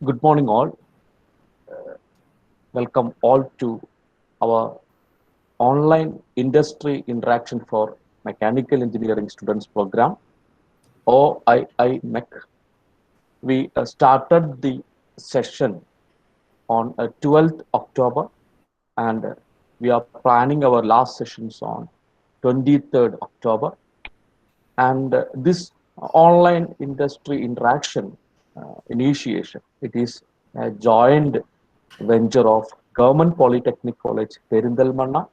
Good morning, all. Welcome all to our online industry interaction for mechanical engineering students program, OII MEC. We started the session on 12th October, and we are planning our last sessions on 23rd October. And this online industry interaction initiation, it is a joint venture of Government Polytechnic College Perindalmanna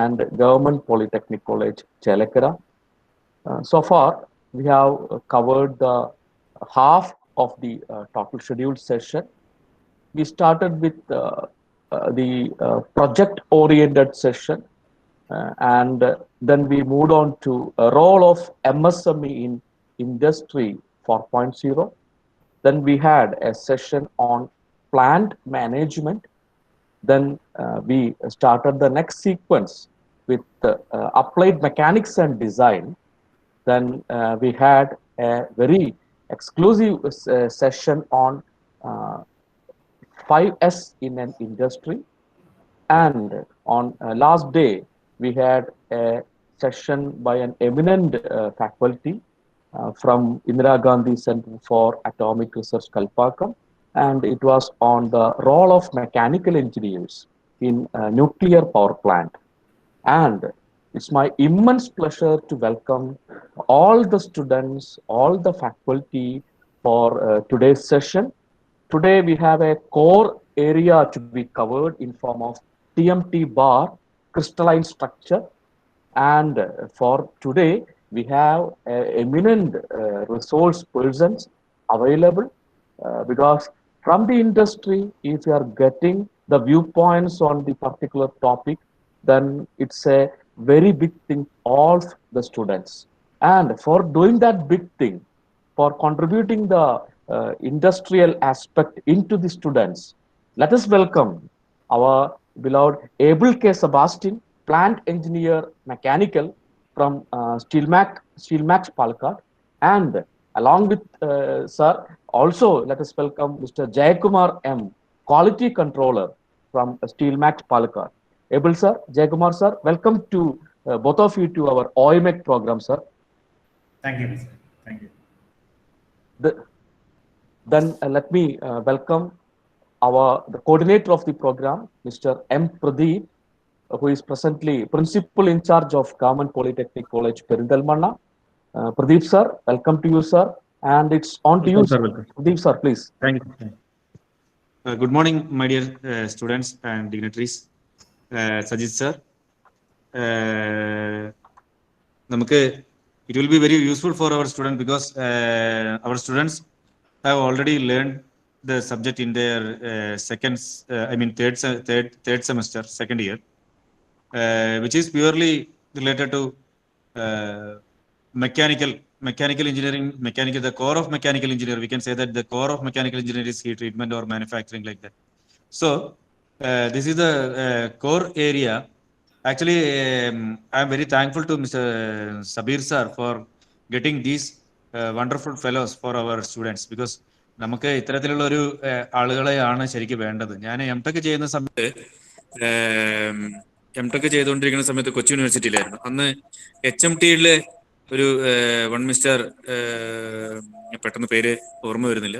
and Government Polytechnic College Chelakara. So far, we have covered the half of the total scheduled session. We started with the project-oriented session, and then we moved on to a role of MSME in Industry 4.0. Then we had a session on plant management. Then we started the next sequence with applied mechanics and design. Then we had a very exclusive session on 5S in an industry. And on last day, we had a session by an eminent faculty from Indira Gandhi Center for Atomic Research, Kalpakkam, and it was on the role of mechanical engineers in a nuclear power plant. And it's my immense pleasure to welcome all the students, all the faculty for today's session. Today we have a core area to be covered in form of TMT bar, crystalline structure. And for today, we have eminent resource persons available because from the industry, if you are getting the viewpoints on the particular topic, then it's a very big thing all the students. And for doing that big thing, for contributing the industrial aspect into the students, let us welcome our beloved Abel K. Sebastian, plant engineer mechanical from Steelmax Palakkad. And along with sir, also let us welcome Mr. Jayakumar M., quality controller from Steelmax Palakkad. Abel sir, Jayakumar sir, welcome to both of you to our OIMEC program, sir. Thank you, sir. Thank you. Then let me welcome the coordinator of the program, Mr. M. Pradeep, who is presently principal in charge of Government Polytechnic College, Perindalmanna. Pradeep sir, welcome to you, sir. And it's on to you, sir. Pradeep sir, please. Thank you. Good morning, my dear students and dignitaries. Sajid sir. It will be very useful for our students because our students have already learned the subject in their third semester, second year, which is purely related to mechanical engineering, the core of mechanical engineering. We can say that the core of mechanical engineering is heat treatment or manufacturing, like that. So this is the core area. Actually, I am very thankful to Mr. Sabir sir for getting these wonderful fellows for our students, because നമുക്ക് ഇത്തരത്തിലുള്ള ഒരു ആളുകളെയാണ് ശരിക്കും വേണ്ടത്. ഞാൻ MTech ചെയ്യുന്ന സമയത്ത് MTech ചെയ്തുകൊണ്ടിരിക്കുന്ന സമയത്ത് കൊച്ചി യൂണിവേഴ്സിറ്റിയിലായിരുന്നു. അന്ന് HMT-യിലെ ഒരു മിസ്റ്റർ പെട്ടെന്ന് പേര് ഓർമ്മ വരുന്നില്ല,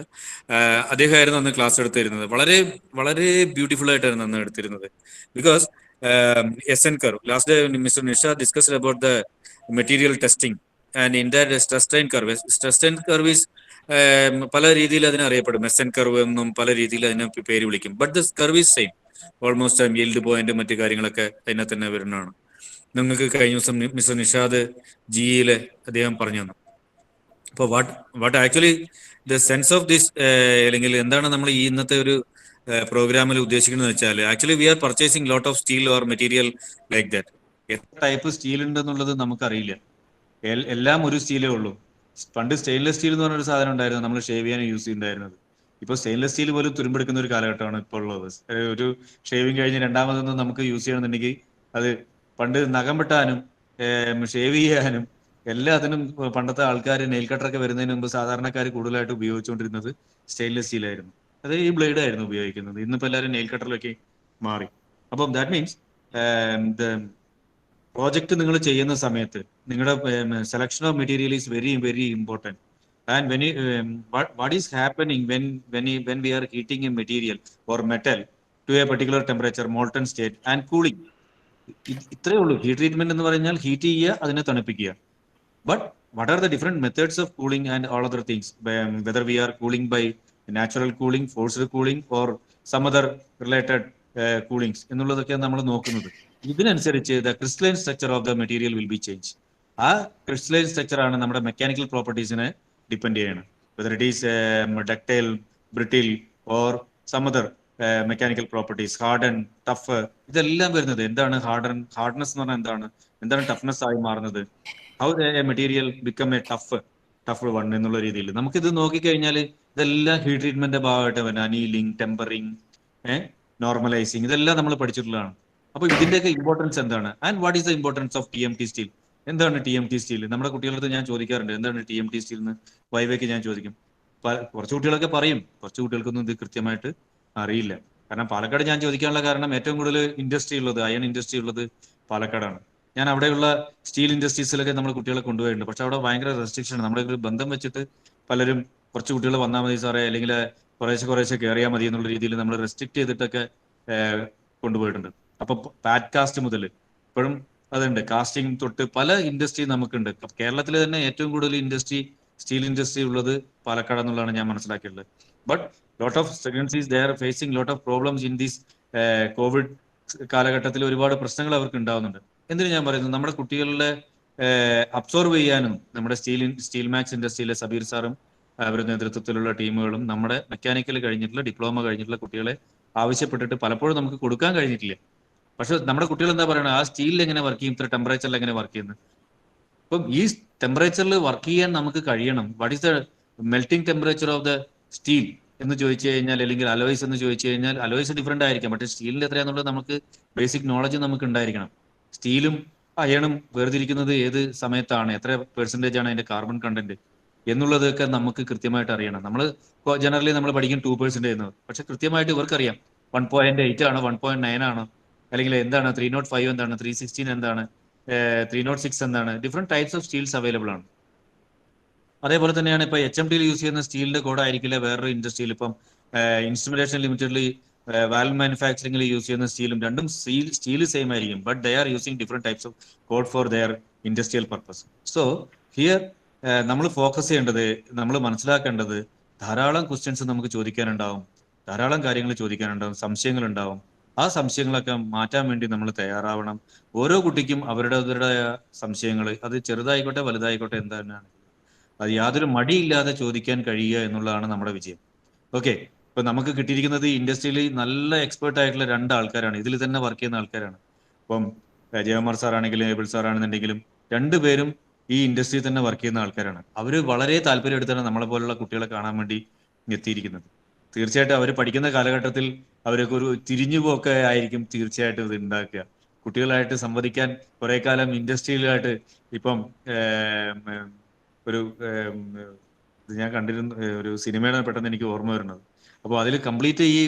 അദ്ദേഹമായിരുന്നു അന്ന് ക്ലാസ് എടുത്തിരുന്നത്. വളരെ വളരെ ബ്യൂട്ടിഫുൾ ആയിട്ടായിരുന്നു അന്ന് എടുത്തിരുന്നത്. Because SN curve, last day Mr. Nisha discussed about the material testing, and in that stress strain curve is പല രീതിയിൽ അതിനെ അറിയപ്പെടും. SN curve എന്നും പല രീതിയിൽ അതിനെ പേര് വിളിക്കും. But this curve is same. Almost yield point മറ്റു കാര്യങ്ങളൊക്കെ അതിനകത്ത് തന്നെ വരുന്നതാണ്. നിങ്ങൾക്ക് കഴിഞ്ഞ ദിവസം മിസ്റ്റർ നിഷാദ് GE-യിലെ അദ്ദേഹം പറഞ്ഞു തന്നു. അപ്പോൾ what actually the sense of this, അല്ലെങ്കിൽ എന്താണ് നമ്മൾ ഈ ഇന്നത്തെ ഒരു പ്രോഗ്രാമിൽ ഉദ്ദേശിക്കുന്നത് വെച്ചാൽ, actually we are purchasing lot of steel or material like that. എത്ര ടൈപ്പ് സ്റ്റീൽ ഉണ്ടെന്നുള്ളത് നമുക്കറിയില്ല. എല്ലാം ഒരു സ്റ്റീലേ ഉള്ളൂ. പണ്ട് സ്റ്റെയിൻലെസ് സ്റ്റീൽ എന്ന് പറഞ്ഞൊരു സാധനം ഉണ്ടായിരുന്നു, നമ്മൾ ഷേവ് ചെയ്യാൻ യൂസ് ചെയ്യുന്നുണ്ടായിരുന്നത്. ഇപ്പോൾ സ്റ്റെയിൻലെസ് സ്റ്റീൽ പോലും തുരുമ്പെടുക്കുന്ന ഒരു കാലഘട്ടമാണ് ഇപ്പോൾ ഉള്ളത്. ഒരു ഷേവിങ് കഴിഞ്ഞ് രണ്ടാമതൊന്നും നമുക്ക് യൂസ് ചെയ്യണമെന്നുണ്ടെങ്കിൽ അത് പണ്ട് നഖം വെട്ടാനും ഷേവ് ചെയ്യാനും എല്ലാത്തിനും പണ്ടത്തെ ആൾക്കാർ നെയിൽ കട്ടറൊക്കെ വരുന്നതിന് മുമ്പ് സാധാരണക്കാർ കൂടുതലായിട്ട് ഉപയോഗിച്ചുകൊണ്ടിരുന്നത് സ്റ്റെയിൻലെസ് സ്റ്റീൽ ആയിരുന്നു. അത് ഈ ബ്ലേഡ് ആയിരുന്നു ഉപയോഗിക്കുന്നത്. ഇന്നിപ്പോൾ എല്ലാവരും നെയിൽ കട്ടറിലൊക്കെ മാറി. അപ്പം ദാറ്റ് മീൻസ് പ്രോജക്റ്റ് നിങ്ങൾ ചെയ്യുന്ന സമയത്ത് നിങ്ങളുടെ selection of material is very very important. And what is happening when we are heating a material or metal to a particular temperature, molten state and cooling. ഇത്രയേ ഉള്ളൂ. Heat treatment എന്ന് പറഞ്ഞാൽ heat ചെയ്യുക, അതിനെ തണുപ്പിക്കുക. But what are the different methods of cooling and all other things, whether we are cooling by natural cooling, forced cooling or some other related coolings എന്നുള്ളതൊക്കെയാണ് നമ്മൾ നോക്കുന്നത്. ഇതിനനുസരിച്ച് the crystalline structure of the material will be change. ആ crystalline structure ആണ് നമ്മുടെ mechanical പ്രോപ്പർട്ടീസിനെ depend ചെയ്യണം. Whether it is ductile, brittle or some other mechanical properties, harden, tough, ഇതെല്ലാം വരുന്നത് എന്താണ്? ഹാർഡ്നെസ് എന്ന് പറഞ്ഞാൽ എന്താണ് ടഫ്നെസ് ആയി മാറുന്നത്? How A material become A tough one എന്നുള്ള രീതിയിൽ നമുക്കിത് നോക്കിക്കഴിഞ്ഞാൽ ഇതെല്ലാം ഹീറ്റ് ട്രീറ്റ്മെന്റിന്റെ ഭാഗമായിട്ട് വരുന്നത്. അനീലിംഗ്, ടെമ്പറിംഗ്, നോർമലൈസിങ്, ഇതെല്ലാം നമ്മൾ പഠിച്ചിട്ടുള്ളതാണ്. അപ്പൊ ഇതിന്റെയൊക്കെ ഇമ്പോർട്ടൻസ് എന്താണ്? And what is the importance of TMT steel? എന്താണ് TMT സ്റ്റീൽ? നമ്മുടെ കുട്ടികളുടെ ഞാൻ ചോദിക്കാറുണ്ട്, എന്താണ് TMT സ്റ്റീൽ എന്ന് വൈവയ്ക്ക് ഞാൻ ചോദിക്കും. കുറച്ച് കുട്ടികളൊക്കെ പറയും, കുറച്ച് കുട്ടികൾക്കൊന്നും ഇത് കൃത്യമായിട്ട് അറിയില്ല. കാരണം പാലക്കാട് ഞാൻ ചോദിക്കാനുള്ള കാരണം ഏറ്റവും കൂടുതൽ ഇൻഡസ്ട്രി ഉള്ളത്, അയൺ ഇൻഡസ്ട്രി ഉള്ളത് പാലക്കാടാണ്. ഞാൻ അവിടെയുള്ള സ്റ്റീൽ ഇൻഡസ്ട്രീസിലൊക്കെ നമ്മൾ കുട്ടികളെ കൊണ്ടുപോയിട്ടുണ്ട്. പക്ഷെ അവിടെ ഭയങ്കര റെസ്ട്രിക്ഷൻ ആണ്. നമ്മുടെ ഒരു ബന്ധം വെച്ചിട്ട് പലരും കുറച്ച് കുട്ടികൾ വന്നാൽ മതി സാറേ, അല്ലെങ്കിൽ കുറേശ്ശെ കയറിയാൽ മതി എന്നുള്ള രീതിയിൽ നമ്മൾ റെസ്ട്രിക്ട് ചെയ്തിട്ടൊക്കെ കൊണ്ടുപോയിട്ടുണ്ട്. അപ്പൊ പാറ്റ് കാസ്റ്റ് മുതൽ ഇപ്പോഴും അതുണ്ട്, കാസ്റ്റിംഗ് തൊട്ട് പല ഇൻഡസ്ട്രി നമുക്കുണ്ട്. കേരളത്തിൽ തന്നെ ഏറ്റവും കൂടുതൽ സ്റ്റീൽ ഇൻഡസ്ട്രി ഉള്ളത് പാലക്കാട് എന്നുള്ളതാണ് ഞാൻ മനസ്സിലാക്കിയിട്ടുള്ളത്. But lot of students they are facing lot of problems in this COVID കാലഘട്ടത്തിൽ. ഒരുപാട് പ്രശ്നങ്ങൾ അവർക്ക് ഉണ്ടാവുന്നുണ്ട്. എന്തിനു ഞാൻ പറയുന്നത്, നമ്മുടെ കുട്ടികളുടെ അബ്സോർവ് ചെയ്യാനും നമ്മുടെ സ്റ്റീൽ മാക്സ് ഇൻഡസ്ട്രിയിലെ സബീർ സാറും അവരുടെ നേതൃത്വത്തിലുള്ള ടീമുകളും നമ്മുടെ മെക്കാനിക്കൽ കഴിഞ്ഞിട്ടുള്ള, ഡിപ്ലോമ കഴിഞ്ഞിട്ടുള്ള കുട്ടികളെ ആവശ്യപ്പെട്ടിട്ട് പലപ്പോഴും നമുക്ക് കൊടുക്കാൻ കഴിഞ്ഞിട്ടില്ല. പക്ഷെ നമ്മുടെ കുട്ടികൾ എന്താ പറയുന്നത്, ആ സ്റ്റീലിൽ എങ്ങനെ വർക്ക് ചെയ്യും, ഇത്ര ടെമ്പറേച്ചറിൽ എങ്ങനെ വർക്ക് ചെയ്യുന്നത്? അപ്പം ഈ ടെമ്പറേച്ചറിൽ വർക്ക് ചെയ്യാൻ നമുക്ക് കഴിയണം. What is the melting temperature of the steel എന്ന് ചോദിച്ചു കഴിഞ്ഞാൽ, അല്ലെങ്കിൽ അലോയ്സ് എന്ന് ചോദിച്ചു കഴിഞ്ഞാൽ, അലോയ്സ് ഡിഫറെന്റ് ആയിരിക്കാം. പക്ഷേ സ്റ്റീലിന്റെ എത്രയാണെന്നുള്ളത് നമുക്ക് ബേസിക് നോളജ് നമുക്ക് ഉണ്ടായിരിക്കണം. സ്റ്റീലും അയണും വേർതിരിക്കുന്നത് ഏത് സമയത്താണ്, എത്ര പെർസെന്റേജ് ആണ് അതിന്റെ കാർബൺ കണ്ടന്റ് എന്നുള്ളതൊക്കെ നമുക്ക് കൃത്യമായിട്ട് അറിയണം. നമ്മൾ ജനറലി നമ്മൾ പഠിക്കും 2% എന്നത്. പക്ഷെ കൃത്യമായിട്ട് ഇവർക്കറിയാം 1.8 ആണോ, 1.9 ആണോ, അല്ലെങ്കിൽ എന്താണ് 305 എന്താണ്, 316 എന്താണ്, 306 എന്താണ്. Different types of steels available ആണ്. അതേപോലെ തന്നെയാണ് ഇപ്പൊ HMT യൂസ് ചെയ്യുന്ന സ്റ്റീലിന്റെ കോഡ് ആയിരിക്കില്ല വേറൊരു ഇൻഡസ്ട്രിയിൽ. ഇപ്പം ഇൻസ്ട്രുമെന്റേഷൻ ലിമിറ്റഡിൽ വാൽവ് മാനുഫാക്ചറിംഗിൽ യൂസ് ചെയ്യുന്ന സ്റ്റീലും രണ്ടും സ്റ്റീൽ സെയിം ആയിരിക്കും. But they are using different types of code for their industrial purpose. So here നമ്മൾ ഫോക്കസ് ചെയ്യേണ്ടത്, നമ്മൾ മനസ്സിലാക്കേണ്ടത്, ധാരാളം ക്വസ്റ്റ്യൻസ് നമുക്ക് ചോദിക്കാനുണ്ടാവും, ധാരാളം കാര്യങ്ങൾ ചോദിക്കാനുണ്ടാവും, സംശയങ്ങൾ ഉണ്ടാവും. ആ സംശയങ്ങളൊക്കെ മാറ്റാൻ വേണ്ടി നമ്മൾ തയ്യാറാവണം. ഓരോ കുട്ടിക്കും അവരുടേതായ സംശയങ്ങൾ, അത് ചെറുതായിക്കോട്ടെ വലുതായിക്കോട്ടെ എന്താണ്, അത് യാതൊരു മടിയില്ലാതെ ചോദിക്കാൻ കഴിയുക എന്നുള്ളതാണ് നമ്മുടെ വിജയം. ഓക്കെ, ഇപ്പൊ നമുക്ക് കിട്ടിയിരിക്കുന്നത് ഇൻഡസ്ട്രിയിൽ നല്ല എക്സ്പേർട്ട് ആയിട്ടുള്ള 2 ആൾക്കാരാണ്, ഇതിൽ തന്നെ വർക്ക് ചെയ്യുന്ന ആൾക്കാരാണ്. ഇപ്പം ജയകുമാർ സാർ ആണെങ്കിലും ഏബിൾ സാർ ആണെന്നുണ്ടെങ്കിലും രണ്ടുപേരും ഈ ഇൻഡസ്ട്രിയിൽ തന്നെ വർക്ക് ചെയ്യുന്ന ആൾക്കാരാണ്. അവർ വളരെ താല്പര്യം എടുത്താണ് നമ്മളെ പോലുള്ള കുട്ടികളെ കാണാൻ വേണ്ടി എത്തിയിരിക്കുന്നത്. തീർച്ചയായിട്ടും അവർ പഠിക്കുന്ന കാലഘട്ടത്തിൽ അവരൊക്കെ ഒരു തിരിഞ്ഞുപോക്കെ ആയിരിക്കും തീർച്ചയായിട്ടും ഇത് ഉണ്ടാക്കുക. കുട്ടികളായിട്ട് സംവദിക്കാൻ കുറെ കാലം ഇൻഡസ്ട്രിയിലായിട്ട് ഇപ്പം ഒരു ഇത് ഞാൻ കണ്ടിരുന്ന ഒരു സിനിമയാണ് പെട്ടെന്ന് എനിക്ക് ഓർമ്മ വരുന്നത്. അപ്പോൾ അതിൽ കംപ്ലീറ്റ് ഈ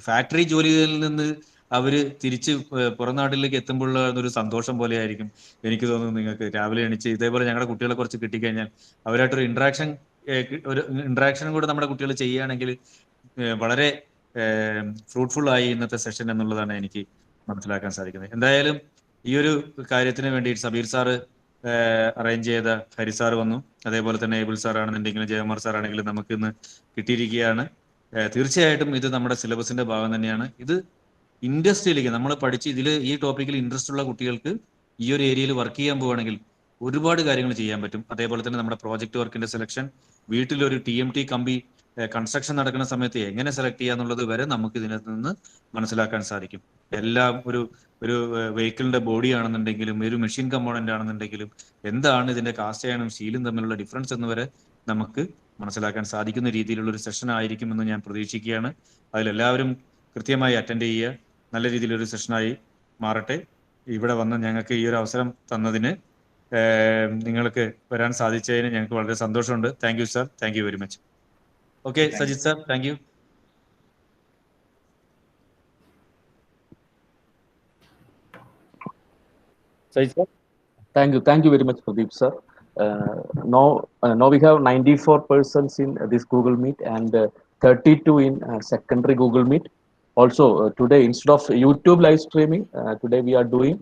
ഫാക്ടറി ജോലിയിൽ നിന്ന് അവര് തിരിച്ച് പുറം നാട്ടിലേക്ക് എത്തുമ്പോഴുള്ള ഒരു സന്തോഷം പോലെ ആയിരിക്കും എനിക്ക് തോന്നുന്നു നിങ്ങൾക്ക്. രാവിലെ എണീച്ച് ഇതേപോലെ ഞങ്ങളുടെ കുട്ടികളെ കുറച്ച് കിട്ടിക്കഴിഞ്ഞാൽ അവരായിട്ടൊരു ഇന്ററാക്ഷനും കൂടെ നമ്മുടെ കുട്ടികൾ ചെയ്യുകയാണെങ്കിൽ വളരെ ഫ്രൂട്ട്ഫുൾ ആയി ഇന്നത്തെ സെഷൻ എന്നുള്ളതാണ് എനിക്ക് മനസ്സിലാക്കാൻ സാധിക്കുന്നത്. എന്തായാലും ഈ ഒരു കാര്യത്തിന് വേണ്ടി സബീർ സാറ് അറേഞ്ച് ചെയ്ത ഹരി സാർ വന്നു, അതേപോലെ തന്നെ ഏബിൾ സാർ ആണെന്നുണ്ടെങ്കിലും ജയകുമാർ സാർ ആണെങ്കിലും നമുക്ക് ഇന്ന് കിട്ടിയിരിക്കുകയാണ്. തീർച്ചയായിട്ടും ഇത് നമ്മുടെ സിലബസിന്റെ ഭാഗം തന്നെയാണ്. ഇത് ഇൻഡസ്ട്രിയിലേക്ക് നമ്മൾ പഠിച്ച് ഈ ടോപ്പിക്കിൽ ഇൻട്രസ്റ്റ് ഉള്ള കുട്ടികൾക്ക് ഈ ഒരു ഏരിയയിൽ വർക്ക് ചെയ്യാൻ പോവുകയാണെങ്കിൽ ഒരുപാട് കാര്യങ്ങൾ ചെയ്യാൻ പറ്റും. അതേപോലെ തന്നെ നമ്മുടെ പ്രോജക്റ്റ് വർക്കിന്റെ സെലക്ഷൻ, വീട്ടിലൊരു TMT കമ്പി കൺസ്ട്രക്ഷൻ നടക്കുന്ന സമയത്ത് എങ്ങനെ സെലക്ട് ചെയ്യാന്നുള്ളത് വരെ നമുക്ക് ഇതിനകത്ത് നിന്ന് മനസ്സിലാക്കാൻ സാധിക്കും. എല്ലാം ഒരു വെഹിക്കിളിന്റെ ബോഡി ആണെന്നുണ്ടെങ്കിലും ഒരു മെഷീൻ കമ്പോണന്റ് ആണെന്നുണ്ടെങ്കിലും എന്താണ് ഇതിന്റെ കാസ്റ്റ് അയണും സ്റ്റീലും തമ്മിലുള്ള ഡിഫറൻസ് എന്ന് വരെ നമുക്ക് മനസ്സിലാക്കാൻ സാധിക്കുന്ന രീതിയിലുള്ള ഒരു സെഷൻ ആയിരിക്കുമെന്ന് ഞാൻ പ്രതീക്ഷിക്കുകയാണ്. അതിലെല്ലാവരും കൃത്യമായി അറ്റൻഡ് ചെയ്യുക. നല്ല രീതിയിലൊരു സെഷനായി മാറട്ടെ. ഇവിടെ വന്ന് ഞങ്ങൾക്ക് ഈ ഒരു അവസരം തന്നതിന്, നിങ്ങൾക്ക് വരാൻ സാധിച്ചതിന് ഞങ്ങൾക്ക് വളരെ സന്തോഷമുണ്ട്. Thank you sir, thank you very much. Okay Sajith sir, thank U. sir. Thank you very much, Pradeep sir. Now we have 94 persons in this Google Meet and 32 in secondary Google Meet. Also, today instead of YouTube live streaming, today we are doing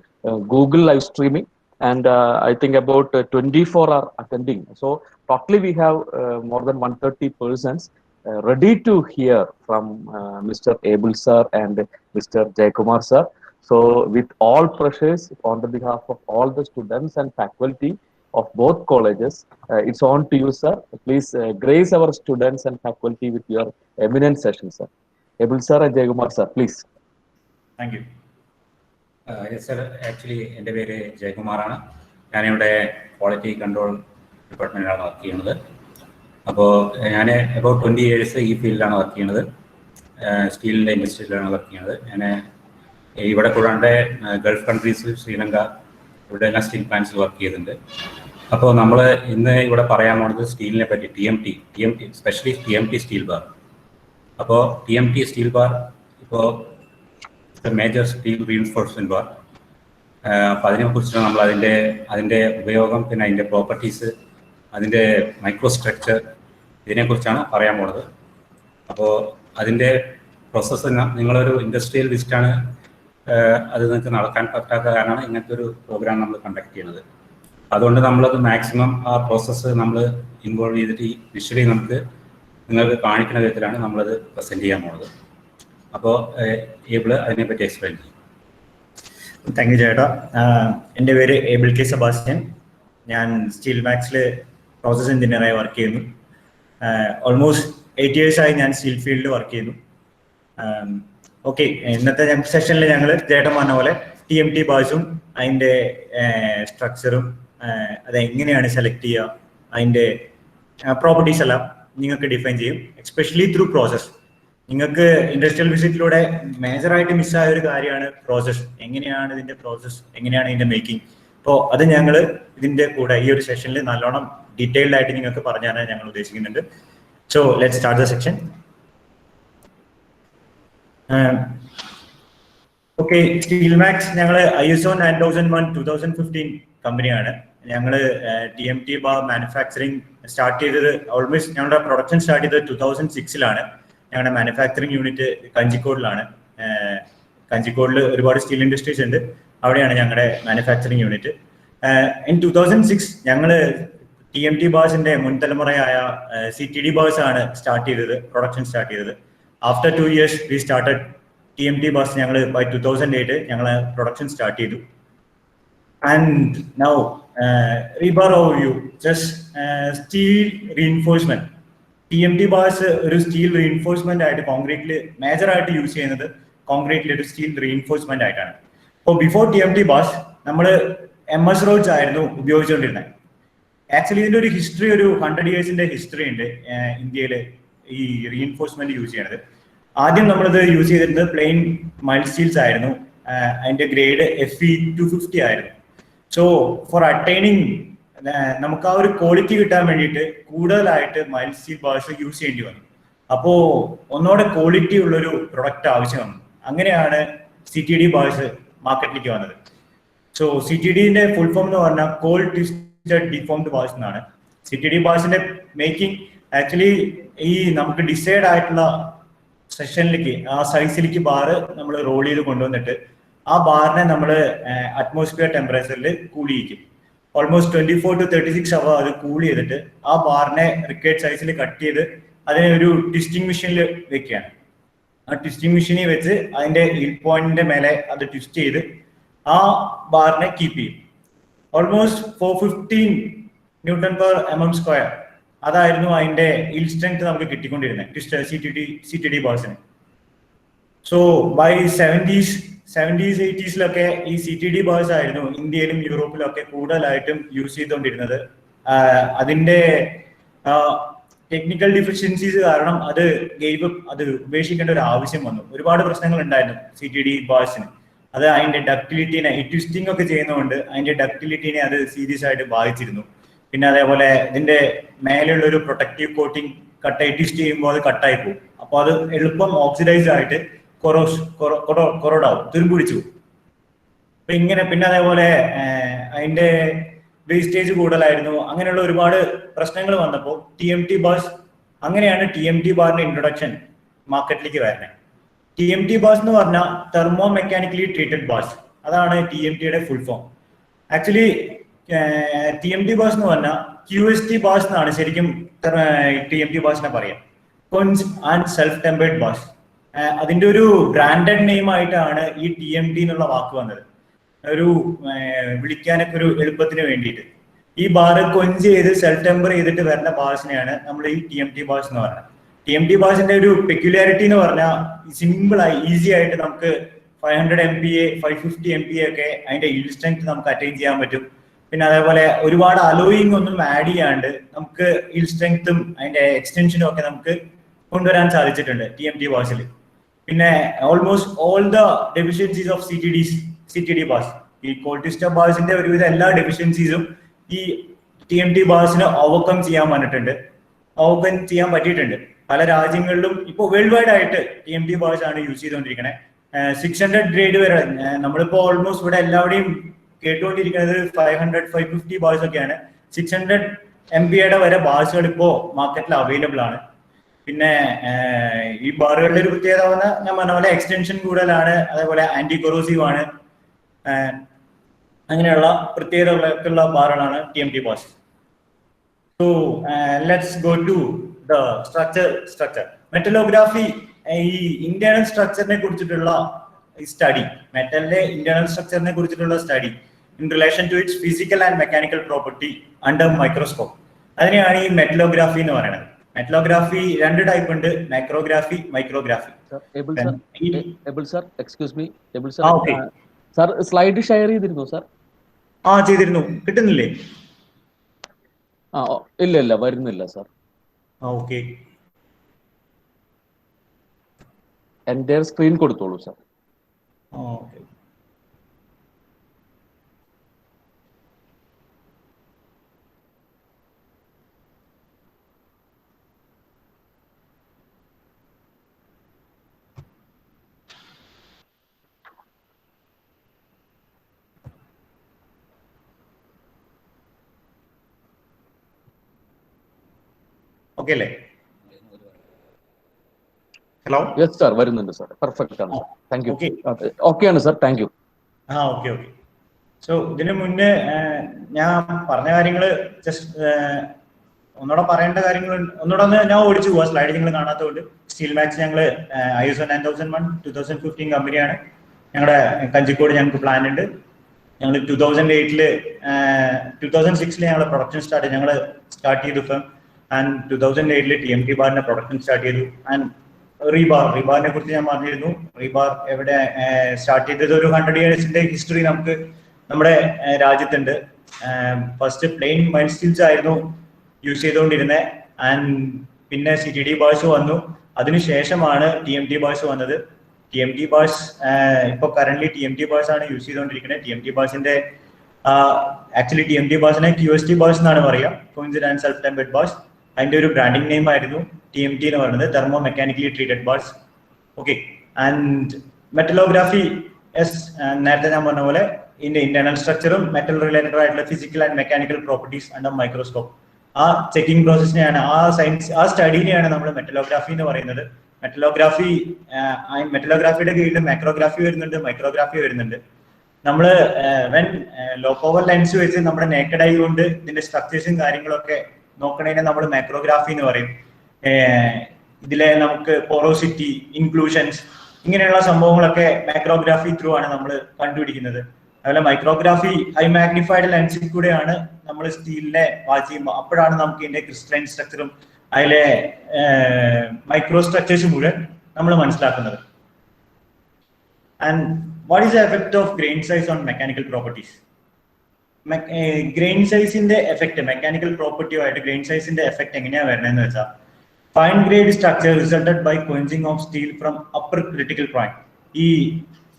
Google live streaming, and I think about 24 are attending. So totally we have more than 130 persons ready to hear from Mr. Abel sir and Mr. Jayakumar sir. So with all pressures on the behalf of all the students and faculty of both colleges, it's on to you, sir. Please grace our students and faculty with your eminent session, sir. Abel sir and Jayakumar sir, please. Thank you. Yes sir, actually എൻ്റെ പേര് ജയകുമാറാണ്. ഞാനിവിടെ quality control ഡിപ്പാർട്ട്മെൻറ്റിലാണ് work ചെയ്യുന്നത്. അപ്പോൾ ഞാൻ about 20 years ഈ ഫീൽഡിലാണ് work ചെയ്യുന്നത്. സ്റ്റീലിൻ്റെ ഇൻഡസ്ട്രിയിലാണ് work ചെയ്യുന്നത്. ഞാൻ ഇവിടെ കൂടാണ്ട് ഗൾഫ് കൺട്രീസ്, ശ്രീലങ്ക, ഇവിടെ എല്ലാം സ്റ്റീൽ പ്ലാന്റ്സിൽ വർക്ക് ചെയ്തിട്ടുണ്ട്. അപ്പോൾ നമ്മൾ ഇന്ന് ഇവിടെ പറയാൻ പോകുന്നത് സ്റ്റീലിനെ പറ്റി, TMT specially TMT steel bar. അപ്പോൾ TMT സ്റ്റീൽ ബാർ ഇപ്പോൾ മേജർ സ്റ്റീൽ റീഇൻഫോഴ്സ്മെന്റ് ബാർ. അപ്പോൾ അതിനെക്കുറിച്ചാണ് നമ്മൾ അതിൻ്റെ ഉപയോഗം, പിന്നെ അതിൻ്റെ പ്രോപ്പർട്ടീസ്, അതിൻ്റെ മൈക്രോ സ്ട്രക്ചർ, ഇതിനെക്കുറിച്ചാണ് പറയാൻ പോകുന്നത്. അപ്പോൾ അതിൻ്റെ പ്രോസസ്സ് നിങ്ങളൊരു ഇൻഡസ്ട്രിയൽ വിസിറ്റാണ്, അത് നിങ്ങൾക്ക് നടക്കാൻ പറ്റാത്ത കാരണമാണ് ഇങ്ങനത്തെ ഒരു പ്രോഗ്രാം നമ്മൾ കണ്ടക്ട് ചെയ്യുന്നത്. അതുകൊണ്ട് നമ്മളത് മാക്സിമം ആ പ്രോസസ്സ് നമ്മൾ ഇൻവോൾവ് ചെയ്തിട്ട് വിഷ്വലി നിങ്ങൾക്ക് കാണിക്കുന്ന വിധത്തിലാണ് നമ്മളത് പ്രസൻറ്റ് ചെയ്യാൻ പോകുന്നത്. അപ്പോൾ ഏബിള് അതിനെപ്പറ്റി എക്സ്പ്ലെയിൻ ചെയ്യും. താങ്ക് യു ചേട്ടാ. എൻ്റെ പേര് ഏബിൾ കെ സെബാസ്റ്റ്യൻ. ഞാൻ സ്റ്റീൽ മാക്സിൽ പ്രോസസ് എഞ്ചിനീയറായി വർക്ക് ചെയ്യുന്നു. ഓൾമോസ്റ്റ് 8 years ആയി ഞാൻ സ്റ്റീൽ ഫീൽഡിൽ വർക്ക് ചെയ്യുന്നു. ഓക്കെ, ഇന്നത്തെ സെഷനിൽ ഞങ്ങൾ ചേട്ടൻ പറഞ്ഞ പോലെ TMT ബാസും അതിൻ്റെ സ്ട്രക്ചറും അതെങ്ങനെയാണ് സെലക്ട് ചെയ്യുക, അതിൻ്റെ പ്രോപ്പർട്ടീസ് എല്ലാം നിങ്ങൾക്ക് ഡിഫൈൻ ചെയ്യും, എക്സ്പെഷ്യലി ത്രൂ പ്രോസസ്. നിങ്ങൾക്ക് ഇൻഡസ്ട്രിയൽ വിസിറ്റിലൂടെ മേജറായിട്ട് മിസ്സായ ഒരു കാര്യമാണ് പ്രോസസ്. എങ്ങനെയാണ് ഇതിൻ്റെ പ്രോസസ്, എങ്ങനെയാണ് ഇതിൻ്റെ മേക്കിംഗ്. അപ്പോൾ അത് ഞങ്ങൾ ഇതിൻ്റെ കൂടെ ഈ ഒരു സെഷനിൽ നല്ലോണം ഡീറ്റെയിൽഡ് ആയിട്ട് നിങ്ങൾക്ക് പറഞ്ഞു തരാൻ ഞങ്ങൾ ഉദ്ദേശിക്കുന്നുണ്ട്. So let's start the section. Okay, Steel Max ഞങ്ങൾ ISO 9001 2015 കമ്പനിയാണ്. ഞങ്ങൾ TMT ബാർ മാനുഫാക്ചറിങ് സ്റ്റാർട്ട് ചെയ്തത് ഓൾമോസ്റ്റ് ഞങ്ങളുടെ പ്രൊഡക്ഷൻ സ്റ്റാർട്ട് ചെയ്തത് 2006 ഞങ്ങളുടെ മാനുഫാക്ചറിങ് യൂണിറ്റ് കഞ്ചിക്കോടിലാണ്. കഞ്ചിക്കോടിൽ ഒരുപാട് സ്റ്റീൽ ഇൻഡസ്ട്രീസ് ഉണ്ട്, അവിടെയാണ് ഞങ്ങളുടെ മാനുഫാക്ചറിങ് യൂണിറ്റ്. ഇൻ 2006 ഞങ്ങൾ TMT ബാസിന്റെ മുൻതലമുറയായ CTD ബാസ് ആണ് സ്റ്റാർട്ട് ചെയ്തത്, പ്രൊഡക്ഷൻ സ്റ്റാർട്ട് ചെയ്തത്. After 2 years we started TMT bars. ഞങ്ങൾ ബൈ 2008 ഞങ്ങൾ പ്രൊഡക്ഷൻ സ്റ്റാർട്ട് ചെയ്തു. And now rebar overview, just steel reinforcement. TMT bars ഒരു സ്റ്റീൽ റീഇൻഫോഴ്സ്മെന്റ് ആയിട്ട് കോൺക്രീറ്റിൽ മേജറായിട്ട് യൂസ് ചെയ്യുന്നത് കോൺക്രീറ്റിൽ ഒരു സ്റ്റീൽ റീഇൻഫോഴ്സ്മെന്റ് ആയിട്ടാണ്. അപ്പോൾ ബിഫോർ TMT ബാസ് നമ്മൾ MS റോഡ്സ് ആയിരുന്നു ഉപയോഗിച്ചുകൊണ്ടിരുന്നത്. ആക്ച്വലി ഇതിൻ്റെ ഒരു ഹിസ്റ്ററി, ഒരു 100 years ഹിസ്റ്ററി ഉണ്ട് ഇന്ത്യയിൽ ഈ റീഇൻഫോഴ്സ്മെന്റ് യൂസ് ചെയ്യണത്. ആദ്യം നമ്മളിത് യൂസ് ചെയ്തിരുന്നത് പ്ലെയിൻ മൈൽഡ് സ്റ്റീൽസ് ആയിരുന്നു. അതിന്റെ ഗ്രേഡ് FE 250 ആയിരുന്നു. സോ ഫോർ അറ്റൈനിങ് നമുക്ക് ആ ഒരു ക്വാളിറ്റി കിട്ടാൻ വേണ്ടിയിട്ട് കൂടുതലായിട്ട് മൈൽഡ് സ്റ്റീൽ ബാർസ് യൂസ് ചെയ്യേണ്ടി വന്നു. അപ്പോൾ ഒന്നുകൂടെ ക്വാളിറ്റി ഉള്ളൊരു പ്രൊഡക്റ്റ് ആവശ്യം വന്നു. അങ്ങനെയാണ് CTD ബാർസ് മാർക്കറ്റിലേക്ക് വന്നത്. സോ CTDന്റെ ഫുൾ ഫോം എന്ന് പറഞ്ഞാൽ കോൾഡ് ട്വിസ്റ്റഡ് ഡിഫോംഡ് ബാർസ് എന്നാണ്. CTD ബാർസിന്റെ മേക്കിംഗ് ആക്ച്വലി ഈ നമുക്ക് ഡിസൈഡ് ആയിട്ടുള്ള സെഷനിലേക്ക്, ആ സൈസിലേക്ക് ബാറ് നമ്മൾ റോൾ ചെയ്ത് കൊണ്ടുവന്നിട്ട് ആ ബാറിനെ നമ്മൾ അറ്റ്മോസ്ഫിയർ ടെമ്പറേച്ചറിൽ കൂൾ ചെയ്യിക്കും. ഓൾമോസ്റ്റ് 24 to 36 hours അത് കൂൾ ചെയ്തിട്ട് ആ ബാറിനെ റിക്കേർഡ് സൈസിൽ കട്ട് ചെയ്ത് അതിനെ ഒരു ട്വിസ്റ്റിംഗ് മെഷീനിൽ വെക്കുകയാണ്. ആ ട്വിസ്റ്റിംഗ് മെഷീനിൽ വെച്ച് അതിന്റെ ഹിൽ പോയിന്റിന്റെ മേലെ അത് ട്വിസ്റ്റ് ചെയ്ത് ആ ബാറിനെ കീപ്പ് ചെയ്യും. Almost 415 Newton/mm². അതായിരുന്നു അതിന്റെ ഹിൽ സ്ട്രെങ്ത് നമുക്ക് കിട്ടിക്കൊണ്ടിരുന്നത് CTD ബാർസിന്. സോ ബൈ 70s 80s ഈ CTD ബാർസ് ആയിരുന്നു ഇന്ത്യയിലും യൂറോപ്പിലും ഒക്കെ കൂടുതലായിട്ടും യൂസ് ചെയ്തുകൊണ്ടിരുന്നത്. അതിന്റെ ടെക്നിക്കൽ ഡിഫിഷ്യൻസീസ് കാരണം അത് ഉപേക്ഷിക്കേണ്ട ഒരു ആവശ്യം വന്നു. ഒരുപാട് പ്രശ്നങ്ങൾ ഉണ്ടായിരുന്നു CTD ബാർസിന്. അത് അതിന്റെ ഡക്ടിലിറ്റിനെ, ഈ ട്വിസ്റ്റിംഗ് ഒക്കെ ചെയ്യുന്നതുകൊണ്ട് അതിന്റെ ഡക്ടിലിറ്റിനെ അത് സീരിയസ് ആയിട്ട് ബാധിച്ചിരുന്നു. പിന്നെ അതേപോലെ ഇതിന്റെ മേലുള്ള ഒരു പ്രൊട്ടക്റ്റീവ് കോട്ടിംഗ് ട്വിസ്റ്റ് ചെയ്യുമ്പോൾ അത് കട്ടായി പോകും. അപ്പോൾ അത് എളുപ്പം ഓക്സിഡൈസ് ആയിട്ട് കൊറോഡാവും, തുരുമ്പ് പിടിച്ചു പോകും. ഇങ്ങനെ പിന്നെ അതേപോലെ അതിന്റെ വേസ്റ്റേജ് കൂടുതലായിരുന്നു. അങ്ങനെയുള്ള ഒരുപാട് പ്രശ്നങ്ങൾ വന്നപ്പോൾ TMT ബാർസ്, അങ്ങനെയാണ് TMT ബാറിന്റെ ഇൻട്രൊഡക്ഷൻ മാർക്കറ്റിലേക്ക് വരുന്നത്. TMT ബാർസ് എന്ന് പറഞ്ഞാൽ തെർമോ മെക്കാനിക്കലി ട്രീറ്റഡ് ബാർസ്, അതാണ് TMTയുടെ full form. Actually TMT bars എന്ന് പറഞ്ഞാൽ QST ബാർസ് എന്നാണ് ശരിക്കും TMT ബാർസിനെ പറയാം, cons and self tempered bars. അതിന്റെ ഒരു ബ്രാൻഡഡ് നെയിം ആയിട്ടാണ് ഈ TMT എന്നുള്ള വാക്ക് വന്നത്, ഒരു വിളിക്കാനൊക്കെ ഒരു എളുപ്പത്തിന് വേണ്ടിയിട്ട്. ഈ ബാർ കൊഞ്ച് ചെയ്ത് സെൽഫ് ടെമ്പർ ചെയ്തിട്ട് വരുന്ന ബാർസിനെയാണ് നമ്മൾ ഈ TMT ബാർസ് എന്ന് പറയുന്നത്. TMT ബാർസിന്റെ ഒരു പെക്യുലാരിറ്റി എന്ന് പറഞ്ഞാൽ സിമ്പിൾ ആയി ഈസി ആയിട്ട് നമുക്ക് 500 MPa 550 MPa ഒക്കെ അതിന്റെ yield strength നമുക്ക് അറ്റൈൻ ചെയ്യാൻ പറ്റും. പിന്നെ അതേപോലെ ഒരുപാട് അലോയിങ് ഒന്നും ആഡ് ചെയ്യാണ്ട് നമുക്ക് yield strengthും അതിന്റെ എക്സ്റ്റൻഷനും ഒക്കെ നമുക്ക് കൊണ്ടുവരാൻ സാധിച്ചിട്ടുണ്ട് TMT ബാർസിൽ. പിന്നെ almost all the deficiencies of CTD bars, ഈ കോൾട്ടിസ്റ്റർ ബാർസിന്റെ ഒരുവിധ എല്ലാ ഡെഫിഷ്യൻസീസും ഈ TMT ബാർസിന് ഓവർകം ചെയ്യാൻ പറ്റിയിട്ടുണ്ട്. പല രാജ്യങ്ങളിലും ഇപ്പോൾ വേൾഡ് വൈഡ് ആയിട്ട് TMT ബാർസ് ആണ് യൂസ് ചെയ്തുകൊണ്ടിരിക്കുന്നത്. 600 ഗ്രേഡ് വരെ നമ്മളിപ്പോ ഓൾമോസ്റ്റ് ഇവിടെ എല്ലാവരുടെയും കേട്ടുകൊണ്ടിരിക്കുന്നത് 500 550 ബാർസ് ഒക്കെയാണ്. 600 MPa വരെ ബാർസുകൾ ഇപ്പോൾ മാർക്കറ്റിൽ അവൈലബിൾ ആണ്. പിന്നെ ഈ ബാറുകളുടെ ഒരു പ്രത്യേകത പറഞ്ഞാൽ ഞാൻ പറഞ്ഞ പോലെ എക്സ്റ്റൻഷൻ കൂടുതലാണ്, അതേപോലെ ആന്റി കൊറോസീവ് ആണ്. അങ്ങനെയുള്ള പ്രത്യേകതകളൊക്കെയുള്ള ബാറുകളാണ് TMT bars. So let's go to the structure. മെറ്റലോഗ്രാഫി ഈ ഇന്റേണൽ സ്ട്രക്ചറിനെ കുറിച്ചിട്ടുള്ള സ്റ്റഡി, മെറ്റലിന്റെ ഇന്റേണൽ സ്ട്രക്ചറിനെ കുറിച്ചിട്ടുള്ള study in relation to its physical and mechanical property under microscope, അതിനെയാണ് ഈ മെറ്റലോഗ്രാഫി എന്ന് പറയുന്നത്. മെറ്റലോഗ്രാഫി 2 ടൈപ്പ് ഉണ്ട്, മൈക്രോഗ്രാഫി, മൈക്രോഗ്രാഫി. സർ സ്ലൈഡ് ഷെയർ ചെയ്തിരുന്നു സർ? ചെയ്തിരുന്നു. കിട്ടുന്നില്ലേ? ഇല്ല വരുന്നില്ല സർ. ഓക്കെ, എൻ്റെ സ്ക്രീൻ കൊടുത്തോളൂ സർ. ഓക്കെ. ഓക്കെ അല്ലേ? ഹലോ. യെസ് സർ, വരുന്നുണ്ട് സർ. പെർഫെക്റ്റ് ആണ്. Thank you. ഓക്കെ ആണ് sir, thank U. Okay. So ഇതിനു മുന്നേ ഞാൻ പറഞ്ഞ കാര്യങ്ങൾ ജസ്റ്റ് ഒന്നുകൂടെ പറയേണ്ട കാര്യങ്ങൾ ഒന്നുകൂടെ ഞാൻ ഓടിച്ചു പോവാ, സ്ലൈഡ് നിങ്ങൾ കാണാത്തതുകൊണ്ട്. സ്റ്റീൽ മാക്സ് ഞങ്ങൾ ISO 9001 2015 കമ്പനിയാണ്. ഞങ്ങളുടെ കഞ്ചിക്കോട് ഞങ്ങൾക്ക് പ്ലാൻ ഉണ്ട്. ഞങ്ങൾ 2006 ഞങ്ങൾ പ്രൊഡക്ഷൻ സ്റ്റാർട്ട് ചെയ്തു ഫം. ആൻഡ് 2008 TMT ബാറിന്റെ പ്രൊഡക്ഷൻ സ്റ്റാർട്ട് ചെയ്തു. ആൻഡ് റീബാറിനെ കുറിച്ച് ഞാൻ പറഞ്ഞിരുന്നു. റീബാർ എവിടെ സ്റ്റാർട്ട് ചെയ്തത്, ഒരു 100 yearsന്റെ ഹിസ്റ്ററി നമുക്ക് നമ്മുടെ രാജ്യത്തുണ്ട്. ഫസ്റ്റ് പ്ലെയിൻ മൈൽ സ്റ്റീൽസ് ആയിരുന്നു യൂസ് ചെയ്തുകൊണ്ടിരുന്നത്. ആൻഡ് പിന്നെ CTD ബാർസ് വന്നു. അതിനുശേഷമാണ് TMT ബാർസ് വന്നത്. TMT ബാർസ് ഇപ്പോൾ കറന്റ് TMT ബാർസ് ആണ് യൂസ് ചെയ്തുകൊണ്ടിരിക്കുന്നത്. TMT ബാർസിന്റെ ആക്ച്വലി TMT ബാർസിനെ QST ബാർസ് എന്നാണ് പറയുക, coincident and self tempered bars. അതിന്റെ ഒരു ബ്രാൻഡിങ് നെയിം ആയിരുന്നു TMT എന്ന് പറയുന്നത്, thermo mechanically treated bars. Okay. And metallography, നേരത്തെ ഞാൻ പറഞ്ഞ പോലെ ഇതിന്റെ ഇന്റേണൽ സ്ട്രക്ചറും മെറ്റൽ റിലേറ്റഡ് ആയിട്ടുള്ള physical and mechanical properties under microscope, ആ ചെക്കിംഗ് പ്രോസസ്സിനെയാണ്, ആ സ്റ്റഡിനെയാണ് നമ്മൾ മെറ്റലോഗ്രാഫി എന്ന് പറയുന്നത്. മെറ്റലോഗ്രാഫിയുടെ കീഴിൽ മാക്രോഗ്രാഫി വരുന്നുണ്ട്, മൈക്രോഗ്രാഫി വരുന്നുണ്ട്. നമ്മൾ ലോ പവർ ലെൻസ് വെച്ച് നമ്മുടെ നേക്കഡ് ഐ കൊണ്ട് ഇതിന്റെ സ്ട്രക്ചേഴ്സും കാര്യങ്ങളൊക്കെ നോക്കണതിനെ നമ്മൾ മാക്രോഗ്രാഫി എന്ന് പറയും. ഇതിലെ നമുക്ക് പോറോസിറ്റി, ഇൻക്ലൂഷൻസ്, ഇങ്ങനെയുള്ള സംഭവങ്ങളൊക്കെ മാക്രോഗ്രാഫി ത്രൂ ആണ് നമ്മൾ കണ്ടുപിടിക്കുന്നത്. അതുപോലെ മൈക്രോഗ്രാഫി ഹൈ മാഗ്നിഫൈഡ് ലെൻസിൽ കൂടെയാണ് നമ്മൾ സ്റ്റീലിനെ വാച്ച് ചെയ്യുമ്പോൾ, അപ്പോഴാണ് നമുക്ക് ഇതിന്റെ ക്രിസ്റ്റലൈൻ സ്ട്രക്ചറും അതിലെ മൈക്രോ സ്ട്രക്ചേഴ്സ് മുഴുവൻ നമ്മൾ മനസ്സിലാക്കുന്നത്. And what is the effect of grain size on mechanical properties? Grain സൈസിന്റെ എഫക്ട് മെക്കാനിക്കൽ പ്രോപ്പർട്ടിയുമായിട്ട് ഗ്രെയിൻ സൈസിന്റെ എഫക്ട് എങ്ങനെയാണ് വരുന്നതെന്ന് വെച്ചാൽ, fine grade structure resulted by quenching of steel from upper critical point. ഈ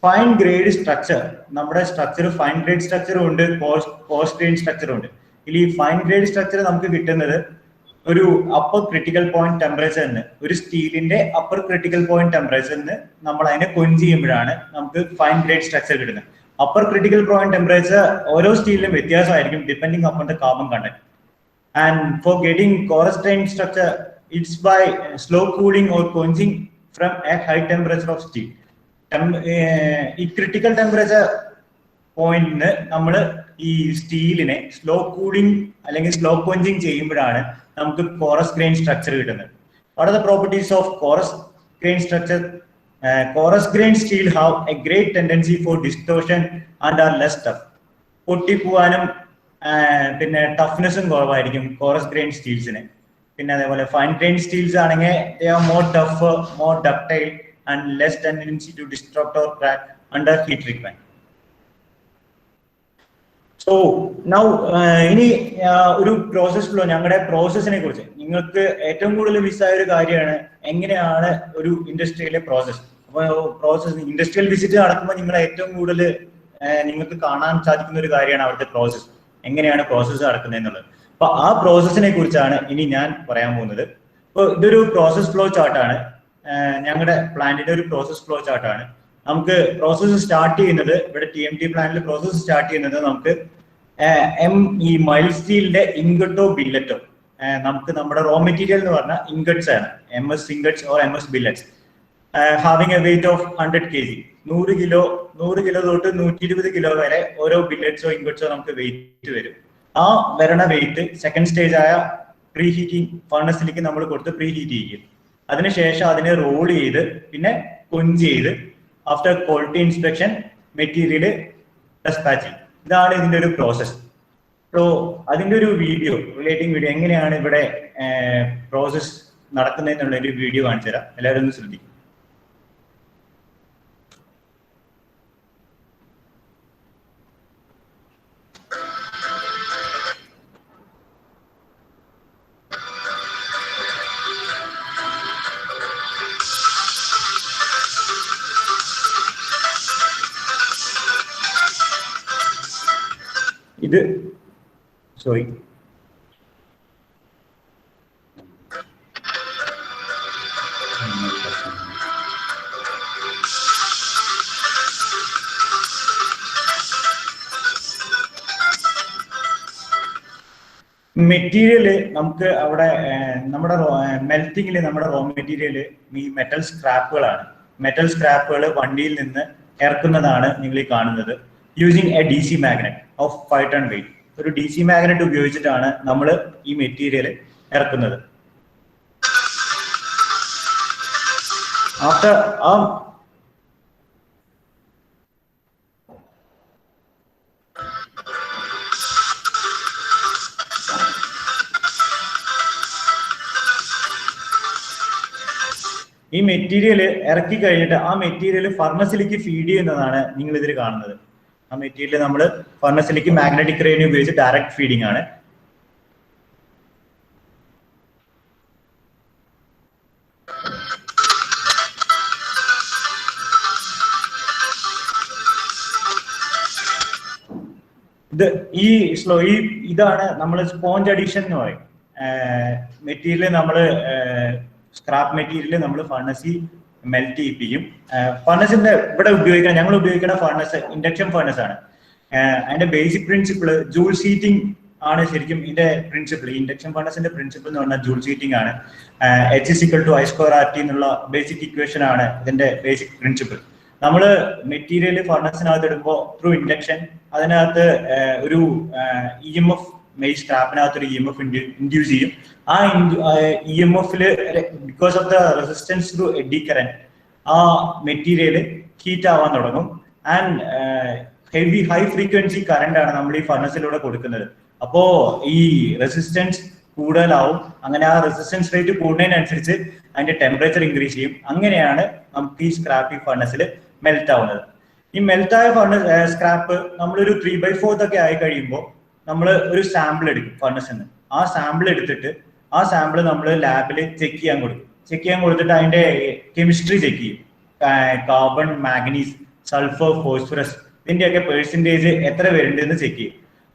ഫൈൻ ഗ്രേഡ് സ്ട്രക്ചർ, നമ്മുടെ structure fine grade സ്ട്രക്ചറും ഉണ്ട്, കോഴ്സ് ഗ്രെയിൻ സ്ട്രക്ചറും ഉണ്ട്. ഈ ഫൈൻ ഗ്രേഡ് സ്ട്രക്ചർ നമുക്ക് കിട്ടുന്നത് ഒരു അപ്പർ ക്രിട്ടിക്കൽ പോയിന്റ് ടെമ്പറേച്ചറിന്, ഒരു സ്റ്റീലിന്റെ അപ്പർ ക്രിട്ടിക്കൽ പോയിന്റ് ടെമ്പറേച്ചറിന് നമ്മൾ അതിനെ കൊഞ്ച് ചെയ്യുമ്പോഴാണ് നമുക്ക് ഫൈൻ ഗ്രേഡ് സ്ട്രക്ചർ കിട്ടുന്നത്. അപ്പർ ക്രിട്ടിക്കൽ പോയിന്റ് ടെമ്പറേച്ചർ ഓരോ സ്റ്റീലിലും വ്യത്യാസമായിരിക്കും depending upon the carbon content. And for getting porous grain structure, it's by slow cooling or quenching from a high temperature of steel. ഈ critical temperature പോയിന്റിന് നമ്മൾ ഈ സ്റ്റീലിനെ slow cooling അല്ലെങ്കിൽ slow quenching ചെയ്യുമ്പോഴാണ് നമുക്ക് കോറസ് ഗ്രെയിൻ സ്ട്രക്ചർ കിട്ടുന്നത്. What are the properties of coarse grain structure? Coarse grain steel have a great tendency for distortion and are less tough. പൊട്ടിപ്പോവാനും പിന്നെ ടഫ്നെസ്സും കുറവായിരിക്കും കോറസ് ഗ്രെയിൻ സ്റ്റീൽസിന്. പിന്നെ അതേപോലെ ഫൈൻ ഗ്രെയിൻ സ്റ്റീൽസ് ആണെങ്കിൽ they are more tough, more ductile and less tendency to destruct or crack under heat treatment. So now ഇനി ഒരു process flow, ഞങ്ങളുടെ പ്രോസസ്സിനെ കുറിച്ച് നിങ്ങൾക്ക് ഏറ്റവും കൂടുതൽ മിസ്സായ ഒരു കാര്യമാണ് എങ്ങനെയാണ് ഒരു ഇൻഡസ്ട്രിയിലെ പ്രോസസ്. അപ്പോൾ പ്രോസസ് ഇൻഡസ്ട്രിയൽ വിസിറ്റ് നടക്കുമ്പോൾ നിങ്ങൾ ഏറ്റവും കൂടുതൽ നിങ്ങൾക്ക് കാണാൻ സാധിക്കുന്ന ഒരു കാര്യമാണ് അവിടുത്തെ പ്രോസസ്, എങ്ങനെയാണ് പ്രോസസ്സ് നടക്കുന്നത് എന്നുള്ളത്. അപ്പൊ ആ പ്രോസസ്സിനെ കുറിച്ചാണ് ഇനി ഞാൻ പറയാൻ പോകുന്നത്. ഇപ്പോൾ ഇതൊരു പ്രോസസ് ഫ്ലോ ചാർട്ടാണ്, ഞങ്ങളുടെ പ്ലാന്റിന്റെ ഒരു പ്രോസസ് ഫ്ലോ ചാർട്ടാണ്. നമുക്ക് പ്രോസസ്സ് സ്റ്റാർട്ട് ചെയ്യുന്നത് ഇവിടെ TMT പ്ലാന്റിൽ പ്രോസസ്സ് സ്റ്റാർട്ട് ചെയ്യുന്നത് നമുക്ക് ഈ മൈൽഡ് സ്റ്റീലിന്റെ ഇൻഗട്ടോ ബില്ലറ്റോ, നമുക്ക് നമ്മുടെ റോ മെറ്റീരിയൽ എന്ന് പറഞ്ഞാൽ ഇൻഗട്സ് ആണ്, MS ingots or MS billets having a weight of 100 kg. 100 kilo തൊട്ട് 120 കിലോ വരെ ഓരോ ബില്ലറ്റ്സോ ഇൻഗട്സോ നമുക്ക് വെയിറ്റ് വരും. ആ വരണ വെയിറ്റ് സെക്കൻഡ് സ്റ്റേജ് ആയ പ്രീ ഹീറ്റിംഗ് ഫർണസിലേക്ക് നമ്മൾ കൊടുത്ത് പ്രീ ഹീറ്റ് ചെയ്യും. അതിനുശേഷം അതിനെ റോൾ ചെയ്ത് പിന്നെ കൊഞ്ച് ചെയ്ത് after quality inspection material dispatch ചെയ്യും. ഇതാണ് ഇതിന്റെ ഒരു പ്രോസസ്. സോ അതിന്റെ ഒരു വീഡിയോ, റിലേറ്റിംഗ് വീഡിയോ, എങ്ങനെയാണ് ഇവിടെ പ്രോസസ് നടക്കുന്നതെന്നുള്ള ഒരു വീഡിയോ കാണിച്ചു തരാം. എല്ലാവരും ഒന്ന് ശ്രദ്ധിക്കും. ഇത് സോറി മെറ്റീരിയല് നമുക്ക് അവിടെ നമ്മുടെ മെൽറ്റിങ്ങില് നമ്മുടെ റോ മെറ്റീരിയല് ഈ മെറ്റൽ സ്ക്രാപ്പുകളാണ്. മെറ്റൽ സ്ക്രാപ്പുകൾ വണ്ടിയിൽ നിന്ന് ഇറക്കുന്നതാണ് നിങ്ങൾ ഈ കാണുന്നത്. Using a DC magnet of 5 ton weight. ഒരു DC മാഗ്നറ്റ് ഉപയോഗിച്ചിട്ടാണ് നമ്മൾ ഈ മെറ്റീരിയൽ ഇറക്കുന്നത്. ആഫ്റ്റർ ഈ മെറ്റീരിയൽ ഇറക്കി കഴിഞ്ഞിട്ട് ആ മെറ്റീരിയൽ ഫർണസിലേക്ക് ഫീഡ് ചെയ്യുന്നതാണ് നിങ്ങൾ ഇതിൽ കാണുന്നത്. ആ മെറ്റീരിയൽ നമ്മൾ ഫർണസിലേക്ക് മാഗ്നറ്റിക് റെയിൻ ഉപയോഗിച്ച് ഡയറക്റ്റ് ഫീഡിംഗ് ആണ്. ഇതാണ് നമ്മൾ സ്പോഞ്ച് അഡീഷൻ എന്ന് പറയും. മെറ്റീരിയൽ നമ്മൾ സ്ക്രാപ്പ് മെറ്റീരിയൽ നമ്മൾ ഫർണസി മെൽറ്റ് ചെയ്യിപ്പിക്കും. ഫർണസിന്റെ ഇവിടെ ഞങ്ങൾ ഉപയോഗിക്കുന്ന ഫർണസ് ഇൻഡക്ഷൻ ഫർണസ് ആണ്. അതിന്റെ ബേസിക് പ്രിൻസിപ്പിൾ ജൂൾ ഹീറ്റിംഗ് ആണ്. ശരിക്കും ഇതിന്റെ പ്രിൻസിപ്പിൾ, ഇൻഡക്ഷൻ ഫർണസിന്റെ പ്രിൻസിപ്പിൾ എന്ന് പറഞ്ഞാൽ ജൂൾ ഹീറ്റിംഗ് ആണ്. H=I²RT എന്നുള്ള ബേസിക് ഇക്വേഷൻ ആണ് ഇതിന്റെ ബേസിക് പ്രിൻസിപ്പിൾ. നമ്മൾ മെറ്റീരിയൽ ഫർണസിനകത്ത് ഇടുമ്പോൾ ത്രൂ ഇൻഡക്ഷൻ അതിനകത്ത് ഒരു EMF മെയ് സ്ക്രാപ്പിനകത്ത് ഒരു EMF ഇൻഡ്യൂസ് ചെയ്യും. ആ EMFല് because of the resistance through eddy current ആ മെറ്റീരിയൽ ഹീറ്റ് ആവാൻ തുടങ്ങും. ആൻഡ് ഹൈ ഫ്രീക്വൻസി കറന്റ് ആണ് നമ്മൾ ഈ ഫർണസിലൂടെ കൊടുക്കുന്നത്. അപ്പോ ഈ റെസിസ്റ്റൻസ് കൂടുതലാവും. അങ്ങനെ ആ റെസിസ്റ്റൻസ് റേറ്റ് കൂടുന്നതിനനുസരിച്ച് അതിന്റെ ടെമ്പറേച്ചർ ഇൻക്രീസ് ചെയ്യും. അങ്ങനെയാണ് നമുക്ക് ഈ സ്ക്രാപ്പ് ഫർണസിൽ മെൽറ്റ് ആവുന്നത്. ഈ മെൽറ്റായ സ്ക്രാപ്പ് നമ്മളൊരു 3/4 ഒക്കെ ആയി കഴിയുമ്പോൾ നമ്മൾ ഒരു സാമ്പിൾ എടുക്കും ഫർണസിൽ നിന്ന്. ആ സാമ്പിൾ എടുത്തിട്ട് ആ സാമ്പിൾ നമ്മൾ ലാബിൽ ചെക്ക് ചെയ്യാൻ കൊടുക്കും. ചെക്ക് ചെയ്യാൻ കൊടുത്തിട്ട് അതിന്റെ കെമിസ്ട്രി ചെക്ക് ചെയ്യും. കാർബൺ, മാഗ്നീസ്, സൾഫർ, ഫോസ്ഫറസ് ഇതിന്റെയൊക്കെ പെർസെൻറ്റേജ് എത്ര വരുന്നുണ്ടെന്ന് ചെക്ക് ചെയ്യും.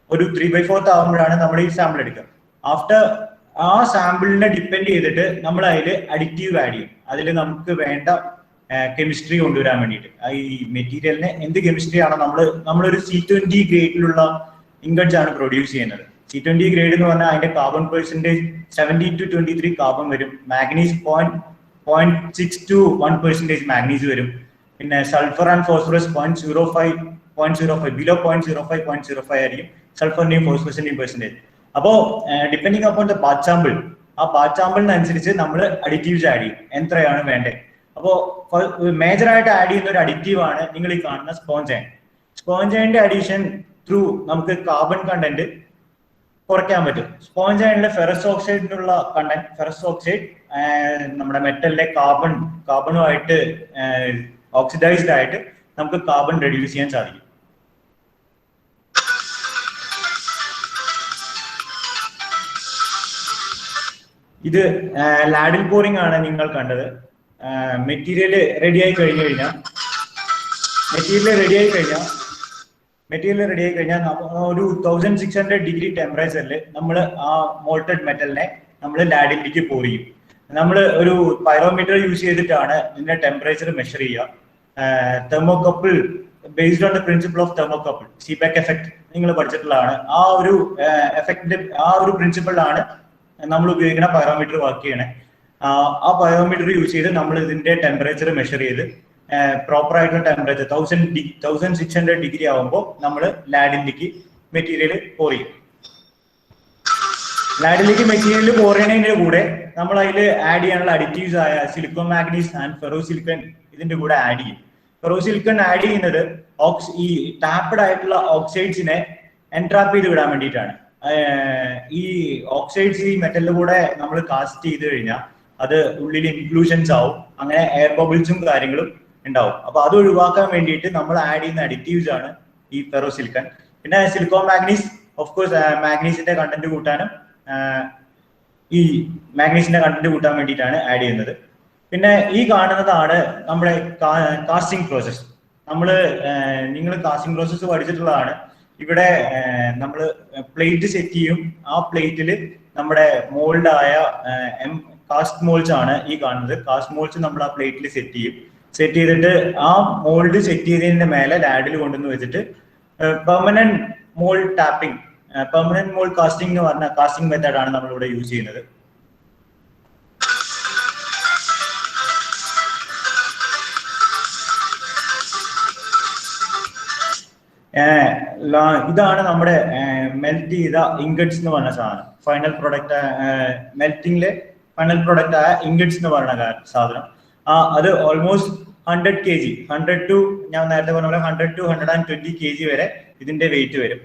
ഒരു 3/4 ആകുമ്പോഴാണ് നമ്മൾ ഈ സാമ്പിൾ എടുക്കുക. ആഫ്റ്റർ ആ സാമ്പിളിനെ ഡിപ്പെൻഡ് ചെയ്തിട്ട് നമ്മൾ അതിൽ അഡിറ്റീവ് ആഡ് ചെയ്യും. അതിൽ നമുക്ക് വേണ്ട കെമിസ്ട്രി കൊണ്ടുവരാൻ വേണ്ടിയിട്ട്. ഈ മെറ്റീരിയലിന് എന്ത് കെമിസ്ട്രി ആണോ നമ്മളൊരു C20 ഗ്രേഡിലുള്ള ഇൻഗട്സ് ആണ് പ്രൊഡ്യൂസ് ചെയ്യുന്നത്. C20 ഗ്രേഡ് എന്ന് പറഞ്ഞാൽ അതിന്റെ കാർബൺ പെർസെന്റേജ് 70 to 23 കാർബൺ വരും, മാഗ്നീസ് 0.6 to 1% മാഗ്നീസ് വരും, പിന്നെ സൾഫർ ആൻഡ് ഫോസ്ഫറസ് 0.05 ബിലോ 0.05 ആയിരിക്കും സൾഫറിന്റെയും ഫോസ്ഫറസിന്റെയും പെർസെന്റേജ്. അപ്പോൾ depending upon the batch sample, ആ ബാച്ച് സാമ്പിളിനനുസരിച്ച് നമ്മൾ അഡിറ്റീവ്സ് ആഡ് ചെയ്യും എത്രയാണ് വേണ്ടത്. അപ്പോൾ മേജർ ആയിട്ട് ആഡ് ചെയ്യുന്ന ഒരു അഡിറ്റീവ് ആണ് നിങ്ങൾ ഈ കാണുന്ന സ്പോഞ്ച് അയൺ. സ്പോഞ്ച് അയണിന്റെ അഡീഷൻ ത്രൂ നമുക്ക് കാർബൺ കണ്ടന്റ് കുറയ്ക്കാൻ പറ്റും. സ്പോഞ്ച് അയണിലെ ഫെറസ് ഓക്സൈഡിനുള്ള കണ്ടന്റ്, ഫെറസ് ഓക്സൈഡ് നമ്മുടെ മെറ്റലിലെ കാർബണുമായിട്ട് ഓക്സിഡൈസ്ഡ് ആയിട്ട് നമുക്ക് കാർബൺ റെഡ്യൂസ് ചെയ്യാൻ സാധിക്കും. ഇത് ലാഡിൽ പോറിംഗ് ആണ് നിങ്ങൾ കണ്ടത്. മെറ്റീരിയൽ റെഡി ആയി കഴിഞ്ഞാൽ ഒരു 1600 ഡിഗ്രി ടെമ്പറേച്ചറിൽ നമ്മൾ ആ മോൾട്ടഡ് മെറ്റലിനെ നമ്മൾ ലാഡിലേക്ക് പോർ ചെയ്യും. നമ്മൾ ഒരു പൈറോമീറ്റർ യൂസ് ചെയ്തിട്ടാണ് ഇതിന്റെ ടെമ്പറേച്ചർ മെഷർ ചെയ്യുക. Thermocouple, based on the principle of thermocouple, Seebeck effect നിങ്ങൾ പഠിച്ചിട്ടുള്ളതാണ്. ആ ഒരു എഫക്റ്റിന്റെ ആ ഒരു പ്രിൻസിപ്പിളാണ് നമ്മൾ ഉപയോഗിക്കുന്ന പൈറോമീറ്റർ വർക്ക് ചെയ്യണേ. ആ പൈറോമീറ്റർ യൂസ് ചെയ്ത് നമ്മൾ ഇതിന്റെ ടെമ്പറേച്ചർ മെഷർ ചെയ്ത് പ്രോപ്പർ ആയിട്ടുള്ള ടെമ്പറേച്ചർ 1600 ഡിഗ്രി ആവുമ്പോൾ നമ്മൾ ലാഡിലേക്ക് മെറ്റീരിയൽ പോർ ചെയ്യും. ലാഡിലേക്ക് മെറ്റീരിയൽ പോർ ചെയ്യുന്നതിന്റെ കൂടെ നമ്മൾ അതിൽ ആഡ് ചെയ്യാനുള്ള അഡിറ്റീവ്സ് ആയ സിലിക്കോൺ മാഗ്നീസ് ആൻഡ് ഫെറോസിലിക്കൺ ഇതിന്റെ കൂടെ ആഡ് ചെയ്യും. ഫെറോസിലിക്കൺ ആഡ് ചെയ്യുന്നത് ഈ ടാപ്പഡ് ആയിട്ടുള്ള ഓക്സൈഡ്സിനെ എൻട്രാപ്പ് ചെയ്ത് വിടാൻ വേണ്ടിയിട്ടാണ്. ഈ ഓക്സൈഡ്സ് ഈ മെറ്റലിന്റെ കൂടെ നമ്മൾ കാസ്റ്റ് ചെയ്ത് കഴിഞ്ഞാൽ അത് ഉള്ളിൽ ഇൻക്ലൂഷൻസ് ആവും, അങ്ങനെ എയർ ബബിൾസും കാര്യങ്ങളും ഉണ്ടാവും. അപ്പൊ അത് ഒഴിവാക്കാൻ വേണ്ടിയിട്ട് നമ്മൾ ആഡ് ചെയ്യുന്ന അഡിറ്റീവ്സ് ആണ് ഈ ഫെറോസിലിക്കൺ. പിന്നെ സിലിക്കോൺ മാഗ്നീസ്, ഓഫ് കോഴ്സ് മാഗ്നീസിന്റെ കണ്ടന്റ് കൂട്ടാനും കൂട്ടാൻ വേണ്ടിയിട്ടാണ് ആഡ് ചെയ്യുന്നത്. പിന്നെ ഈ കാണുന്നതാണ് നമ്മുടെ കാസ്റ്റിംഗ് പ്രോസസ്. നിങ്ങൾ കാസ്റ്റിംഗ് പ്രോസസ്സ് പഠിച്ചിട്ടുള്ളതാണ്. ഇവിടെ നമ്മൾ പ്ലേറ്റ് സെറ്റ് ചെയ്യും. ആ പ്ലേറ്റിൽ നമ്മുടെ മോൾഡായ കാസ്റ്റ് മോൾസ് ആണ് ഈ കാണുന്നത്. കാസ്റ്റ് മോൾസ് നമ്മൾ ആ പ്ലേറ്റിൽ സെറ്റ് ചെയ്യും. സെറ്റ് ചെയ്തിട്ട് ആ മോൾഡ് സെറ്റ് ചെയ്തതിന്റെ മേലെ ലാഡിൽ കൊണ്ടുവന്ന് വെച്ചിട്ട് permanent mould tapping, permanent mould casting എന്ന് പറഞ്ഞ കാസ്റ്റിംഗ് മെത്തേഡ് ആണ് നമ്മളിവിടെ യൂസ് ചെയ്യുന്നത്. ഇതാണ് നമ്മുടെ മെൽറ്റ് ചെയ്ത ഇൻഗട്സ് എന്ന് പറഞ്ഞ സാധനം. ഫൈനൽ പ്രൊഡക്റ്റ് മെൽറ്റിംഗിലെ ഫൈനൽ പ്രൊഡക്റ്റ് ആയ ഇൻഗട്സ് എന്ന് പറയുന്ന സാധനം. അത് ഓൾമോസ്റ്റ് 100 kg, 100 to ഞാൻ നേരത്തെ പറഞ്ഞ പോലെ 100 to 120 kg വരെ ഇതിന്റെ വെയിറ്റ് വരും.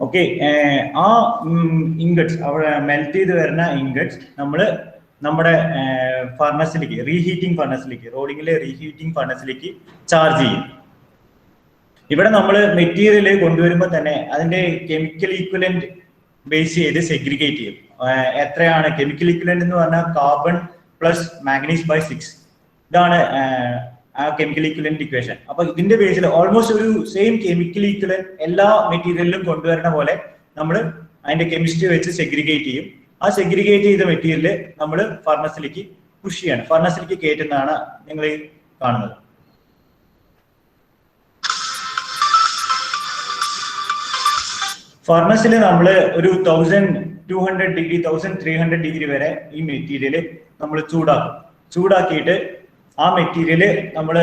ഓക്കെ, ആ ഇൻഗട്സ് അവിടെ മെൽറ്റ് ചെയ്ത് വരുന്ന ഇൻഗട്സ് നമ്മുടെ ഫർണസിലേക്ക്, റോഡിങ്ങിലെ റീഹീറ്റിംഗ് ഫർണസിലേക്ക് ചാർജ് ചെയ്യും. ഇവിടെ നമ്മൾ മെറ്റീരിയൽ കൊണ്ടുവരുമ്പോൾ തന്നെ അതിന്റെ കെമിക്കൽ ഈക്വലന്റ് ബേസ് ചെയ്ത് സെഗ്രിഗേറ്റ് ചെയ്യും. എത്രയാണ് കെമിക്കൽ ഈക്വലന്റ് എന്ന് പറഞ്ഞാൽ കാർബൺ പ്ലസ് മാഗ്നീസ് ബൈ 6. ഇതാണ് ആ കെമിക്കൽ ഈക്വലന്റ് ഇക്വേഷൻ. അപ്പൊ ഇതിന്റെ ബേസിൽ ഓൾമോസ്റ്റ് ഒരു സെയിം കെമിക്കൽ ഈക്വലന്റ് എല്ലാ മെറ്റീരിയലിലും കൊണ്ടുവരുന്ന പോലെ നമ്മൾ അതിന്റെ കെമിസ്ട്രി വെച്ച് സെഗ്രിഗേറ്റ് ചെയ്യും. ആ സെഗ്രിഗേറ്റ് ചെയ്ത മെറ്റീരിയൽ നമ്മൾ ഫർണസിലേക്ക് പുഷ് ചെയ്യാണ്, ഫർണസിലേക്ക് കയറ്റുന്നതാണ് നിങ്ങൾ ഈ കാണുന്നത്. ഫർണസിൽ നമ്മൾ ഒരു 1200 ഡിഗ്രി 1300 ഡിഗ്രി വരെ ഈ മെറ്റീരിയൽ നമ്മൾ ചൂടാക്കിയിട്ട് ആ മെറ്റീരിയൽ നമ്മൾ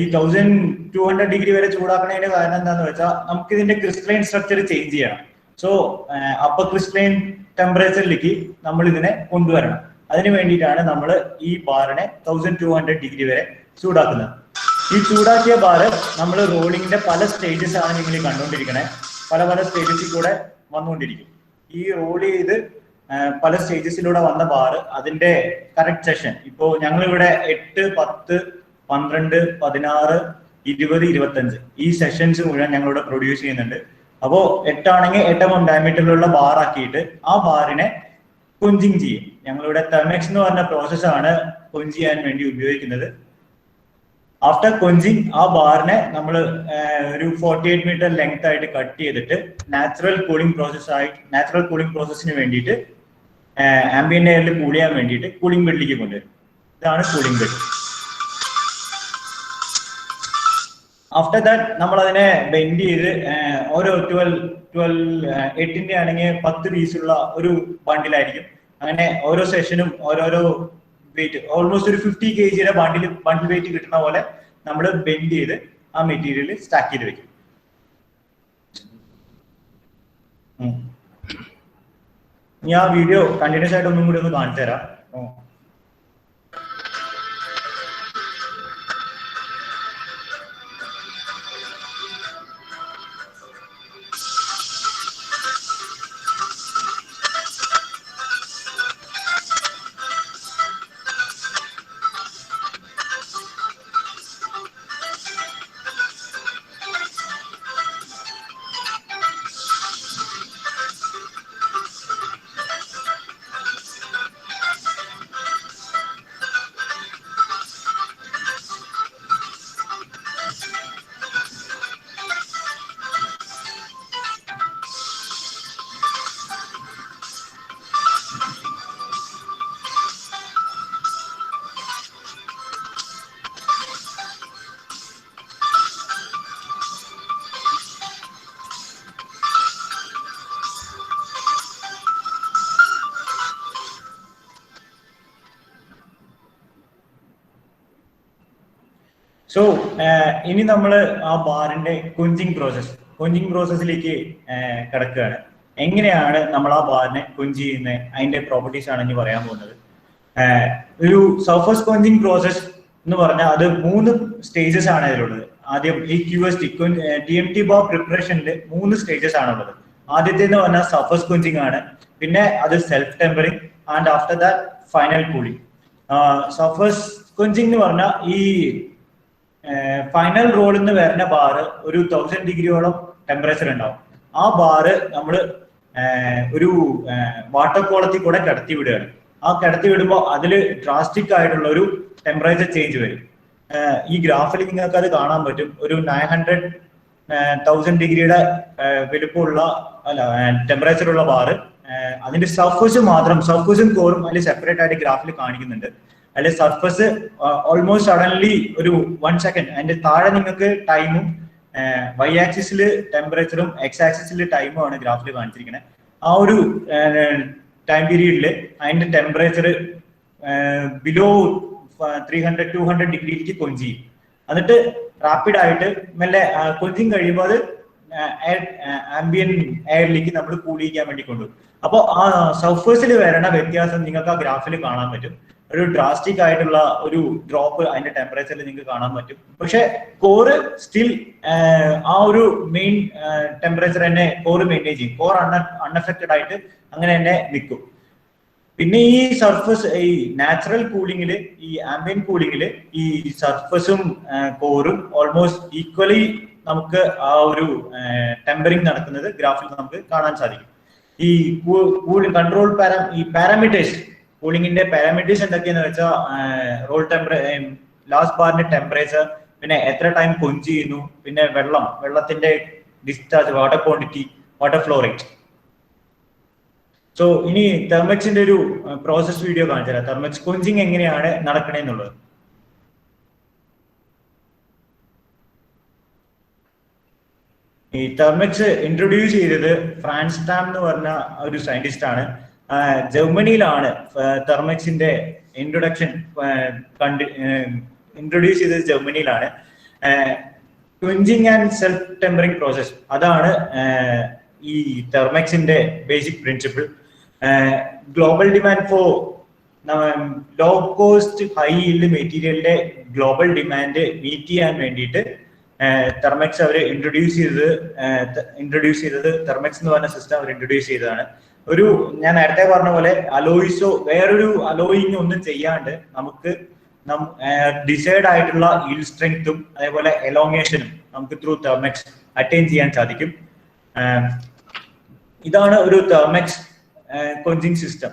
ഈ 1200 ഡിഗ്രി വരെ ചൂടാക്കുന്നതിന്റെ കാരണം എന്താണെന്ന് വെച്ചാൽ നമുക്ക് ഇതിന്റെ ക്രിസ്റ്റലൈൻ സ്ട്രക്ചർ ചേഞ്ച് ചെയ്യണം. സോ അപ്പർ ക്രിസ്റ്റലൈൻ ടെമ്പറേച്ചറിലേക്ക് നമ്മൾ ഇതിനെ കൊണ്ടുവരണം. അതിന് വേണ്ടിയിട്ടാണ് നമ്മൾ ഈ ബാറിനെ 1200 ഡിഗ്രി വരെ ചൂടാക്കുന്നത്. ഈ ചൂടാക്കിയ ബാറ് നമ്മൾ റോളിങ്ങിന്റെ പല സ്റ്റേജസ് ആണ് നിങ്ങൾ കണ്ടുകൊണ്ടിരിക്കണേ. പല സ്റ്റേജസിൽ കൂടെ വന്നുകൊണ്ടിരിക്കും. ഈ റോൾ ചെയ്ത് പല സ്റ്റേജസിലൂടെ വന്ന ബാർ അതിന്റെ കറക്റ്റ് സെഷൻ ഇപ്പോൾ ഞങ്ങളിവിടെ 8, 10, 12, 16, 20, 25 ഈ സെഷൻസ് മുഴുവൻ ഞങ്ങളിവിടെ പ്രൊഡ്യൂസ് ചെയ്യുന്നുണ്ട്. അപ്പോൾ 8 ആണെങ്കിൽ 8 mm ഡയമീറ്ററിലുള്ള ബാർ ആക്കിയിട്ട് ആ ബാറിനെ കൊഞ്ചിങ് ചെയ്യും. ഞങ്ങളിവിടെ തെർമെക്സ് എന്ന് പറഞ്ഞ പ്രോസസ്സാണ് കൊഞ്ച് ചെയ്യാൻ വേണ്ടി ഉപയോഗിക്കുന്നത്. ആഫ്റ്റർ കൊഞ്ചിങ് ആ ബാറിനെ നമ്മൾ ഒരു 48 മീറ്റർ ലെങ്ത് ആയിട്ട് കട്ട് ചെയ്തിട്ട് നാച്ചുറൽ കൂളിംഗ് പ്രോസസ്സിന് വേണ്ടിയിട്ട് ആംബിയന്റ് എയറിൽ കൂൾ ചെയ്യാൻ വേണ്ടിയിട്ട് കൂളിംഗ് ബെഡിലേക്ക് കൊണ്ടുവരും. ഇതാണ് കൂളിംഗ് ബെഡ്. ആഫ്റ്റർ ദാറ്റ് നമ്മൾ അതിനെ ബെൻഡ് ചെയ്ത് ഓരോ 8ന്റെ ആണെങ്കിൽ 10 പീസുള്ള ഒരു ബണ്ടിലായിരിക്കും. അങ്ങനെ ഓരോ സെഷനും ഓരോരോ വെയിറ്റ് ഓൾമോസ്റ്റ് ഒരു 50 kg ബണ്ടിൽ വെയിറ്റ് കിട്ടുന്ന പോലെ നമ്മൾ ബെൻഡ് ചെയ്ത് ആ മെറ്റീരിയൽ സ്റ്റാക്ക് ചെയ്ത് വെക്കും. ഞാൻ വീഡിയോ കണ്ടിന്യൂസ് ആയിട്ട് ഒന്നും കൂടി ഒന്ന് കാണിച്ചു തരാം. സോ ഇനി നമ്മൾ ആ ബാറിന്റെ കൊഞ്ചിങ് പ്രോസസ്സിലേക്ക് കിടക്കുകയാണ്. എങ്ങനെയാണ് നമ്മൾ ആ ബാറിനെ കൊഞ്ച് ചെയ്യുന്നത്, അതിന്റെ പ്രോപ്പർട്ടീസ് ആണ് ഇനി പറയാൻ പോകുന്നത്. ഒരു സർഫസ് കൊഞ്ചിങ് പ്രോസസ് എന്ന് പറഞ്ഞാൽ അത് 3 സ്റ്റേജസ് ആണ് അതിലുള്ളത്. ആദ്യം ഈ QST TMT ബാർ പ്രിപ്പറേഷനിൽ 3 സ്റ്റേജസ് ആണുള്ളത്. ആദ്യത്തെ എന്ന് പറഞ്ഞാൽ സർഫസ് കൊഞ്ചിങ് ആണ്, പിന്നെ അത് self tempering and after that final cooling. Surface quenching എന്ന് പറഞ്ഞാൽ ഈ ഫൈനൽ റോളിൽ നിന്ന് വരുന്ന ബാറ് ഒരു 1000 ഡിഗ്രിയോളം ടെമ്പറേച്ചർ ഉണ്ടാവും. ആ ബാറ് നമ്മൾ ഒരു വാട്ടർ കോളത്തിൽ കൂടെ കടത്തി വിടുകയാണ്. ആ കടത്തി വിടുമ്പോൾ അതിൽ ഡ്രാസ്റ്റിക് ആയിട്ടുള്ള ഒരു ടെമ്പറേച്ചർ ചേഞ്ച് വരും. ഈ ഗ്രാഫിൽ നിങ്ങൾക്ക് അത് കാണാൻ പറ്റും. ഒരു 900,000 ഡിഗ്രിയുടെ വലുപ്പമുള്ള ടെമ്പറേച്ചർ ഉള്ള ബാറ്, അതിന്റെ സർഫസ് മാത്രം, സർഫസും കോറും അതിൽ സെപ്പറേറ്റ് ആയിട്ട് ഗ്രാഫിൽ കാണിക്കുന്നുണ്ട്. അതിൽ സർഫസ് ഓൾമോസ്റ്റ് സഡൻലി ഒരു 1 സെക്കൻഡ്, അതിന്റെ താഴെ നിങ്ങൾക്ക് ടൈമും Y ആക്സിസിൽ ടെമ്പറേച്ചറും X ആക്സിസിൽ ടൈമും ആണ് ഗ്രാഫിൽ കാണിച്ചിരിക്കുന്നത്. ആ ഒരു ടൈം പീരീഡിൽ അതിന്റെ ടെമ്പറേച്ചർ ബിലോ 300-200 ഡിഗ്രിയിലേക്ക് കൊഞ്ച് ചെയ്യും. എന്നിട്ട് റാപ്പിഡ് ആയിട്ട് മെല്ലെ കൊഞ്ചിങ് കഴിയുമ്പോൾ അത് ആംബിയൻ എയറിലേക്ക് നമ്മൾ കൂൾ ചെയ്യാൻ വേണ്ടി കൊണ്ടുപോകും. അപ്പോൾ ആ സർഫേസിൽ വരണ വ്യത്യാസം നിങ്ങൾക്ക് ആ ഗ്രാഫിൽ കാണാൻ പറ്റും. ഒരു ഡ്രാസ്റ്റിക് ആയിട്ടുള്ള ഒരു ഡ്രോപ്പ് അതിന്റെ ടെമ്പറേച്ചറിൽ നിങ്ങൾക്ക് കാണാൻ പറ്റും. പക്ഷെ കോറ് സ്റ്റിൽ ആ ഒരു മെയിൻ ടെമ്പറേച്ചർ തന്നെ കോറ് മെയിൻറ്റെയിൻ ചെയ്യും. കോർ അൺഎഫക്റ്റഡ് ആയിട്ട് അങ്ങനെ തന്നെ നിൽക്കും. പിന്നെ ഈ സർഫസ്, ഈ നാച്ചുറൽ കൂളിംഗില്, ഈ ആംബിയൻ കൂളിംഗില് ഈ സർഫസും കോറും ഓൾമോസ്റ്റ് ഈക്വലി നമുക്ക് ആ ഒരു ടെമ്പറിങ് നടക്കുന്നത് ഗ്രാഫിൽ നമുക്ക് കാണാൻ സാധിക്കും. ഈ കൺട്രോൾ പാരാമീറ്റേഴ്സ്, കൂളിംഗിന്റെ പാരാമീറ്റേഴ്സ് എന്തൊക്കെയാന്ന് വെച്ചാൽ റോൾ ലാസ്റ്റ് ബാറിന്റെ ടെമ്പറേച്ചർ, പിന്നെ എത്ര ടൈം കൊഞ്ച് ചെയ്യുന്നു, പിന്നെ വെള്ളത്തിന്റെ discharge, water quantity, water flow rate. So ഇനി തെർമെക്സിന്റെ ഒരു പ്രോസസ് വീഡിയോ കാണിച്ചു തരാം. തെർമെക്സ് കൊഞ്ചിങ് എങ്ങനെയാണ് നടക്കണേന്നുള്ളത്. ഈ തെർമെക്സ് ഇൻട്രൊഡ്യൂസ് ചെയ്തത് ഫ്രാൻസ് ടാം എന്ന് പറഞ്ഞ ഒരു സയന്റിസ്റ്റ് ആണ്. ജർമ്മനിയിലാണ് തെർമെക്സിന്റെ ഇൻട്രൊഡ്യൂസ് ചെയ്തത് ജർമ്മനിയിലാണ്. Quenching and self tempering process, അതാണ് ഈ തെർമെക്സിന്റെ basic principle. Global demand for low cost high yield മെറ്റീരിയലിന്റെ ഗ്ലോബൽ ഡിമാൻഡ് മീറ്റ് ചെയ്യാൻ വേണ്ടിയിട്ട് തെർമെക്സ് അവർ ഇൻട്രൊഡ്യൂസ് ചെയ്തത് തെർമെക്സ് എന്ന് പറഞ്ഞ സിസ്റ്റം അവർ ഇൻട്രൊഡ്യൂസ് ചെയ്തതാണ്. ഒരു ഞാൻ നേരത്തെ പറഞ്ഞ പോലെ അലോയിസോ വേറൊരു അലോയിങ് ഒന്നും ചെയ്യാണ്ട് നമുക്ക് ഡിസൈഡ് ആയിട്ടുള്ള ഈൽഡ് സ്ട്രെങ്ത്തും അതേപോലെ എലോങ്ങേഷനും നമുക്ക് ത്രൂ തെർമെക്സ് അറ്റൈൻ ചെയ്യാൻ സാധിക്കും. ഇതാണ് ഒരു തെർമെക്സ് കൊഞ്ചിങ് സിസ്റ്റം.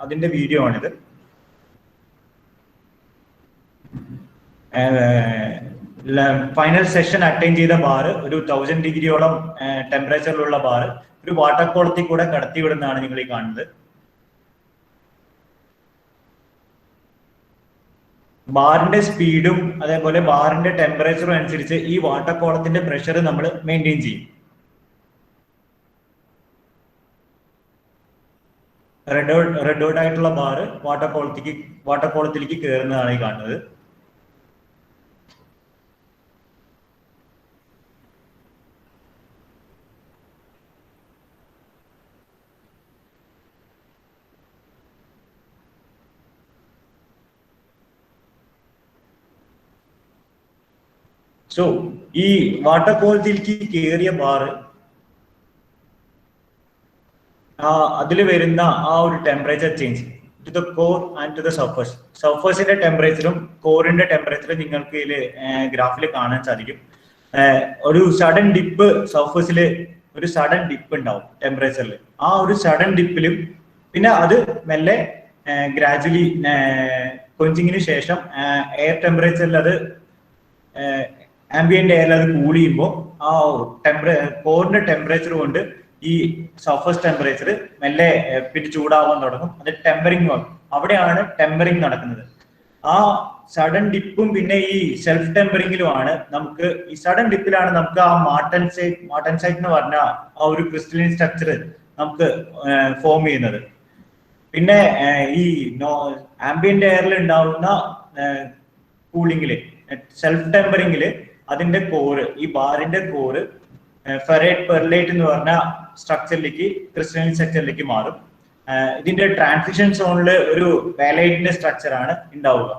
അതിന്റെ വീഡിയോ ആണിത്. ഫൈനൽ സെഷൻ അറ്റൈൻ ചെയ്ത ബാർ ഒരു 1000 ഡിഗ്രിയോളം ടെമ്പറേച്ചറിലുള്ള ബാർ ഒരു വാട്ടർ ക്വാളിറ്റി കൂടെ കടത്തിവിടുന്നതാണ് നിങ്ങൾ ഈ കാണുന്നത്. ബാറിന്റെ സ്പീഡും അതേപോലെ ബാറിന്റെ ടെമ്പറേച്ചറും അനുസരിച്ച് ഈ വാട്ടർ കോളത്തിന്റെ പ്രഷർ നമ്മൾ മെയിൻറ്റെയിൻ ചെയ്യും. റെഡ് ഡോട്ട് ആയിട്ടുള്ള ബാർ വാട്ടർ ക്വാളിറ്റിയിലേക്ക് കയറുന്നതാണ് ഈ കാണുന്നത്. സോ ഈ വാട്ടർ ക്വാളിറ്റിയിലേക്ക് കയറിയ ബാർ അതിൽ വരുന്ന ആ ഒരു temperature change to the core and to the സർഫേസിന്റെ ടെമ്പറേച്ചറും കോറിന്റെ ടെമ്പറേച്ചറും നിങ്ങൾക്ക് ഇതിൽ ഗ്രാഫിൽ കാണാൻ സാധിക്കും. ഒരു സഡൻ ഡിപ്പ് സർഫേസിൽ ഒരു സഡൻ ഡിപ്പ് ഉണ്ടാവും ടെമ്പറേച്ചറിൽ. ആ ഒരു സഡൻ ഡിപ്പിലും പിന്നെ അത് മെല്ലെ ഗ്രാജുവലി കൊഞ്ചിങ്ങിന് ശേഷം എയർ ടെമ്പറേച്ചറിൽ അത് ആംബിയന്റ് എയറിൽ അത് കൂൾ ചെയ്യുമ്പോൾ ആ കോറിന്റെ ടെമ്പറേച്ചർ കൊണ്ട് ഈ സർഫസ് ടെമ്പറേച്ചർ മെല്ലെ പിന്നെ ചൂടാവാൻ തുടങ്ങും. അത് ടെമ്പറിങ് ആകും. അവിടെയാണ് ടെമ്പറിങ് നടക്കുന്നത്. ആ സഡൻ ഡിപ്പും പിന്നെ ഈ സെൽഫ് ടെമ്പറിങ്ങിലുമാണ് നമുക്ക് ഈ സഡൻ ഡിപ്പിലാണ് നമുക്ക് ആ മാർട്ടൻസൈറ്റ് എന്ന് പറഞ്ഞ ആ ഒരു ക്രിസ്റ്റലിൻ സ്ട്രക്ചർ നമുക്ക് ഫോം ചെയ്യുന്നത്. പിന്നെ ഈ ആംബിയന്റ് എയറിൽ ഉണ്ടാവുന്ന കൂളിങ്ങില് സെൽഫ് ടെമ്പറിങ്ങില് അതിന്റെ കോറ് ഈ ബാറിന്റെ കോറ് ഫെറൈറ്റ് പെർലൈറ്റ് എന്ന് പറഞ്ഞ സ്ട്രക്ചറിലേക്ക് ക്രിസ്റ്റലിൻ സ്ട്രക്ചറിലേക്ക് മാറും. ഇതിന്റെ ട്രാൻസിഷൻ സോണിൽ ഒരു വാലൈറ്റിന്റെ സ്ട്രക്ചർ ആണ് ഉണ്ടാവുക.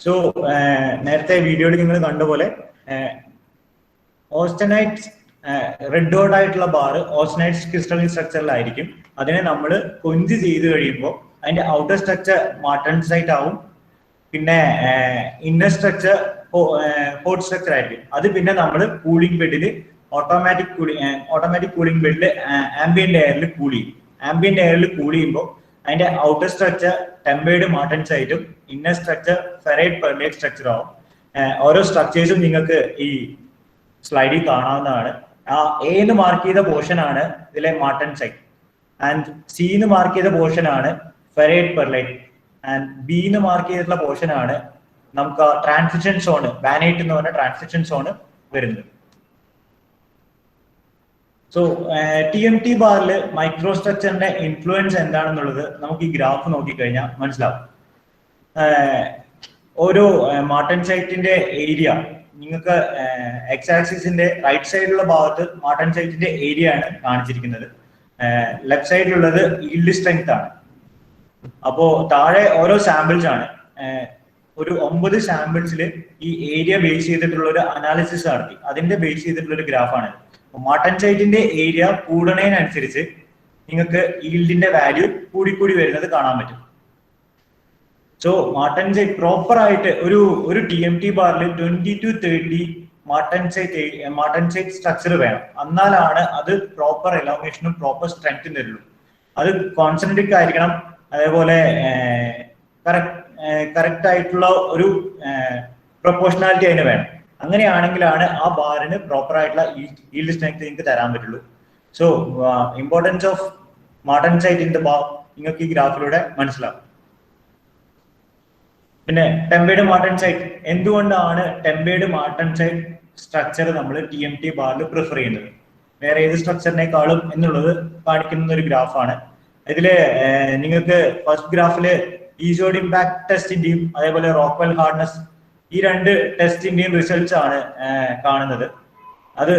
സോ നേരത്തെ വീഡിയോയിൽ നിങ്ങൾ കണ്ട പോലെ ഓസ്റ്റനൈറ്റ് റെഡ് ഡോട്ട് ആയിട്ടുള്ള ബാർ ഓസ്റ്റനൈറ്റ് ക്രിസ്റ്റലിൻ സ്ട്രക്ചറിലായിരിക്കും. അതിനെ നമ്മൾ കൊഞ്ച് ചെയ്ത് കഴിയുമ്പോൾ അതിന്റെ ഔട്ടർ സ്ട്രക്ചർ മാർട്ടൻസൈറ്റ് ആവും. പിന്നെ ഇന്നർ സ്ട്രക്ചർ ഹോട്ട് സ്ട്രക്ചർ ആയിരിക്കും. അത് പിന്നെ നമ്മൾ കൂളിംഗ് ബെഡിൽ ഓട്ടോമാറ്റിക് കൂളിംഗ് ബെഡിൽ ആംബിയന്റ് എയറിൽ കൂൾ ചെയ്യും. ആംബിയന്റ് എയറിൽ കൂൾ ചെയ്യുമ്പോൾ അതിന്റെ ഔട്ടർ സ്ട്രക്ചർ ടെമ്പേർഡ് മാർട്ടൻസൈറ്റും inner structure ferrite pearlite structure ആവും. ഓരോ സ്ട്രക്ചേഴ്സും നിങ്ങൾക്ക് ഈ സ്ലൈഡിൽ കാണാവുന്നതാണ്. ആ എന്ന് മാർക്ക് ചെയ്ത പോർഷൻ ആണ് ഇതിലെ മാർട്ടൻസൈറ്റ്, ആൻഡ് സി എന്ന് മാർക്ക് ചെയ്ത പോർഷൻ ആണ് ഫെറൈറ്റ് പെർലൈറ്റ്, ആൻഡ് ബി എന്ന് മാർക്ക് ചെയ്തിട്ടുള്ള പോർഷൻ ആണ് നമുക്ക് ട്രാൻസിഷൻ സോൺ വാനൈറ്റ് എന്ന് പറഞ്ഞ ട്രാൻസിഷൻ സോൺ വരുന്നത്. സോ TMT ബാറിൽ മൈക്രോ സ്ട്രക്ചറിന്റെ ഇൻഫ്ലുവൻസ് എന്താണെന്നുള്ളത് നമുക്ക് ഈ ഗ്രാഫ് നോക്കിക്കഴിഞ്ഞാൽ മനസ്സിലാവും. ഓരോ മാർട്ടൻസൈറ്റിന്റെ ഏരിയ നിങ്ങൾക്ക് എക്സ് ആക്സിസിന്റെ റൈറ്റ് സൈഡിലുള്ള ഭാഗത്ത് മാർട്ടൻസൈറ്റിന്റെ ഏരിയ ആണ് കാണിച്ചിരിക്കുന്നത്. ലെഫ്റ്റ് സൈഡിലുള്ളത് ഈൽഡ് സ്ട്രെങ്ത് ആണ്. അപ്പോ താഴെ ഓരോ സാമ്പിൾസ് ആണ്. ഒരു 9 സാമ്പിൾസിൽ ഈ ഏരിയ ബേസ് ചെയ്തിട്ടുള്ള ഒരു അനാലിസിസ് നടത്തി. അതിന്റെ ബേസ് ചെയ്തിട്ടുള്ള ഒരു ഗ്രാഫാണ്. മാർട്ടൻസൈറ്റിന്റെ ഏരിയ കൂടുന്നതിനനുസരിച്ച് നിങ്ങൾക്ക് ഈൽഡിന്റെ വാല്യൂ കൂടിക്കൂടി വരുന്നത് കാണാൻ പറ്റും. സോ മാർട്ടൻസൈറ്റ് പ്രോപ്പർ ആയിട്ട് ഒരു TMT ബാറിൽ 20 to 30 മാർട്ടൻസൈറ്റ് സ്ട്രക്ചർ വേണം. എന്നാലാണ് അത് പ്രോപ്പർ എലോങ്ങേഷനും പ്രോപ്പർ സ്ട്രെങ്ത്തും തരുള്ളൂ. അത് കോൺസെൻട്രിക് ആയിരിക്കണം. അതേപോലെ കറക്റ്റ് ആയിട്ടുള്ള ഒരു പ്രൊപ്പോർഷണാലിറ്റി അതിന് വേണം. അങ്ങനെയാണെങ്കിലാണ് ആ ബാറിന് പ്രോപ്പർ ആയിട്ടുള്ള ഈൽഡ് സ്ട്രെങ്ത് നിങ്ങൾക്ക് തരാൻ പറ്റുള്ളൂ. So importance of martensite in the bar നിങ്ങൾക്ക് ഈ ഗ്രാഫിലൂടെ മനസ്സിലാവും. പിന്നെ ടെമ്പേർഡ് മാർട്ടൻസൈറ്റ്, എന്തുകൊണ്ടാണ് ടെമ്പേർഡ് മാർട്ടൻസൈറ്റ് സ്ട്രക്ചർ നമ്മൾ TMT ബാറിൽ പ്രിഫർ ചെയ്യുന്നത് വേറെ ഏത് സ്ട്രക്ചറിനേക്കാളും എന്നുള്ളത് കാണിക്കുന്ന ഒരു ഗ്രാഫാണ്. ഇതില് നിങ്ങൾക്ക് ഫസ്റ്റ് ഗ്രാഫില് ഈസോഡ് ഇമ്പാക്ട് ടെസ്റ്റിന്റെയും അതേപോലെ റോക്ക്വെൽ ഹാർഡ്നെസ് ഈ 2 ടെസ്റ്റിന്റെയും റിസൾട്ട്സ് ആണ് കാണുന്നത്. അത്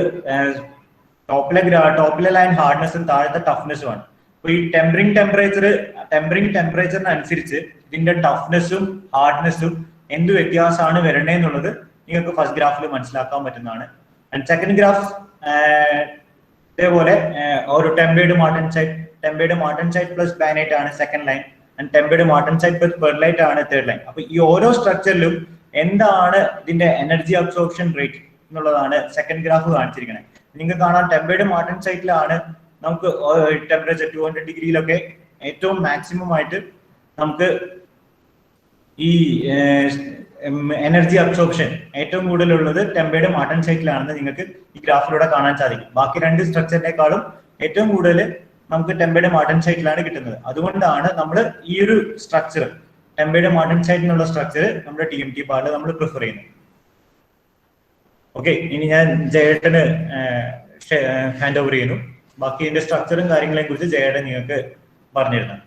ടോപ്പിലെ ലൈൻ ഹാർഡ്നെസ്സും താഴത്തെ ടഫ്നെസ്സും ആണ്. അപ്പൊ ഈ ടെമ്പറിംഗ് ടെമ്പറേച്ചറിനനുസരിച്ച് ഇതിന്റെ ടഫ്നെസ്സും ഹാർഡ്നെസ്സും എന്ത് വ്യത്യാസമാണ് വരേണ്ടതെന്നുള്ളത് നിങ്ങൾക്ക് ഫസ്റ്റ് ഗ്രാഫിൽ മനസ്സിലാക്കാൻ പറ്റുന്നതാണ്. ആൻഡ് സെക്കൻഡ് ഗ്രാഫ് ഇതേപോലെ ഒരു ടെമ്പേർഡ് മാർട്ടൻസൈറ്റ് പ്ലസ് ബാനൈറ്റ് ആണ് second line, and tempered martensite plus pearlite ആണ് തേർഡ് ലൈൻ. അപ്പൊ ഈ ഓരോ സ്ട്രക്ചറിലും എന്താണ് ഇതിന്റെ എനർജി അബ്സോർപ്ഷൻ റേറ്റ് എന്നുള്ളതാണ് സെക്കൻഡ് ഗ്രാഫ് കാണിച്ചിരിക്കുന്നത്. നിങ്ങൾക്ക് കാണാം ടെമ്പേർഡ് മാർട്ടൻസൈറ്റിലാണ് നമുക്ക് ടെമ്പറേച്ചർ 200 ഡിഗ്രിയിലൊക്കെ ഏറ്റവും മാക്സിമം ആയിട്ട് നമുക്ക് ഈ എനർജി അബ്സോർപ്ഷൻ ഏറ്റവും കൂടുതലുള്ളത് ടെമ്പേർഡ് മാർട്ടൻസൈറ്റിലാണെന്ന് നിങ്ങൾക്ക് ഈ ഗ്രാഫിലൂടെ കാണാൻ സാധിക്കും. ബാക്കി രണ്ട് സ്ട്രക്ചറിനേക്കാളും ഏറ്റവും കൂടുതൽ നമുക്ക് ടെമ്പേർഡ് മാർട്ടൻസൈറ്റിലാണ് കിട്ടുന്നത്. അതുകൊണ്ടാണ് നമ്മൾ ഈ ഒരു സ്ട്രക്ചർ ടെമ്പേർഡ് മാർട്ടൻസൈറ്റിനുള്ള സ്ട്രക്ചർ നമ്മുടെ TMT ബാറിൽ നമ്മൾ പ്രിഫർ ചെയ്യുന്നത്. ഓക്കെ, ഇനി ഞാൻ ജയേട്ടന് ഹാൻഡ് ഓവർ ചെയ്യുന്നു. ബാക്കി ഇതിന്റെ സ്ട്രക്ചറും കാര്യങ്ങളെ കുറിച്ച് ജയേട്ടൻ നിങ്ങൾക്ക് പറഞ്ഞിരുന്നു.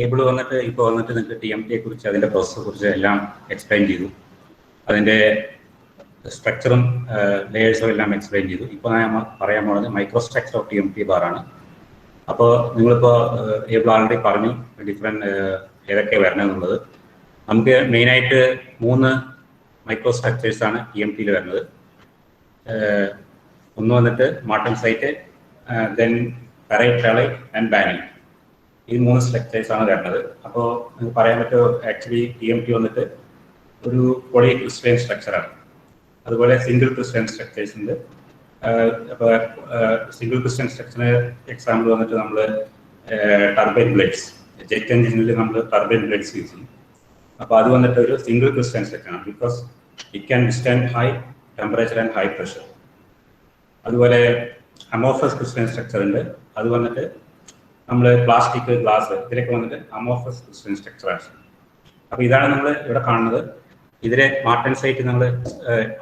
ഏബിൾ വന്നിട്ട് ഇപ്പോൾ വന്നിട്ട് നിങ്ങൾക്ക് TMTയെ കുറിച്ച് അതിന്റെ പ്രോസസ്സിനെ കുറിച്ച് എല്ലാം എക്സ്പ്ലെയിൻ ചെയ്തു. അതിന്റെ സ്ട്രക്ചറും ലെയേഴ്സും എല്ലാം എക്സ്പ്ലെയിൻ ചെയ്തു. ഇപ്പോൾ ഞാൻ പറയാൻ പോകുന്നത് മൈക്രോ സ്ട്രക്ചർ ഓഫ് TMT ബാറാണ്. അപ്പോൾ നിങ്ങളിപ്പോൾ ഏബിൾ ആൾറെഡി പറഞ്ഞു ഡിഫറെൻറ്റ് ഏതൊക്കെ വരണമെന്നുള്ളത്. നമുക്ക് മെയിനായിട്ട് 3 മൈക്രോ സ്ട്രക്ചേഴ്സാണ് TMTയിൽ വരുന്നത്. ഒന്ന് വന്നിട്ട് മാർട്ടൻസൈറ്റ്, ദെൻ പെറൈറ്റ് ആൻഡ് ബാനൈറ്റ്. ഈ 3 സ്ട്രക്ചേഴ്സാണ് വരുന്നത്. അപ്പോൾ നിങ്ങൾക്ക് പറയാൻ പറ്റുമോ, ആക്ച്വലി TMT വന്നിട്ട് ഒരു പോളി ക്രിസ്റ്റലൈൻ സ്ട്രക്ചറാണ്. അതുപോലെ സിംഗിൾ ക്രിസ്റ്റലൈൻ സ്ട്രക്ചേഴ്സ് ഉണ്ട്. അപ്പോൾ സിംഗിൾ ക്രിസ്റ്റലൈൻ സ്ട്രക്ചറിന് എക്സാമ്പിൾ വന്നിട്ട് നമ്മൾ ടർബൈൻ ബ്ലേഡ്സ്, ജെറ്റ് എഞ്ചിനിൽ നമ്മൾ ടർബൈൻ ബ്ലേഡ്സ് യൂസ് ചെയ്യും. അപ്പോൾ അത് വന്നിട്ട് ഒരു സിംഗിൾ ക്രിസ്റ്റലൈൻ സ്ട്രക്ചറാണ്, because it can withstand high temperature and high pressure. അതുപോലെ അമോർഫസ് ക്രിസ്റ്റലൈൻ സ്ട്രക്ചർ ഉണ്ട്. അത് വന്നിട്ട് നമ്മൾ പ്ലാസ്റ്റിക്, ഗ്ലാസ് ഇതിലൊക്കെ വന്നിട്ട് അമോർഫസ് ക്രിസ്റ്റലൈൻ സ്ട്രക്ചറാണ്. അപ്പോൾ ഇതാണ് നമ്മൾ ഇവിടെ കാണുന്നത്. ഇതിലെ മാർട്ടൻസൈറ്റ് നമ്മൾ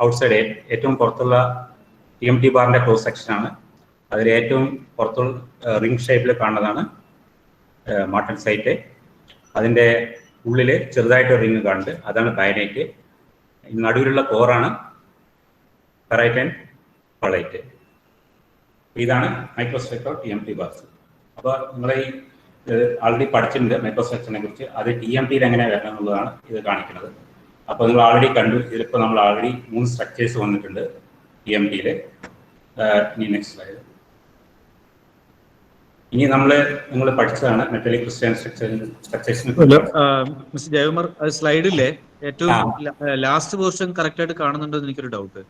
ഔട്ട്സൈഡ് ഏറ്റവും പുറത്തുള്ള TMT ബാറിന്റെ ക്ലോസ് സെക്ഷനാണ്. അതിൽ ഏറ്റവും പുറത്തുള്ള റിംഗ് ഷേപ്പിൽ കാണുന്നതാണ് മാർട്ടൻസൈറ്റ്. അതിൻ്റെ ഉള്ളിൽ ചെറുതായിട്ട് റിംഗ് കാണുന്നുണ്ട്, അതാണ് ബാനൈറ്റ്. നടുവിലുള്ള കോറാണ് പെറൈറ്റ് ആൻഡ് പെർലൈറ്റ്. ഇതാണ് മൈക്രോസ്ട്രക്ചർ ഓഫ് TMT ബാർസ്. അപ്പോൾ നിങ്ങൾ ഈ ആൾറെഡി പഠിച്ചിട്ടുണ്ട് മൈക്രോസ്ട്രക്ചറിനെ കുറിച്ച്. അത് TMTയിൽ എങ്ങനെ വരണം എന്നുള്ളതാണ് ഇത് കാണിക്കുന്നത്. അപ്പോൾ നിങ്ങൾ ആൾറെഡി കണ്ടു, ഇതിലിപ്പോൾ നമ്മൾ ആൾറെഡി 3 സ്ട്രക്ചേഴ്സ് വന്നിട്ടുണ്ട് TMTയിൽ. ഇനി നെക്സ്റ്റ് സ്ലൈഡ്. ഇനി നിങ്ങൾ പഠിച്ചതാണ് മെറ്റാലിക് ക്രിസ്റ്റലൈൻ സ്ട്രക്ചേഴ്സിനെ. മിസ്റ്റർ ജയകുമാർ, സ്ലൈഡില്ലേ ഏറ്റവും ലാസ്റ്റ് പോർഷൻ കറക്റ്റ് ആയിട്ട് കാണുന്നുണ്ടോ എന്ന് എനിക്കൊരു ഡൗട്ട്.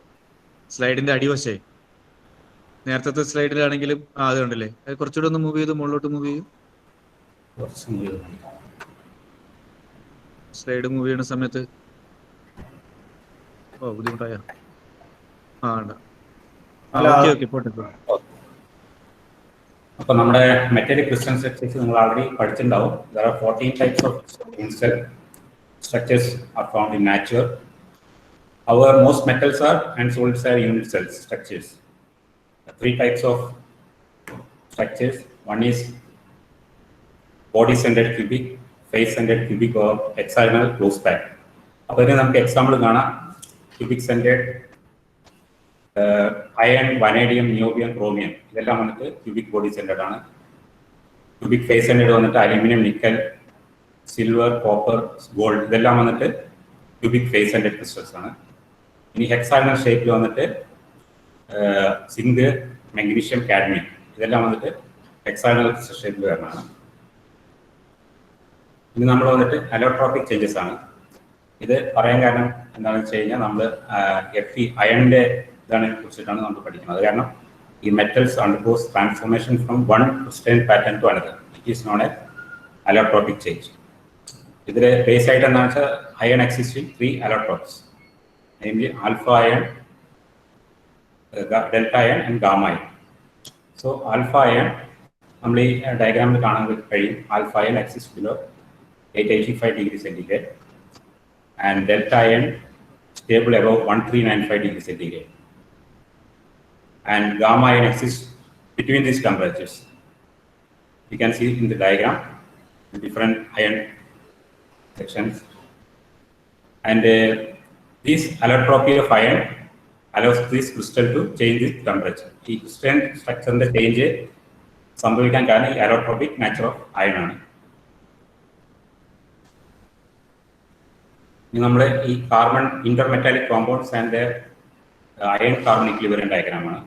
സ്ലൈഡിന്റെ അടിവശേ നേരത്തെ സ്ലൈഡിലാണെങ്കിലും അത് കണ്ടില്ലേ, കുറച്ചുകൂടെ ഒന്ന് മൂവ് ചെയ്ത് മുകളിലോട്ട് മൂവ് ചെയ്യും. സ്ലൈഡ് മൂവ് ചെയ്യുന്ന സമയത്ത് ബുദ്ധിമുട്ടായ അപ്പൊ നമ്മുടെ മെറ്റാലിക് ക്രിസ്റ്റലൈൻ സ്ട്രക്ചേഴ്സ് നിങ്ങൾ already പഠിച്ചിട്ടുണ്ടാവും. There are 14 types of crystal structures are found in nature. Our most metals are and solids are unit cell structures. 3 types of structures. One is body centered cubic, face centered cubic or hexagonal close pack. അപ്പോൾ ഇതിന് നമുക്ക് example കാണാം. Cubic centred iron, vanadium, niobium, chromium ഇതെല്ലാം വന്നിട്ട് cubic body centred ആണ്. Cubic face centred വന്നിട്ട് aluminium, nickel, silver, copper, gold ഇതെല്ലാം വന്നിട്ട് ക്യൂബിക് ഫേസ് സെന്റേഡ് ക്രിസ്റ്റൽസ് ആണ്. ഇനി ഹെക്സാഗണൽ ഷേപ്പിൽ വന്നിട്ട് സിങ്ക്, മെഗ്നീഷ്യം, കാഡ്മിയം ഇതെല്ലാം വന്നിട്ട് ഹെക്സാഗണൽ ക്രിസ്റ്റൽ ഷേപ്പിൽ വരുന്നതാണ്. ഇനി നമ്മൾ വന്നിട്ട് അലോട്രോപിക് ചേഞ്ചസ് ആണ്. ഇത് പറയാൻ കാരണം എന്താണെന്ന് വെച്ച് കഴിഞ്ഞാൽ നമ്മൾ Fe അയണിന്റെ ഇതാണ് കുറിച്ചിട്ടാണ് നമ്മൾ പഠിക്കുന്നത്. അത് കാരണം ഈ metals undergoes transformation from one crystalline pattern to another. It is known as allotropic change. ഇതിൽ ബേസ് ആയിട്ട് എന്താണെന്ന് വെച്ചാൽ iron existing 3 allotropes, namely alpha ion, delta ion and gamma ion. So alpha ion നമ്മൾ ഈ ഡയഗ്രാമിൽ കാണാൻ കഴിയും. Alpha iron exist below 885 degree centigrade and delta ion stable above 1395 degree centigrade, and gamma ion exists between these temperatures. You can see in the diagram the different ion sections, and this allotropy of ion allows this crystal to change its temperature. The crystal structure change സംഭവിക്കാൻ കാരണം ഈ allotropic nature of iron ആണ്. നമ്മൾ ഈ carbon intermetallic compounds and iron carbon equilibrium ഡയഗ്രാമാണ്.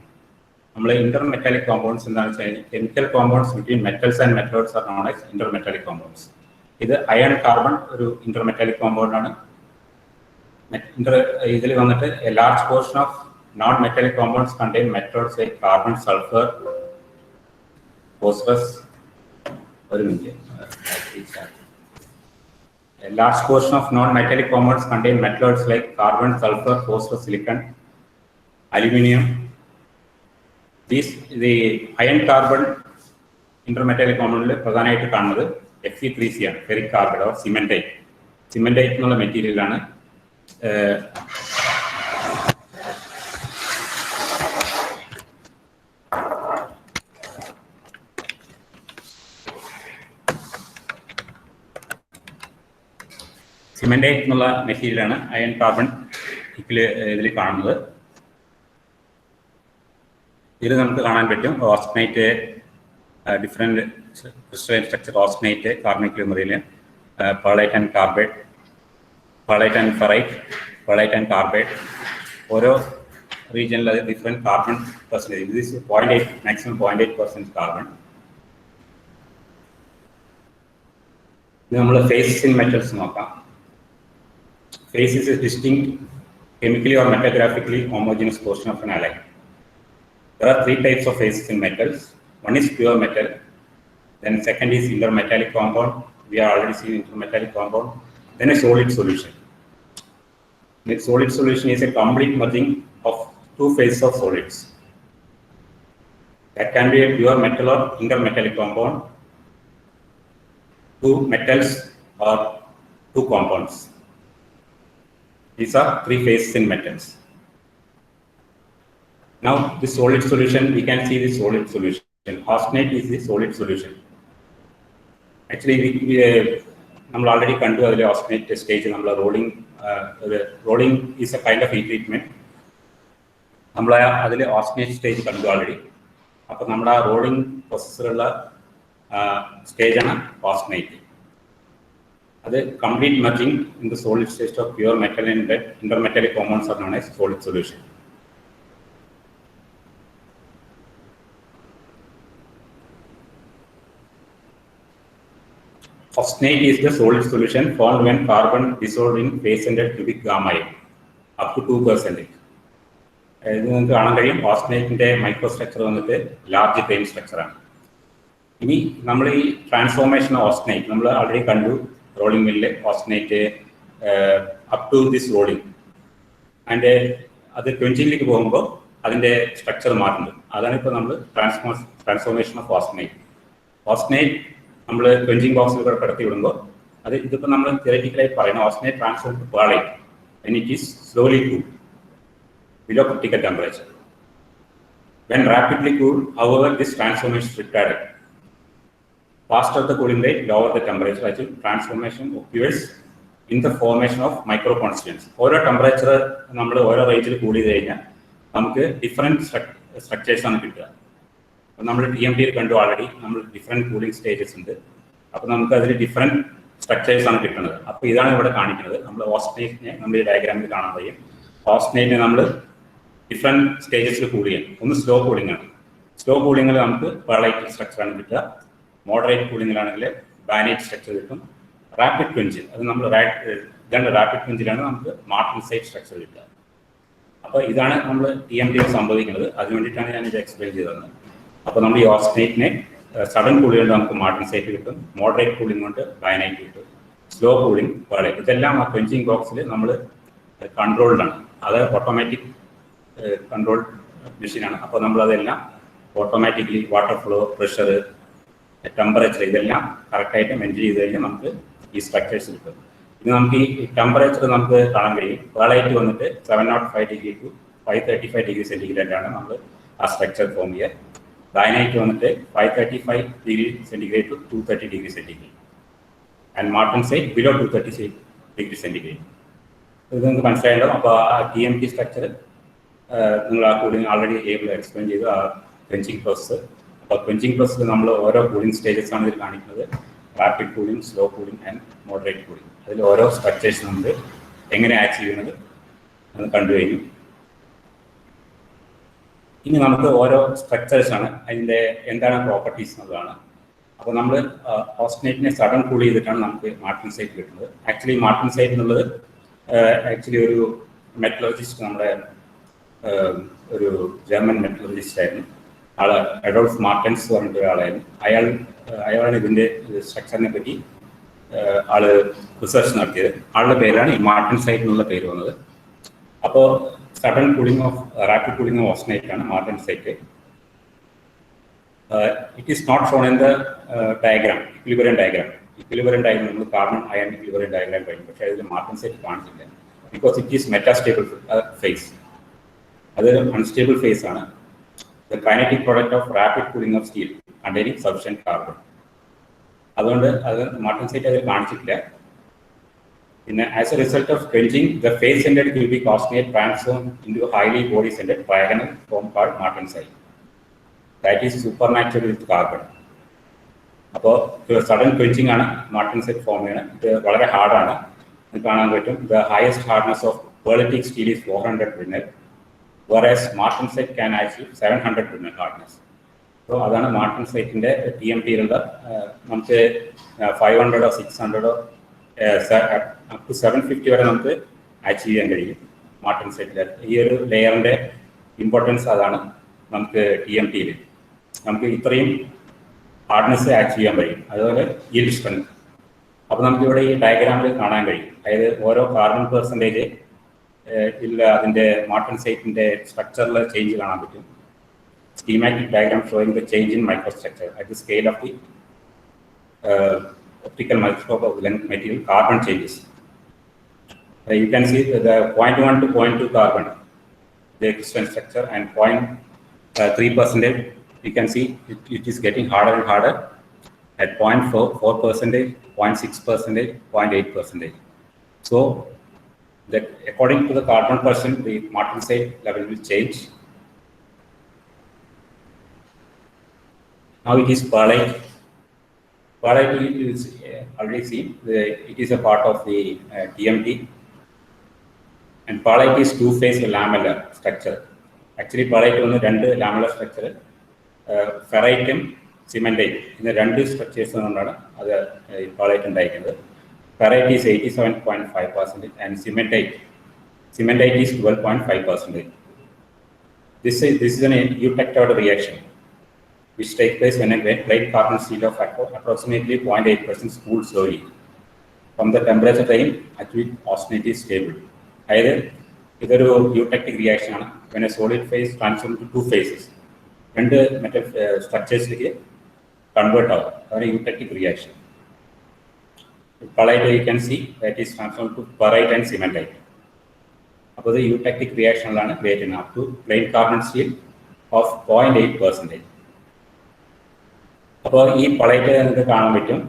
നമ്മൾ intermetallic compounds എന്താണെന്ന് വെച്ചാൽ chemical compounds between metals and metalloids are known as intermetallic compounds. ഇത് അയൺ കാർബൺ ഒരു ഇന്റർമെറ്റാലിക് കോമ്പൗണ്ട് ആണ്. ഇതിൽ വന്നിട്ട് a large portion of non metallic compounds contain metalloids like carbon, sulphur, phosphorus. ഒരു minute. A large portion of non-metallic compounds contain metalloids like carbon, sulfur, phosphorus, silicon, aluminum. The iron carbon intermetallic compound പ്രധാനമായിട്ട് കാണുന്നത് Fe3C ആണ്, ferric carbide or സിമെന്റൈറ്റ്. സിമെന്റൈറ്റ് എന്നുള്ള material ആണ് സിമെന്റൈറ്റ് എന്നുള്ള മെറ്റീരിയലാണ് iron carbon ഇതിൽ കാണുന്നത്. ഇതിൽ നമുക്ക് കാണാൻ പറ്റും austenite, different crystalline structure, austenite, carbonic material, pearlite and carbide, pearlite and ferrite, pearlite and carbide. ഓരോ റീജിയനിൽ അത് ഡിഫറെന്റ് കാർബൺ പെർസെൻറ്റേജ്. ഇത് 0.8 മാക്സിമം 0.8% കാർബൺ. ഇത് നമ്മൾ ഫേസസ് ഇൻ മെറ്റൽസ് നോക്കാം. Phase is a distinct chemically or metagraphically homogeneous portion of an alloy. There are 3 types of phases in metals. One is pure metal. Then second is intermetallic compound. We have already seen intermetallic compound. Then a solid solution. The solid solution is a complete merging of 2 phases of solids. That can be a pure metal or intermetallic compound, 2 metals or 2 compounds. These are 3 phases in metals. Now, the solid solution, we can see the solid solution. Austenite is the solid solution. Actually, we already condu the austenite stage. Rolling is a kind of heat treatment. We have austenite stage already. So, we rolling process stage is austenite. The complete merging in the solid state of pure metal and intermetallic compounds are known as solid solution. Austenite is the solid solution formed when carbon dissolved in phase-ended cubic gamma up to 2%. Austenite microstructure large grain structure. Ini nammal ee transformation of austenite nammal already kandu. Rolling mill, austenite up to this rolling. And അത് ക്വെഞ്ചിങ്ങിലേക്ക് പോകുമ്പോൾ അതിൻ്റെ structure മാറുന്നുണ്ട്. അതാണ് ഇപ്പോൾ നമ്മൾ transformation of ഓസ്റ്റനൈറ്റ്. ഓസ്റ്റനൈറ്റ് നമ്മൾ quenching ബോക്സിലൂടെ കടത്തി വിടുമ്പോൾ ഇതിപ്പോൾ നമ്മൾ തിയററ്റിക്കലായി പറയുന്ന austenite transform to pearlite when it is slowly cooled below critical temperature. When rapidly cooled, however, this transformation is retarded. Faster the cooling rate, lower the temperature. Actually, transformation occurs in the formation of microconstituents. Oru temperature nammal oru range il cool cheyna namukku different structures aanu kitta. Nammal TMT il kandu already nammal different cooling stages undu. Appo namukku adile different structures aanu kittunnathu. Appo idana ivide kanikkunathu. Nammal austenite ne nammal diagram il kaanan payum. Austenite ne nammal different stages il cool cheyam. One slow cooling aanu. Slow cooling il namukku pearlite structure aanu kitta. Moderate cooling bainite structure. Rapid quenching, that's rapid quenching martensite structure. So, this is TMT. That's why I explain it. So, we austenite sudden cooling martensite, moderate cooling bainite, slow cooling. This is quenching box controlled. That's automatic controlled machine. So, automatically water flow, pressure, temperature ഇതെല്ലാം കറക്റ്റായിട്ട് maintain ചെയ്ത് കഴിഞ്ഞാൽ നമുക്ക് ഈ structures കിട്ടും. ഇത് നമുക്ക് ഈ ടെമ്പറേച്ചർ നമുക്ക് കാണാൻ കഴിയും. പേർലൈറ്റ് വന്നിട്ട് 705 ഡിഗ്രി ടു 535 ഡിഗ്രി സെൻറ്റിഗ്രേഡാണ് നമ്മൾ ആ സ്ട്രക്ചർ ഫോം ചെയ്യുക. ബാനൈറ്റ് വന്നിട്ട് 535 degree centigrade to 230 degree centigrade and martensite below 230 degree centigrade. ഇത് നിങ്ങൾക്ക് മനസ്സിലായിട്ടുണ്ടാവും. അപ്പോൾ ആ TMT സ്ട്രക്ചർ നിങ്ങൾ ആ കൂളിംഗ് ആൾറെഡി ഏബിൾ എക്സ്പ്ലെയിൻ ചെയ്തു ആ ക്വെഞ്ചിങ് പ്രോസസ്സ്. അപ്പോൾ ക്വെഞ്ചിങ് പ്രോസസ്സിൽ നമ്മൾ ഓരോ കൂളിംഗ് സ്റ്റേജസ് ആണ് ഇതിൽ കാണിക്കുന്നത്. Rapid cooling, slow cooling and moderate cooling. അതിൽ ഓരോ സ്ട്രക്ചേഴ്സ് നമുക്ക് എങ്ങനെ അച്ചീവ് ചെയ്യുന്നത് എന്ന് കണ്ടു കഴിഞ്ഞു. ഇനി നമുക്ക് ഓരോ സ്ട്രക്ചേഴ്സാണ്, അതിൻ്റെ എന്താണ് പ്രോപ്പർട്ടീസ് എന്നുള്ളതാണ്. അപ്പോൾ നമ്മൾ ഓസ്റ്റനേറ്റിനെ സഡൻ കൂൾ ചെയ്തിട്ടാണ് നമുക്ക് മാർട്ടിൻസൈറ്റ് കിട്ടുന്നത്. ആക്ച്വലി മാർട്ടിൻസൈറ്റ് എന്നുള്ളത് ആക്ച്വലി ഒരു മെറ്റലർജിസ്റ്റ്, നമ്മുടെ ഒരു ജർമ്മൻ മെറ്റലർജിസ്റ്റ് ആയിരുന്നു. ആൾ അഡോൾഫ് മാർട്ടൻസ് പറഞ്ഞിട്ട് ഒരാളായിരുന്നു. അയാളാണ് ഇതിൻ്റെ സ്ട്രക്ചറിനെ പറ്റി ആള് റിസർച്ച് നടത്തിയത്. ആളുടെ പേരാണ് ഈ മാർട്ടിൻസൈറ്റ് എന്നുള്ള പേര് വന്നത്. അപ്പോൾ sudden cooling of rapid cooling of austenite ആണ് martensite. It is not shown in the diagram, equilibrium diagram. Equilibrium diagram നമ്മൾ കാർബൺ അയൺ ഇക്വിലിബ്രിയം ഡയഗ്രാം കഴിഞ്ഞു, പക്ഷേ അതിൽ മാർട്ടിൻസൈറ്റ് കാണിച്ചില്ല. Because it is metastable phase, അതൊരു അൺസ്റ്റേബിൾ ഫേസ് ആണ്. The kinetic product of rapid cooling of steel containing sufficient carbon. അതുകൊണ്ട് അത് martensite അതിൽ കാണിച്ചിട്ടില്ല. പിന്നെ as a result of quenching, the face-ended cubic austenite transformed into a highly body-centered trigonal form called martensite. That is supernatural with carbon. അപ്പോൾ sudden quenching ആണ് മാർട്ടിൻസൈറ്റ് form ചെയ്യുന്നത്. ഇത് വളരെ ഹാർഡാണ്, ഇത് കാണാൻ പറ്റും. The highest hardness of pearlitic steel is 400 Brinell, whereas martensite can achieve 700 Brinell hardness. അപ്പോൾ അതാണ് മാർട്ടിൻസൈറ്റിൻ്റെ TMTയിലുള്ള നമുക്ക് 500 600 അപ് ടു 750 വരെ നമുക്ക് അച്ചീവ് ചെയ്യാൻ കഴിയും മാർട്ടിൻസൈറ്റിൽ. ഈ ഒരു ലെയറിൻ്റെ ഇമ്പോർട്ടൻസ് അതാണ്. നമുക്ക് TMTയിൽ നമുക്ക് ഇത്രയും ഹാർഡ്നെസ് അച്ചീവ് ചെയ്യാൻ കഴിയും. അതുപോലെ yield strength. അപ്പോൾ നമുക്കിവിടെ ഈ ഡയഗ്രാമിൽ കാണാൻ കഴിയും. അതായത് ഓരോ കാർബൺ പെർസെൻറ്റേജ് ഇല്ല അതിൻ്റെ മാർട്ടിൻസൈറ്റിൻ്റെ സ്ട്രക്ചറിൽ ചേഞ്ച് കാണാൻ പറ്റും. Schematic diagram showing the change in microstructure at the scale of the optical microscope of length material carbon changes. You can see the 0.1 to 0.2 carbon, the crystalline structure, and 0.3%. You can see it is getting harder and harder. At 0.4%, 0.6%, 0.8%. So, that according to the carbon percent, the martensite level will change. Now it is perlite. Perlite is already seen. It is a part of the TMT. And perlite is two-phase lamellar structure. Actually, perlite is two lamellar structure. Ferritum, cementite. In the two structures, perlite and diagonal. Ferrite is 87.5% and cementite is 12.5%. This is an eutectoid reaction, which takes place when a plain carbon steel of approximately 0.8% cools slowly. From the temperature time, actually austenite is stable. Either a eutectic reaction when a solid phase transforms to two phases. And the metal structures convert out. Or a eutectic reaction. Perlite you can see that is transformed to perite and cementite. About the eutectic reaction create enough to plain carbon steel of 0.8%. അപ്പോൾ ഈ perlite നമുക്ക് കാണാൻ പറ്റും.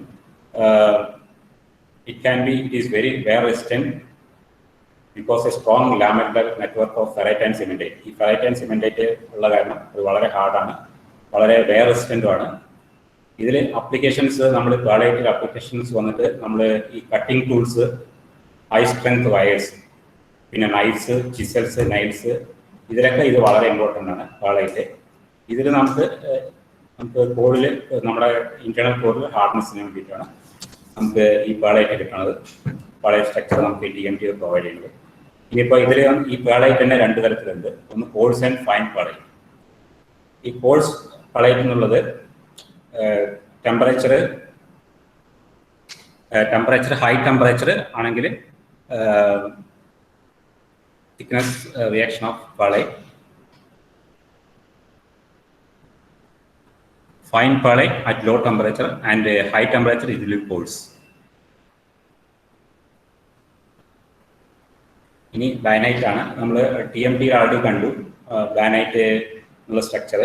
it is very wear resistant because a strong lamellar network of ferrite and cementite. ഈ ferrite and cementite ഉള്ള കാരണം അത് വളരെ ഹാർഡാണ്, വളരെ wear resistant ആണ്. ഇതിൽ അപ്ലിക്കേഷൻസ് നമ്മൾ പെർലൈറ്റിൽ അപ്ലിക്കേഷൻസ് വന്നിട്ട് നമ്മൾ ഈ cutting tools, high strength wires, പിന്നെ നൈഫ്സ്, ചിസൽസ്, നൈൽസ്, ഇതിലൊക്കെ ഇത് വളരെ ഇമ്പോർട്ടൻ്റ് ആണ് പെർലൈറ്റ്. ഇതിൽ നമുക്ക് കോഡിൽ നമ്മുടെ ഇന്റേണൽ കോഡിൽ ഹാർഡ്നെസ്സിന് വേണ്ടിയിട്ടാണ് നമുക്ക് ഈ പെർലൈറ്റ് കിട്ടുന്നത്. പെർലൈറ്റ് സ്ട്രക്ചർ നമുക്ക് TMT പ്രൊവൈഡ് ചെയ്യുന്നത്. ഇനിയിപ്പോൾ ഇതിൽ ഈ പെർലൈറ്റ് തന്നെ രണ്ട് തരത്തിലുണ്ട്. ഒന്ന് കോഴ്സ് ആൻഡ് ഫൈൻ പെർലൈറ്റ്. ഈ കോഴ്സ് പെർലൈറ്റ് എന്നുള്ളത് ടെമ്പറേച്ചർ ഹൈ ടെമ്പറേച്ചർ ആണെങ്കിൽ thickness reaction of perlite. Fine perlite at low temperature and high temperature it will coals. ഇനി ബാനൈറ്റ് ആണ്. നമ്മൾ TMT ആൾറെഡി കണ്ടു. ബാനൈറ്റ് എന്നുള്ള structure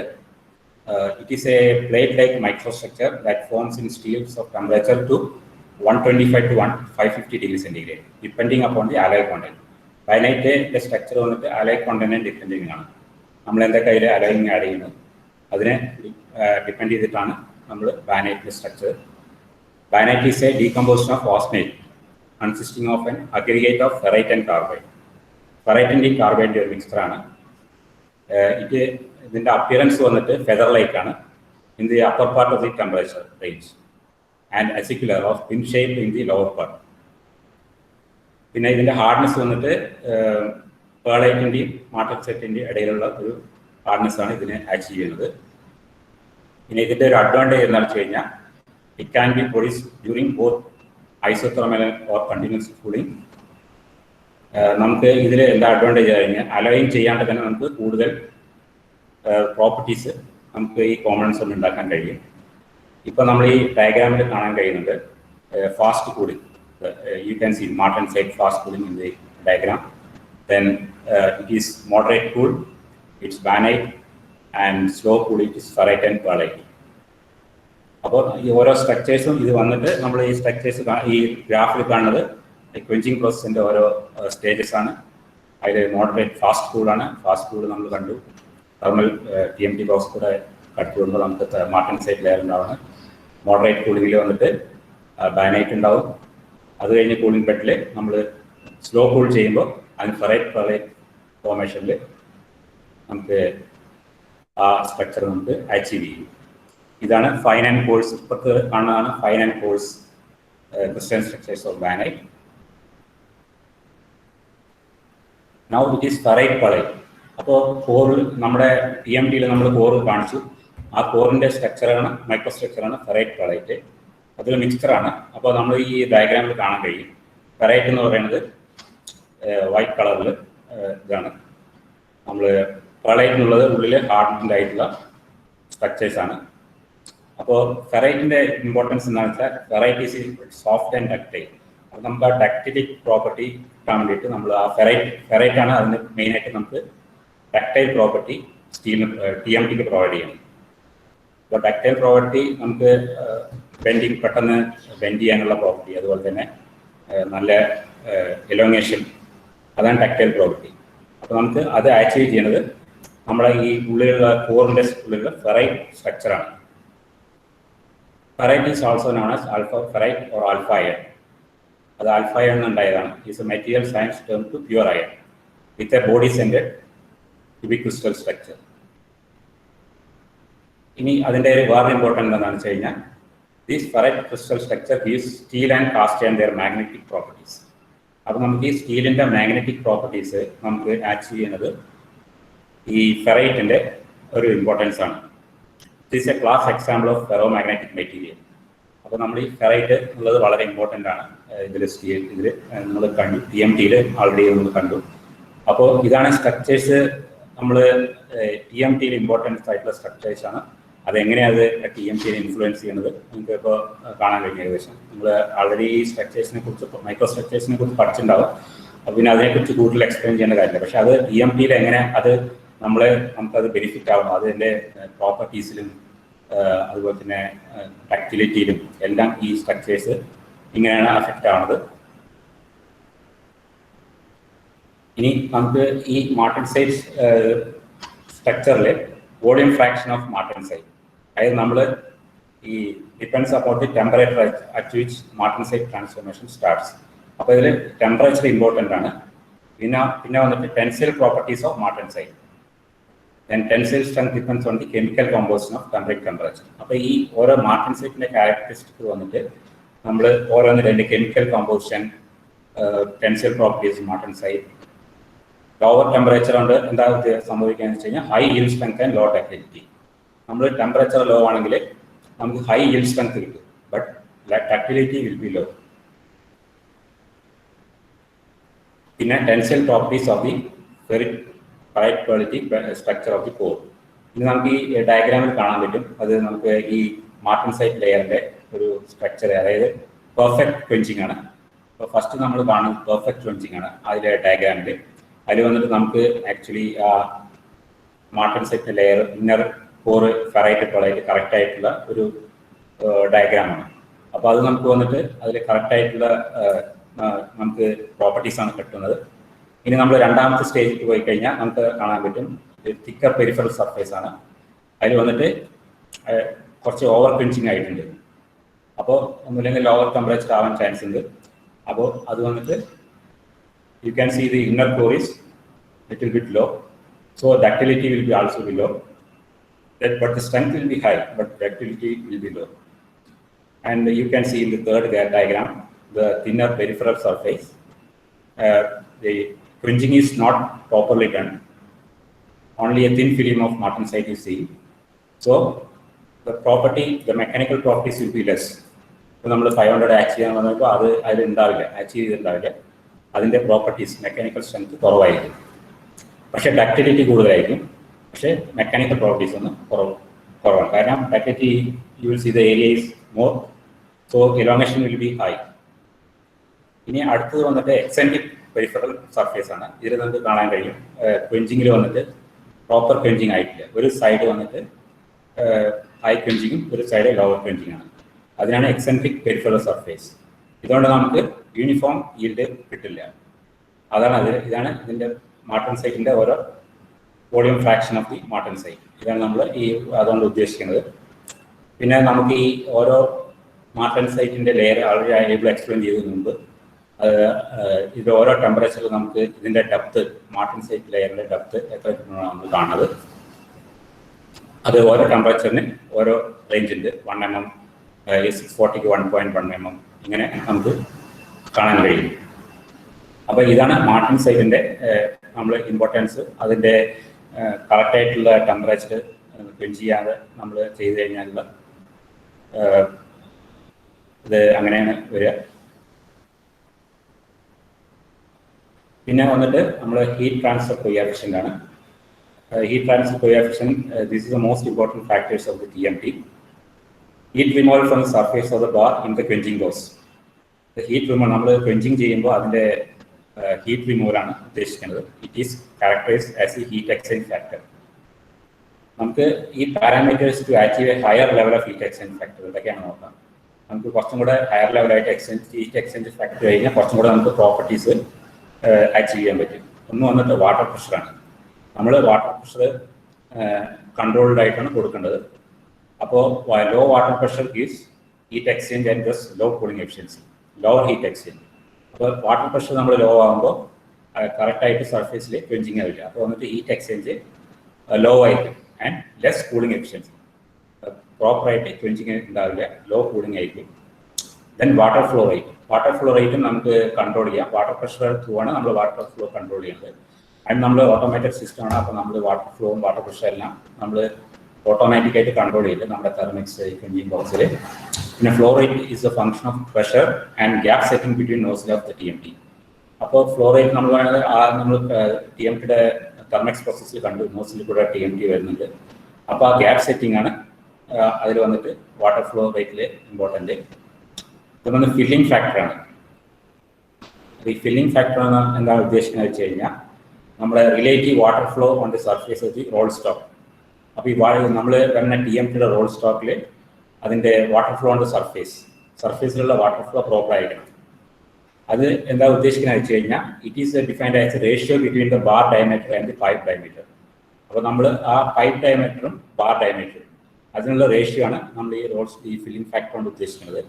it is a plate-like microstructure that forms in steels of temperature to 125 to 550 degrees centigrade, depending upon the alloy content. ബാനൈറ്റിന്റെ structure വന്നിട്ട് alloy content depending ആണ്. നമ്മൾ എന്തൊക്കെ അതിൽ അലോയിങ് ആഡ് ചെയ്യുന്നത് അതിനെ ഡിപ്പെൻഡ് ചെയ്തിട്ടാണ് നമ്മൾ ബാനൈറ്റിന്റെ structure. Bainite is a decomposition of austenite consisting of an aggregate of ferrite and carbide. ഫെറൈറ്റിൻ്റെയും കാർബൈഡിൻ്റെ ഒരു മിക്സ്ചറാണ്. ഇതിൻ്റെ അപ്പിയറൻസ് വന്നിട്ട് ഫെദർ ലൈക്ക് ആണ് in the upper part of the temperature range and acicular of pin shape in the lower part. പിന്നെ ഇതിൻ്റെ hardness വന്നിട്ട് പേളൈറ്റിൻ്റെയും മാർട്ടൻസൈറ്റിൻ്റെയും ഇടയിലുള്ള ഒരു ഹാർഡ്നെസ് ആണ് ഇതിനെ അച്ചീവ് ചെയ്യുന്നത്. പിന്നെ ഇതിൻ്റെ ഒരു അഡ്വാൻറ്റേജ് എന്താണെന്ന് വെച്ച് കഴിഞ്ഞാൽ it can be produce during both isothermal or continuous cooling. നമുക്ക് ഇതിൽ എന്താ അഡ്വാൻറ്റേജ് കഴിഞ്ഞാൽ അലോയിങ് ചെയ്യാണ്ട് തന്നെ നമുക്ക് കൂടുതൽ പ്രോപ്പർട്ടീസ് നമുക്ക് ഈ കോമ്പണൻസ് കൊണ്ട് ഉണ്ടാക്കാൻ കഴിയും. ഇപ്പോൾ നമ്മൾ ഈ ഡയഗ്രാമിൽ കാണാൻ കഴിയുന്നുണ്ട് fast cooling. You can see martensite fast cooling in the diagram. Then it is moderate cool, it's bainite, and slow cool it is ferrite and pearlite. അപ്പോൾ ഈ ഓരോ സ്ട്രക്ചേഴ്സും ഇത് വന്നിട്ട് നമ്മൾ ഈ സ്ട്രക്ചേഴ്സ് ഈ ഗ്രാഫിൽ കാണുന്നത് ക്വെഞ്ചിങ് പ്രോസസ്സിൻ്റെ ഓരോ സ്റ്റേജസ് ആണ്. അതിൽ മോഡറേറ്റ് ഫാസ്റ്റ് കൂളാണ്. ഫാസ്റ്റ് കൂൾ നമ്മൾ കണ്ടു. തെർമൽ TMT ബോക്സ് കൂടെ കട്ട് ചെയ്യുമ്പോൾ നമുക്ക് മാർട്ടൻസൈറ്റ് ലെയർ ഉണ്ടാവുന്നത്. മോഡറേറ്റ് കൂളിങ്ങിൽ വന്നിട്ട് ബാനൈറ്റ് ഉണ്ടാവും. അത് കഴിഞ്ഞ് കൂളിംഗ് ബെഡിൽ നമ്മൾ സ്ലോ കൂൾ ചെയ്യുമ്പോൾ അതിന് ഫെറൈറ്റ് പെർലൈറ്റ് ഫോർമേഷനിൽ നമുക്ക് ആ സ്ട്രക്ചർ നമുക്ക് അച്ചീവ് ചെയ്യും. ഇതാണ് ഫൈൻ ആൻഡ് കോഴ്സ്. ഇപ്പോഴത്തെ കാണുന്നതാണ് fine and course crystal structures of bainite. Now it is ferrite pearlite. അപ്പോൾ കോറിൽ നമ്മുടെ TMTയിൽ നമ്മൾ കോറ് കാണിച്ചു. ആ കോറിൻ്റെ സ്ട്രക്ചറാണ് മൈക്രോ സ്ട്രക്ചറാണ് ഫെറൈറ്റ് പെർലൈറ്റ്. അതൊരു മിക്സ്ചറാണ്. അപ്പോൾ നമ്മൾ ഈ ഡയഗ്രാമിൽ കാണാൻ കഴിയും ഫെറൈറ്റ് എന്ന് പറയുന്നത് വൈറ്റ് കളറിൽ ഇതാണ്. നമ്മൾ പെർലൈറ്റ് എന്നുള്ളത് ഉള്ളിൽ ഹാർഡൻഡ് ആയിട്ടുള്ള സ്ട്രക്ചേഴ്സാണ്. അപ്പോൾ ഫെറൈറ്റിൻ്റെ ഇമ്പോർട്ടൻസ് എന്താണെന്ന് വെച്ചാൽ ferrite is soft and ductile. അപ്പോൾ നമുക്ക് ആ ഡക്റ്റിലിക് പ്രോപ്പർട്ടി കിട്ടാൻ വേണ്ടിയിട്ട് നമ്മൾ ആ ഫെറൈറ്റ് ആണ് അതിന് മെയിനായിട്ട് നമുക്ക് ഡക്റ്റൈൽ പ്രോപ്പർട്ടി സ്റ്റീലിന് TMTക്ക് പ്രൊവൈഡ് ചെയ്യണം. അപ്പോൾ ഡക്റ്റൈൽ പ്രോപ്പർട്ടി നമുക്ക് ബെൻഡിങ് പെട്ടെന്ന് ബെൻഡ് ചെയ്യാനുള്ള പ്രോപ്പർട്ടി, അതുപോലെ തന്നെ നല്ല എലോങ്ങേഷൻ, അതാണ് ഡക്റ്റൈൽ പ്രോപ്പർട്ടി. അപ്പോൾ നമുക്ക് അത് അച്ചീവ് ചെയ്യുന്നത് നമ്മുടെ ഈ ഉള്ളിലുള്ള കോറിൻ്റെ ഉള്ളിലുള്ള ഫെറൈറ്റ് സ്ട്രക്ചറാണ്. Ferrite is also known as alpha ferrite or alpha iron. അത് ആൽഫ അയൺ ഉണ്ടായതാണ്. Is a material science term to pure iron with a body centred cubic crystal structure. ഇനി അതിൻ്റെ ഒരു വേറെ ഇമ്പോർട്ടൻ്റ് എന്താണെന്ന് വെച്ച് കഴിഞ്ഞാൽ this ferrite crystal structure gives steel and cast iron their magnetic properties. അപ്പോൾ നമുക്ക് ഈ സ്റ്റീലിൻ്റെ മാഗ്നറ്റിക് പ്രോപ്പർട്ടീസ് നമുക്ക് അച്ചീവ് ചെയ്യുന്നത് ഈ ഫെറൈറ്റിൻ്റെ ഒരു ഇമ്പോർട്ടൻസ് ആണ്. It is A class example of ferro magnetic material. അപ്പോൾ നമ്മൾ ഈ ഫെറൈറ്റ് എന്നുള്ളത് വളരെ ഇമ്പോർട്ടൻ്റ് ആണ്. ഇതിൽ ഇതിൽ നമ്മൾ കണ്ടു, TMTയിൽ ആൾറെഡി നമ്മൾ കണ്ടു. അപ്പോൾ ഇതാണ് സ്ട്രക്ചേഴ്സ്. നമ്മൾ TMTയിൽ ഇമ്പോർട്ടൻസ് ആയിട്ടുള്ള സ്ട്രക്ചേഴ്സാണ്. അതെങ്ങനെയാണ് TMTയെ ഇൻഫ്ലുവൻസ് ചെയ്യുന്നത് നമുക്ക് ഇപ്പോൾ കാണാൻ കഴിഞ്ഞ ഏകദേശം. നമ്മൾ ആൾറെഡി ഈ സ്ട്രക്ചേഴ്സിനെ കുറിച്ച് മൈക്രോ സ്ട്രക്ചേഴ്സിനെ കുറിച്ച് പഠിച്ചിട്ടുണ്ടാവും. അപ്പോൾ പിന്നെ അതിനെക്കുറിച്ച് കൂടുതൽ എക്സ്പ്ലെയിൻ ചെയ്യേണ്ട കാര്യമില്ല. പക്ഷെ അത് TMTയിൽ എങ്ങനെ അത് നമുക്കത് ബെനിഫിറ്റ് ആവും, അതിൻ്റെ പ്രോപ്പർട്ടീസിലും അതുപോലെ തന്നെ ഡക്റ്റിലിറ്റിയിലും എല്ലാം ഈ സ്ട്രക്ചേഴ്സ് ഇങ്ങനെയാണ് അഫക്റ്റ് ആവുന്നത്. ഇനി നമുക്ക് ഈ മാർട്ടൻസൈറ്റ് സ്ട്രക്ചറിൽ വോളിയം ഫ്രാക്ഷൻ ഓഫ് മാർട്ടൻസൈറ്റ്, അതായത് നമ്മൾ ഈ depends about the temperature at which martensite transformation starts. അപ്പോൾ ഇതിൽ ടെമ്പറേച്ചർ ഇമ്പോർട്ടൻ്റ് ആണ്. പിന്നെ വന്നിട്ട് tensile properties of martensite. Then tensile strength depends on the chemical composition of temperate temperature. അപ്പോൾ ഈ ഓരോ മാർട്ടൻസൈറ്റിൻ്റെ ക്യാരക്ടറിസ്റ്റിക് വന്നിട്ട് നമ്മൾ ഓരോന്നിൻ്റെ അതിൻ്റെ chemical composition, tensile properties martensite. Lower temperature കൊണ്ട് എന്താ സംഭവിക്കുകയെന്ന് വെച്ച് കഴിഞ്ഞാൽ high yield strength and low ductility. നമ്മൾ ടെമ്പറേച്ചർ ലോ ആണെങ്കിൽ നമുക്ക് ഹൈ yield strength കിട്ടും, but ductility will be low. പിന്നെ tensile properties of the ferrite quality structure of the core. ഇത് നമുക്ക് ഈ ഡയഗ്രാമിൽ കാണാൻ പറ്റും. അത് നമുക്ക് ഈ മാർട്ടൻസൈറ്റ് ലെയറിൻ്റെ ഒരു സ്ട്രക്ചർ, അതായത് പെർഫെക്റ്റ് ക്വെഞ്ചിങ് ആണ്. അപ്പോൾ ഫസ്റ്റ് നമ്മൾ കാണുന്നത് പെർഫെക്റ്റ് ക്വെഞ്ചിങ് ആണ് അതിലെ ഡയഗ്രാമിൽ. അതിൽ വന്നിട്ട് നമുക്ക് actually martensite layer inner core ferrite pearlite correct ആയിട്ടുള്ള ഒരു ഡയഗ്രാമാണ്. അപ്പോൾ അത് നമുക്ക് വന്നിട്ട് അതിൽ കറക്റ്റ് ആയിട്ടുള്ള നമുക്ക് പ്രോപ്പർട്ടീസ് ആണ് കിട്ടുന്നത്. ഇനി നമ്മൾ രണ്ടാമത്തെ സ്റ്റേജിൽ പോയി കഴിഞ്ഞാൽ നമുക്ക് കാണാൻ പറ്റും തിക്കർ പെരിഫറൽ സർഫേസ് ആണ്. അതിൽ വന്നിട്ട് കുറച്ച് ഓവർ ക്വെഞ്ചിങ് ആയിട്ടുണ്ട്. അപ്പോൾ ഒന്നുമില്ലെങ്കിൽ ലോവർ ടെമ്പറേച്ചർ ആവാൻ ചാൻസ് ഉണ്ട്. അപ്പോൾ അത് വന്നിട്ട് you can see the inner core is little bit low, so ductility will be also be low. But the strength will be high, but ductility will be low. And you can see in the third diagram the thinner peripheral surface. The cringing is not properly done. Only a thin film of martensite you see. So the property, the mechanical properties will be less. So നമ്മൾ 500 act ചെയ്യാൻ വന്നപ്പോൾ അതിൽ ഉണ്ടാവില്ല, act ചെയ്തിട്ടുണ്ടാവില്ല. അതിൻ്റെ properties mechanical strength കുറവായിരിക്കും. പക്ഷേ ductility കൂടുതലായിരിക്കും. പക്ഷേ മെക്കാനിക്കൽ പ്രോപ്പർട്ടീസ് ഒന്ന് കുറവാണ്. കാരണം ductility you will see the area is more, so elongation will be high. ഇനി അടുത്തത് വന്നിട്ട് എക്സെൻട്രിക് പെരിഫറൽ സർഫേസ് ആണ്. ഇതിൽ നമുക്ക് കാണാൻ കഴിയും ക്വെഞ്ചിങ്ങിൽ വന്നിട്ട് പ്രോപ്പർ ക്വെഞ്ചിങ് ആയിട്ടില്ല. ഒരു സൈഡ് വന്നിട്ട് ഹൈ ക്വെഞ്ചിങ്ങും ഒരു സൈഡ് ലോവർ ക്വെഞ്ചിങ് ആണ്. അതിനാണ് എക്സെൻട്രിക് പെരിഫറൽ സർഫേസ്. ഇതുകൊണ്ട് നമുക്ക് യൂണിഫോം ഈൽഡ് കിട്ടില്ല. ഇതാണ് ഇതിൻ്റെ മാർട്ടൻസൈറ്റിൻ്റെ ഓരോ വോളിയം ഫ്രാക്ഷൻ ഓഫ് ദി മാർട്ടൻസൈറ്റ്. ഇതാണ് നമ്മൾ അതുകൊണ്ട് ഉദ്ദേശിക്കുന്നത്. പിന്നെ നമുക്ക് ഈ ഓരോ മാർട്ടൻസൈറ്റിൻ്റെ ലെയർ ആൾറെഡി ഏബിൾ എക്സ്പ്ലെയിൻ ചെയ്തതിന് മുമ്പ് ഇത് ഓരോ ടെമ്പറേച്ചറിൽ നമുക്ക് ഇതിൻ്റെ ഡെപ്ത്, മാർട്ടൻസൈറ്റ് ലെയറിൻ്റെ ഡെപ്ത് എത്ര കിട്ടുന്നതാണ് നമ്മൾ കാണുന്നത്. അത് ഓരോ ടെമ്പറേച്ചറിന് ഓരോ റേഞ്ച് ഉണ്ട്. 1 mm, 640 1.1 mm ഇങ്ങനെ നമുക്ക് കാണാൻ കഴിയും. അപ്പോൾ ഇതാണ് മാർട്ടൻസൈറ്റിൻ്റെ നമ്മൾ ഇമ്പോർട്ടൻസ്. അതിൻ്റെ കറക്റ്റായിട്ടുള്ള ടെമ്പറേച്ചർ ക്വെഞ്ച് ചെയ്യാതെ നമ്മൾ ചെയ്ത് കഴിഞ്ഞാലുള്ള ഇത് അങ്ങനെയാണ് വരിക. പിന്നെ വന്നിട്ട് നമ്മൾ ഹീറ്റ് ട്രാൻസ്ഫർ കോഎഫിഷ്യൻ്റ് ആണ്. Heat transfer coefficient, this is the most important factors of the TMT. Heat removal from the surface of the bar in the quenching dose. The heat removal നമ്മൾ quenching ചെയ്യുമ്പോൾ അതിൻ്റെ heat removal ആണ് ഉദ്ദേശിക്കുന്നത്. It is characterized as a heat exchange factor. നമുക്ക് ഈ parameters to achieve a higher level of heat exchange factor ഇതൊക്കെയാണ് നോക്കാം. നമുക്ക് കുറച്ചും കൂടെ ഹയർ ലെവലായിട്ട് ഹീറ്റ് എക്സ്ചേഞ്ച് ഫാക്ടർ കഴിഞ്ഞാൽ കുറച്ചും കൂടെ നമുക്ക് പ്രോപ്പർട്ടീസ് അച്ചീവ് ചെയ്യാൻ പറ്റും. ഒന്ന് വന്നിട്ട് വാട്ടർ പ്രഷറാണ്. നമ്മൾ വാട്ടർ പ്രഷർ കൺട്രോൾഡ് ആയിട്ടാണ് കൊടുക്കേണ്ടത്. അപ്പോൾ low water pressure gives heat exchange and thus low cooling efficiency, lower heat exchange. അപ്പോൾ വാട്ടർ പ്രഷർ നമ്മൾ ലോ ആകുമ്പോൾ കറക്റ്റായിട്ട് സർഫേസിൽ ക്വെഞ്ചിങ് ആവില്ല. അപ്പോൾ വന്നിട്ട് ഹീറ്റ് എക്സ്ചേഞ്ച് ലോ ആയിരിക്കും ആൻഡ് ലെസ് കൂളിംഗ് എഫിഷ്യൻസി. പ്രോപ്പറായിട്ട് ക്വെഞ്ചിങ് ഉണ്ടാവില്ല, ലോ കൂളിംഗ് ആയിരിക്കും. ദെൻ വാട്ടർ ഫ്ലോ റേറ്റും നമുക്ക് കൺട്രോൾ ചെയ്യാം. വാട്ടർ പ്രഷർ ത്രൂ ആണ് നമ്മൾ വാട്ടർ ഫ്ലോ കൺട്രോൾ ചെയ്യുന്നത്. ആൻഡ് നമ്മൾ ഓട്ടോമാറ്റിക് സിസ്റ്റമാണ്. അപ്പോൾ നമ്മൾ വാട്ടർ ഫ്ലോയും വാട്ടർ പ്രഷർ എല്ലാം നമ്മൾ ഓട്ടോമാറ്റിക്കായിട്ട് കൺട്രോൾ ചെയ്ത് നമ്മുടെ തെർമിക്സ് ക്വെഞ്ചിങ് ബോക്സിൽ. പിന്നെ flow rate is A function of pressure and gap setting between nozzle of the TMT. അപ്പോൾ ഫ്ലോ റേറ്റ് നമ്മൾ വേണത് നമ്മൾ TMTയുടെ തെർമിക്സ് പ്രോസസ്സിൽ കണ്ടു, നോസിൽ കൂടെ TMT വരുന്നുണ്ട്. അപ്പോൾ ആ ഗ്യാപ്പ് സെറ്റിംഗ് ആണ് അതിൽ വന്നിട്ട് വാട്ടർ ഫ്ലോ റേറ്റിൽ ഇമ്പോർട്ടൻ്റ്. ഇത് വന്ന് ഫില്ലിംഗ് ഫാക്ടറാണ്. ഈ ഫില്ലിംഗ് ഫാക്ടർ എന്താണ് ഉദ്ദേശിക്കുന്നത് വെച്ച് കഴിഞ്ഞാൽ നമ്മുടെ relative water flow on the surface of the roll stock. അപ്പോൾ ഈ നമ്മൾ വരുന്ന TMTയുടെ റോൾ സ്റ്റോക്കിൽ അതിൻ്റെ വാട്ടർ ഫ്ലോ ഉണ്ട് സർഫേസിലുള്ള വാട്ടർ ഫ്ലോ പ്രോപ്പർ ആയിരിക്കണം. അത് എന്താ ഉദ്ദേശിക്കുന്നത് വെച്ച് കഴിഞ്ഞാൽ it is defined as A ratio between the bar diameter and the pipe diameter. അപ്പോൾ നമ്മൾ ആ പൈപ്പ് ഡയമീറ്ററും ബാർ ഡയമീറ്ററും അതിനുള്ള റേഷ്യോ ആണ് നമ്മൾ ഈ ഫില്ലിംഗ് ഫാക്ടർ കൊണ്ട് ഉദ്ദേശിക്കുന്നത്.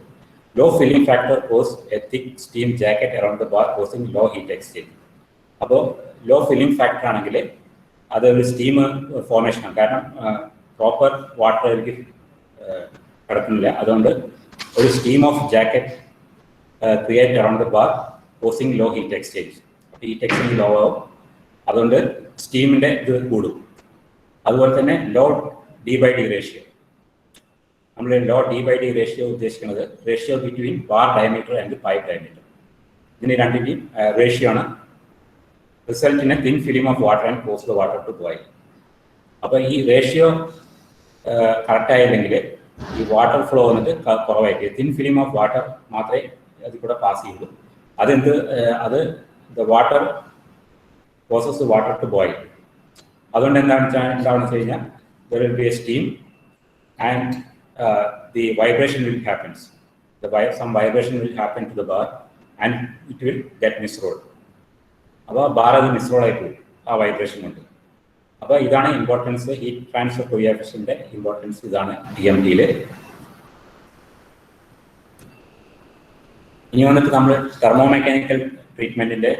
Low filling factor cause a thick steam jacket around the bar causing low heat exchange. അപ്പോൾ ലോ ഫില്ലിംഗ് ഫാക്ടർ ആണെങ്കിൽ അത് ഒരു സ്റ്റീം ഫോർമേഷനാണ്. കാരണം പ്രോപ്പർ വാട്ടർ എനിക്ക് കിടക്കുന്നില്ല. അതുകൊണ്ട് ഒരു steam of jacket create around the bar causing low heat exchange. Heat exchange low ആവും, അതുകൊണ്ട് സ്റ്റീമിൻ്റെ ഇത് കൂടും. അതുപോലെ തന്നെ ലോ D/D റേഷ്യോ. നമ്മൾ ലോ D/D റേഷ്യോ ഉദ്ദേശിക്കുന്നത് ratio between bar diameter and pipe diameter. ഇതിന് രണ്ടിൻ്റെയും റേഷ്യോ ആണ്. Result in a thin film of water and cause the water to boil. അപ്പോൾ ഈ റേഷ്യോ കറക്റ്റ് ആയില്ലെങ്കിൽ ഈ വാട്ടർ ഫ്ലോ വന്നിട്ട് കുറവായിരിക്കും. തിൻ ഫിലിം ഓഫ് വാട്ടർ മാത്രമേ അതിൽ കൂടെ പാസ് ചെയ്യുള്ളൂ. അത് the water causes water to boil. അതുകൊണ്ട് എന്താണെന്ന് വെച്ച് കഴിഞ്ഞാൽ there will be a steam and the vibration will happens. Some vibration will happen to the bar and it will get misrolled. അപ്പോൾ ബാർ അത് മിസ്റോൾ ആയി പോകും ആ വൈബ്രേഷൻ കൊണ്ട്. അപ്പോൾ ഇതാണ് ഇമ്പോർട്ടൻസ്, ഹീറ്റ് ട്രാൻസ്ഫർ കോഎഫിഷ്യന്റിന്റെ ഇമ്പോർട്ടൻസ് ഇതാണ് TMTയിൽ. ഇനി വന്നിട്ട് നമ്മൾ തെർമോമെക്കാനിക്കൽ ട്രീറ്റ്മെന്റിന്റെ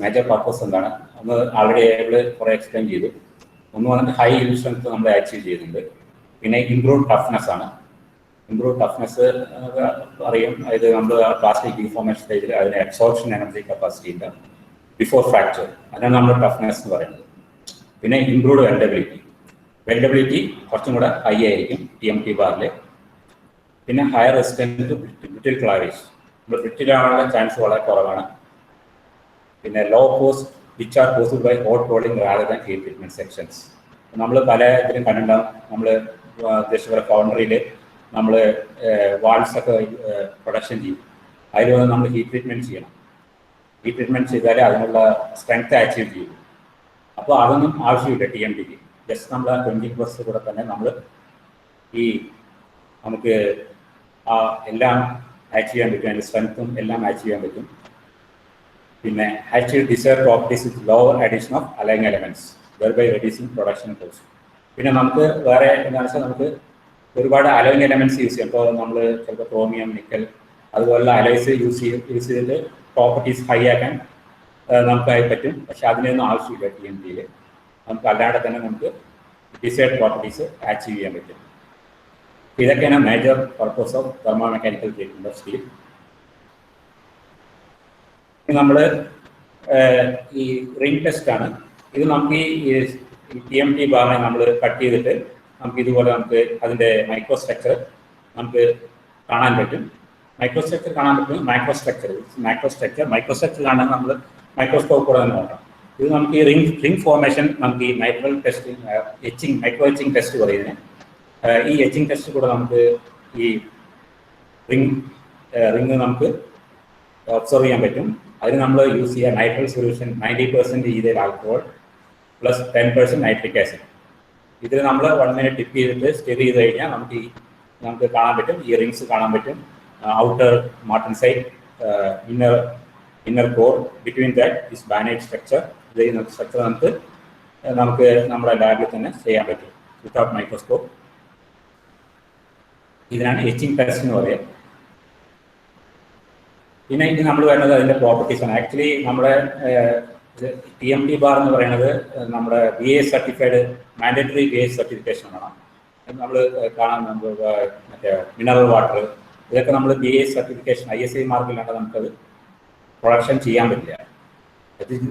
മേജർ പർപ്പസ് എന്താണ് ഒന്ന് ആൾറെഡി ഏബിൾ കുറെ എക്സ്പ്ലെയിൻ ചെയ്തു. ഒന്ന് വന്നിട്ട് ഹൈ yield സ്ട്രെങ്ത് നമ്മൾ അച്ചീവ് ചെയ്യുന്നുണ്ട്. പിന്നെ ഇംപ്രൂവ് ടഫ്നെസ് ആണ്. ഇംപ്രൂവ് ടഫ്നെസ് അറിയും, അതായത് നമ്മൾ പ്ലാസ്റ്റിക് ഡീഫോർമേഷൻ സ്റ്റേജിൽ അതിന് അബ്സോർപ്ഷൻ എനർജി കപ്പാസിറ്റി ഉണ്ട് ബിഫോർ ഫ്രാക്ചർ, അതാണ് നമ്മൾ ടഫ്നെസ് എന്ന് പറയുന്നത്. പിന്നെ ഇംപ്രൂവ്ഡ് വെൽഡബിലിറ്റി കുറച്ചും കൂടെ ഹൈ ആയിരിക്കും TMT ബാറിൽ. പിന്നെ higher resistance to brittle cleavage, നമ്മൾ ബ്രിട്ടിലാവാനുള്ള ചാൻസ് വളരെ കുറവാണ്. പിന്നെ low cost which are possible by hot rolling rather than heat treatment sections. നമ്മൾ പല ഇതിലും കണ്ടിട്ടുണ്ടാകും, നമ്മൾ ഉദ്ദേശിച്ച ഫൗണ്ടറിയിൽ നമ്മൾ വാൾസ് ഒക്കെ പ്രൊഡക്ഷൻ ചെയ്യും, അതിൽ വന്ന് നമ്മൾ ഹീറ്റ് ട്രീറ്റ്മെന്റ് ചെയ്യണം. ഹീറ്റ് ട്രീറ്റ്മെന്റ് ചെയ്താലേ അതിനുള്ള സ്ട്രെങ്ത് അച്ചീവ് ചെയ്യും. അപ്പോൾ അതൊന്നും ആവശ്യമില്ല TMTക്ക്. ജസ്റ്റ് നമ്മൾ ആ 20% കൂടെ തന്നെ നമ്മൾ നമുക്ക് ആ എല്ലാം അച്ചീവ് ചെയ്യാൻ പറ്റും, അതിൻ്റെ സ്ട്രെങ്ത്തും എല്ലാം അച്ചീവ് ചെയ്യാൻ പറ്റും. പിന്നെ achieve desired properties with lower addition of alloying elements whereby reducing production cost. പിന്നെ നമുക്ക് വേറെ എന്താണെന്ന് വെച്ചാൽ നമുക്ക് ഒരുപാട് അലോയിങ് എലമെന്റ്സ് യൂസ് ചെയ്യും. ഇപ്പോൾ നമ്മൾ ചിലപ്പോൾ ക്രോമിയം, നിക്കൽ അതുപോലുള്ള അലോയ്സ് യൂസ് ചെയ്തിട്ട് പ്രോപ്പർട്ടീസ് ഹൈ ആക്കാൻ നമുക്കായി പറ്റും. പക്ഷെ അതിനൊന്നും ആവശ്യമില്ല TMTയിൽ. നമുക്ക് അല്ലാതെ തന്നെ നമുക്ക് ഡിസൈർഡ് പ്രോപ്പർട്ടീസ് അച്ചീവ് ചെയ്യാൻ പറ്റും. ഇതൊക്കെയാണ് major purpose of thermomechanical treatment of steel. നമ്മൾ ഈ റിംഗ് ടെസ്റ്റ് ആണ്. ഇത് നമുക്ക് ഈ TMT ബാറിനെ നമ്മൾ കട്ട് ചെയ്തിട്ട് നമുക്ക് ഇതുപോലെ നമുക്ക് അതിൻ്റെ മൈക്രോസ്ട്രക്ചർ നമുക്ക് കാണാൻ പറ്റും. മൈക്രോസ്ട്രക്ചർ കാണാൻ നമ്മൾ മൈക്രോസ്കോപ്പ് കൂടെ തന്നെ നോക്കാം. ഇത് നമുക്ക് ഈ റിംഗ് ഫോർമേഷൻ നമുക്ക് ഈ nitrile testing micro etching test പറയുന്നത്. ഈ എച്ചിങ് ടെസ്റ്റ് കൂടെ നമുക്ക് ഈ റിംഗ് നമുക്ക് ഒബ്സർവ് ചെയ്യാൻ പറ്റും. അതിന് നമ്മൾ യൂസ് ചെയ്യുക nitrile solution 90% ethyl alcohol plus 10% nitric acid. ഇതിൽ നമ്മൾ 1 മിനിറ്റ് ടിപ്പ് ചെയ്തിട്ട് സ്റ്റെർ ചെയ്ത് കഴിഞ്ഞാൽ നമുക്ക് കാണാൻ പറ്റും, ഈ റിംഗ്സ് കാണാൻ പറ്റും. Outer martensite, inner core, between that is bainite structure. ഇത് സ്ട്രക്ചർ നമുക്ക് നമ്മുടെ ലാബിൽ തന്നെ ചെയ്യാൻ പറ്റും വിത്തൗട്ട് മൈക്രോസ്കോപ്പ്. ഇതിനാണ് എച്ചിങ് ടെസ്റ്റ് എന്ന് പറയുക. പിന്നെ ഇനി നമ്മൾ വരുന്നത് അതിൻ്റെ പ്രോപ്പർട്ടീസാണ്. ആക്ച്വലി നമ്മുടെ TMT ബാർ എന്ന് പറയുന്നത് നമ്മുടെ BAS certified mandatory BAS certification വേണം. നമ്മൾ കാണാൻ മറ്റേ മിനറൽ വാട്ടർ ഇതൊക്കെ നമ്മൾ BAS സർട്ടിഫിക്കേഷൻ ISI മാർക്കില്ലാണ്ട് നമുക്കത് പ്രൊഡക്ഷൻ ചെയ്യാൻ പറ്റില്ല.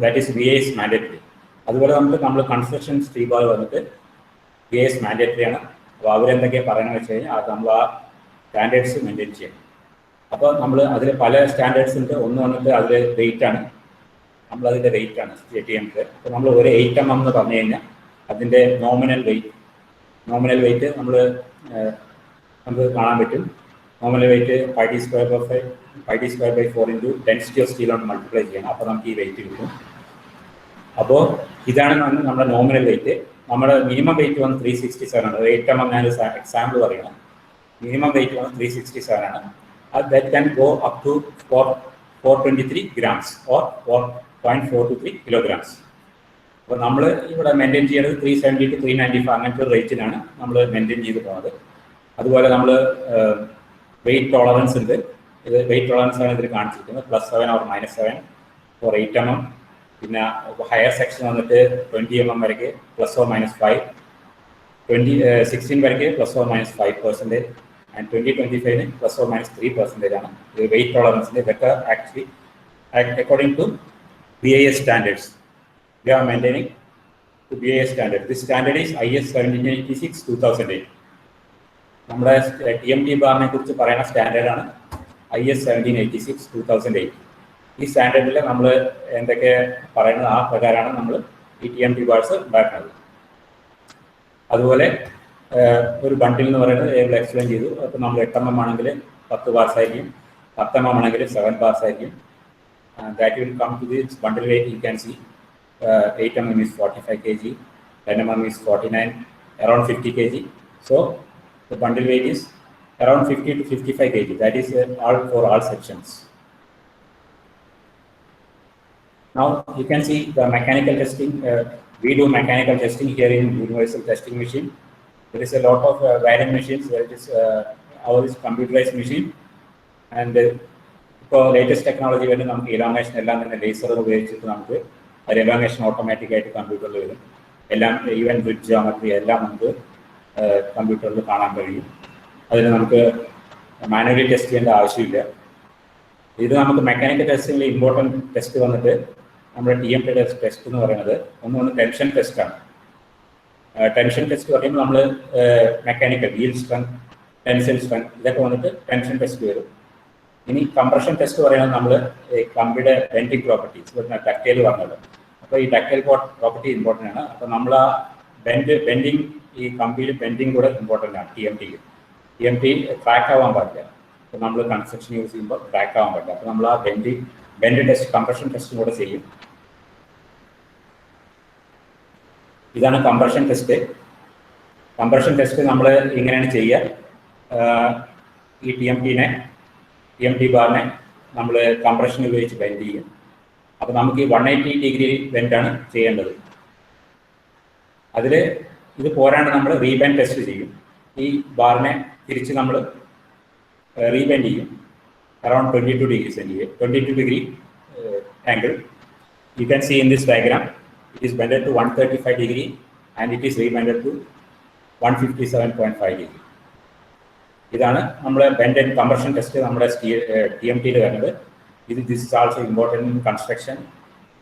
That is BAS mandatory. അതുപോലെ നമ്മൾ കൺസ്ട്രക്ഷൻ സ്റ്റീൽ ബാർ വന്നിട്ട് BAS മാൻഡേറ്ററി ആണ്. അപ്പോൾ അവരെന്തൊക്കെയാണ് പറയണമെന്ന് വെച്ച് കഴിഞ്ഞാൽ അത് നമ്മൾ ആ സ്റ്റാൻഡേർഡ്സ് മെയിൻറ്റെയിൻ ചെയ്യണം. അപ്പോൾ നമ്മൾ അതിൽ പല സ്റ്റാൻഡേർഡ്സ് ഉണ്ട്. ഒന്ന് വന്നിട്ട് അതിൽ വെയിറ്റ് ആണ്, നമ്മളതിൻ്റെ വെയിറ്റ് ആണ് TMT. അപ്പോൾ നമ്മൾ ഒരു 8 mm എന്ന് പറഞ്ഞു കഴിഞ്ഞാൽ അതിൻ്റെ നോമിനൽ വെയിറ്റ് നമുക്ക് കാണാൻ പറ്റും. Nominal weight 5d²/4 into density of steel കൊണ്ട് മൾട്ടിപ്ലൈ ചെയ്യണം. അപ്പോൾ നമുക്ക് ഈ വെയിറ്റ് കിട്ടും. അപ്പോൾ ഇതാണ് നമ്മുടെ നോമിനൽ വെയിറ്റ്. നമ്മുടെ മിനിമം വെയിറ്റ് വന്ന് 367 ആണ്. 8 mm ഞാൻ എക്സാമ്പിൾ പറയണം. മിനിമം വെയിറ്റ് വന്ന് 367 ആണ്. That can go up to 423 grams or 4.423 kilograms. അപ്പോൾ നമ്മൾ ഇവിടെ മെയിൻറ്റെയിൻ ചെയ്യുന്നത് 370 to 395 അങ്ങനത്തെ ഒരു റേറ്റിലാണ് നമ്മൾ മെയിൻറ്റെയിൻ ചെയ്ത് പോകുന്നത്. അതുപോലെ നമ്മൾ വെയിറ്റ് ടോളറൻസ് ഉണ്ട്. ഇത് വെയിറ്റ് ടോളറൻസ് ആണ് ഇതിൽ കാണിച്ചിരിക്കുന്നത്. +7 or -7 for 8 mm. പിന്നെ ഹയർ സെക്ഷൻ വന്നിട്ട് 20 mm വരയ്ക്ക് +or-5, 16 വരയ്ക്ക് +or-5%, and 2025 +or-3% ആണ് ഇത് വെയിറ്റ് ടോളറൻസിൻ്റെ. ഇതൊക്കെ actually according to BIS standards. We are maintaining the BIS standard. This standard is IS 1786/2008. നമ്മുടെ TMT ബാറിനെ കുറിച്ച് പറയുന്ന സ്റ്റാൻഡേർഡാണ് IS 1786/2008. ഈ സ്റ്റാൻഡേർഡിൽ നമ്മൾ എന്തൊക്കെ പറയുന്നത് ആ പ്രകാരമാണ് നമ്മൾ ഈ TMT ബാർസ് ഉണ്ടാക്കുന്നത്. അതുപോലെ ഒരു ബണ്ടിൽ എന്ന് പറയുന്നത് ഏബിൾ എക്സ്പ്ലെയിൻ ചെയ്തു. അപ്പോൾ നമ്മൾ 8 mm ആണെങ്കിൽ 10 ബാർസ് ആയിരിക്കും, 10 mm ആണെങ്കിൽ 7 ബാർസ് ആയിരിക്കും. That will come to this bundle weight. You can see 8 mm is 45 kg, 10 mm is 49, around 50 kg. So the bundle weight is around 50 to 55 kg. That is all for all sections. Now you can see the mechanical testing. We do mechanical testing here in Universal Testing Machine. There is a lot of wiring machines. There is our computerized machine. And ഇപ്പോൾ latest technology വേണ്ടി നമുക്ക് elongation എല്ലാം തന്നെ laser ഉപയോഗിച്ചിട്ട് നമുക്ക് ഒരു elongation ഓട്ടോമാറ്റിക്കായിട്ട് കമ്പ്യൂട്ടറിൽ വരും. എല്ലാം ഈവൻ ബ്രിഡ്ജ് ജോമെട്രി എല്ലാം നമുക്ക് കമ്പ്യൂട്ടറിൽ കാണാൻ കഴിയും. അതിന് നമുക്ക് മാനുവലി ടെസ്റ്റ് ചെയ്യേണ്ട ആവശ്യമില്ല. ഇത് നമുക്ക് മെക്കാനിക്കൽ ടെസ്റ്റിംഗിൽ ഇമ്പോർട്ടൻറ്റ് ടെസ്റ്റ് വന്നിട്ട് നമ്മുടെ TMT ടെസ്റ്റ് എന്ന് പറയുന്നത് ഒന്ന് ടെൻഷൻ ടെസ്റ്റാണ്. ടെൻഷൻ ടെസ്റ്റ് പറയുമ്പോൾ നമ്മൾ mechanical wheel strength, tensile strength ഇതൊക്കെ വന്നിട്ട് ടെൻഷൻ ടെസ്റ്റ് വരും. ഇനി കംപ്രഷൻ ടെസ്റ്റ് പറയുന്നത് നമ്മൾ കമ്പിയുടെ ബെൻഡിങ് പ്രോപ്പർട്ടീസ് ഡക്റ്റൈൽ പറഞ്ഞത്. അപ്പോൾ ഈ ഡക്റ്റൈൽ പ്രോപ്പർട്ടി ഇമ്പോർട്ടൻ്റ് ആണ്. അപ്പോൾ നമ്മൾ ആ ബെൻഡിങ് ഈ കമ്പിയിൽ ബെൻഡിങ് കൂടെ ഇമ്പോർട്ടൻ്റ് ആണ്. TMT ട്രാക്ക് ആവാൻ പാടില്ല. അപ്പോൾ നമ്മൾ കൺസ്ട്രക്ഷൻ യൂസ് ചെയ്യുമ്പോൾ ട്രാക്ക് ആവാൻ പാടില്ല. അപ്പോൾ നമ്മൾ ആ ബെൻഡ് ടെസ്റ്റ് കംപ്രഷൻ ടെസ്റ്റും കൂടെ ചെയ്യും. ഇതാണ് കംപ്രഷൻ ടെസ്റ്റ്. കംപ്രഷൻ ടെസ്റ്റ് നമ്മൾ ഇങ്ങനെയാണ് ചെയ്യുക. ഈ TMT ബാറിനെ നമ്മൾ കംപ്രഷൻ ഉപയോഗിച്ച് ബെൻഡ് ചെയ്യും. അപ്പോൾ നമുക്ക് ഈ 180 ഡിഗ്രി ബെൻഡാണ് ചെയ്യേണ്ടത്. അതിൽ ഇത് പോരാണ്ട് നമ്മൾ റീബെൻഡ് ടെസ്റ്റ് ചെയ്യും. ഈ ബാറിനെ തിരിച്ച് നമ്മൾ റീബെൻഡ് ചെയ്യും around 22 degree angle. You can see in this diagram, it is bended to 135 degree and it is rebended to 157.5 degree. ഇതാണ് നമ്മുടെ ബെൻഡ് ആൻഡ് കംപ്രഷൻ ടെസ്റ്റ് നമ്മുടെ TMTയിൽ വരുന്നത്. This is also important in construction.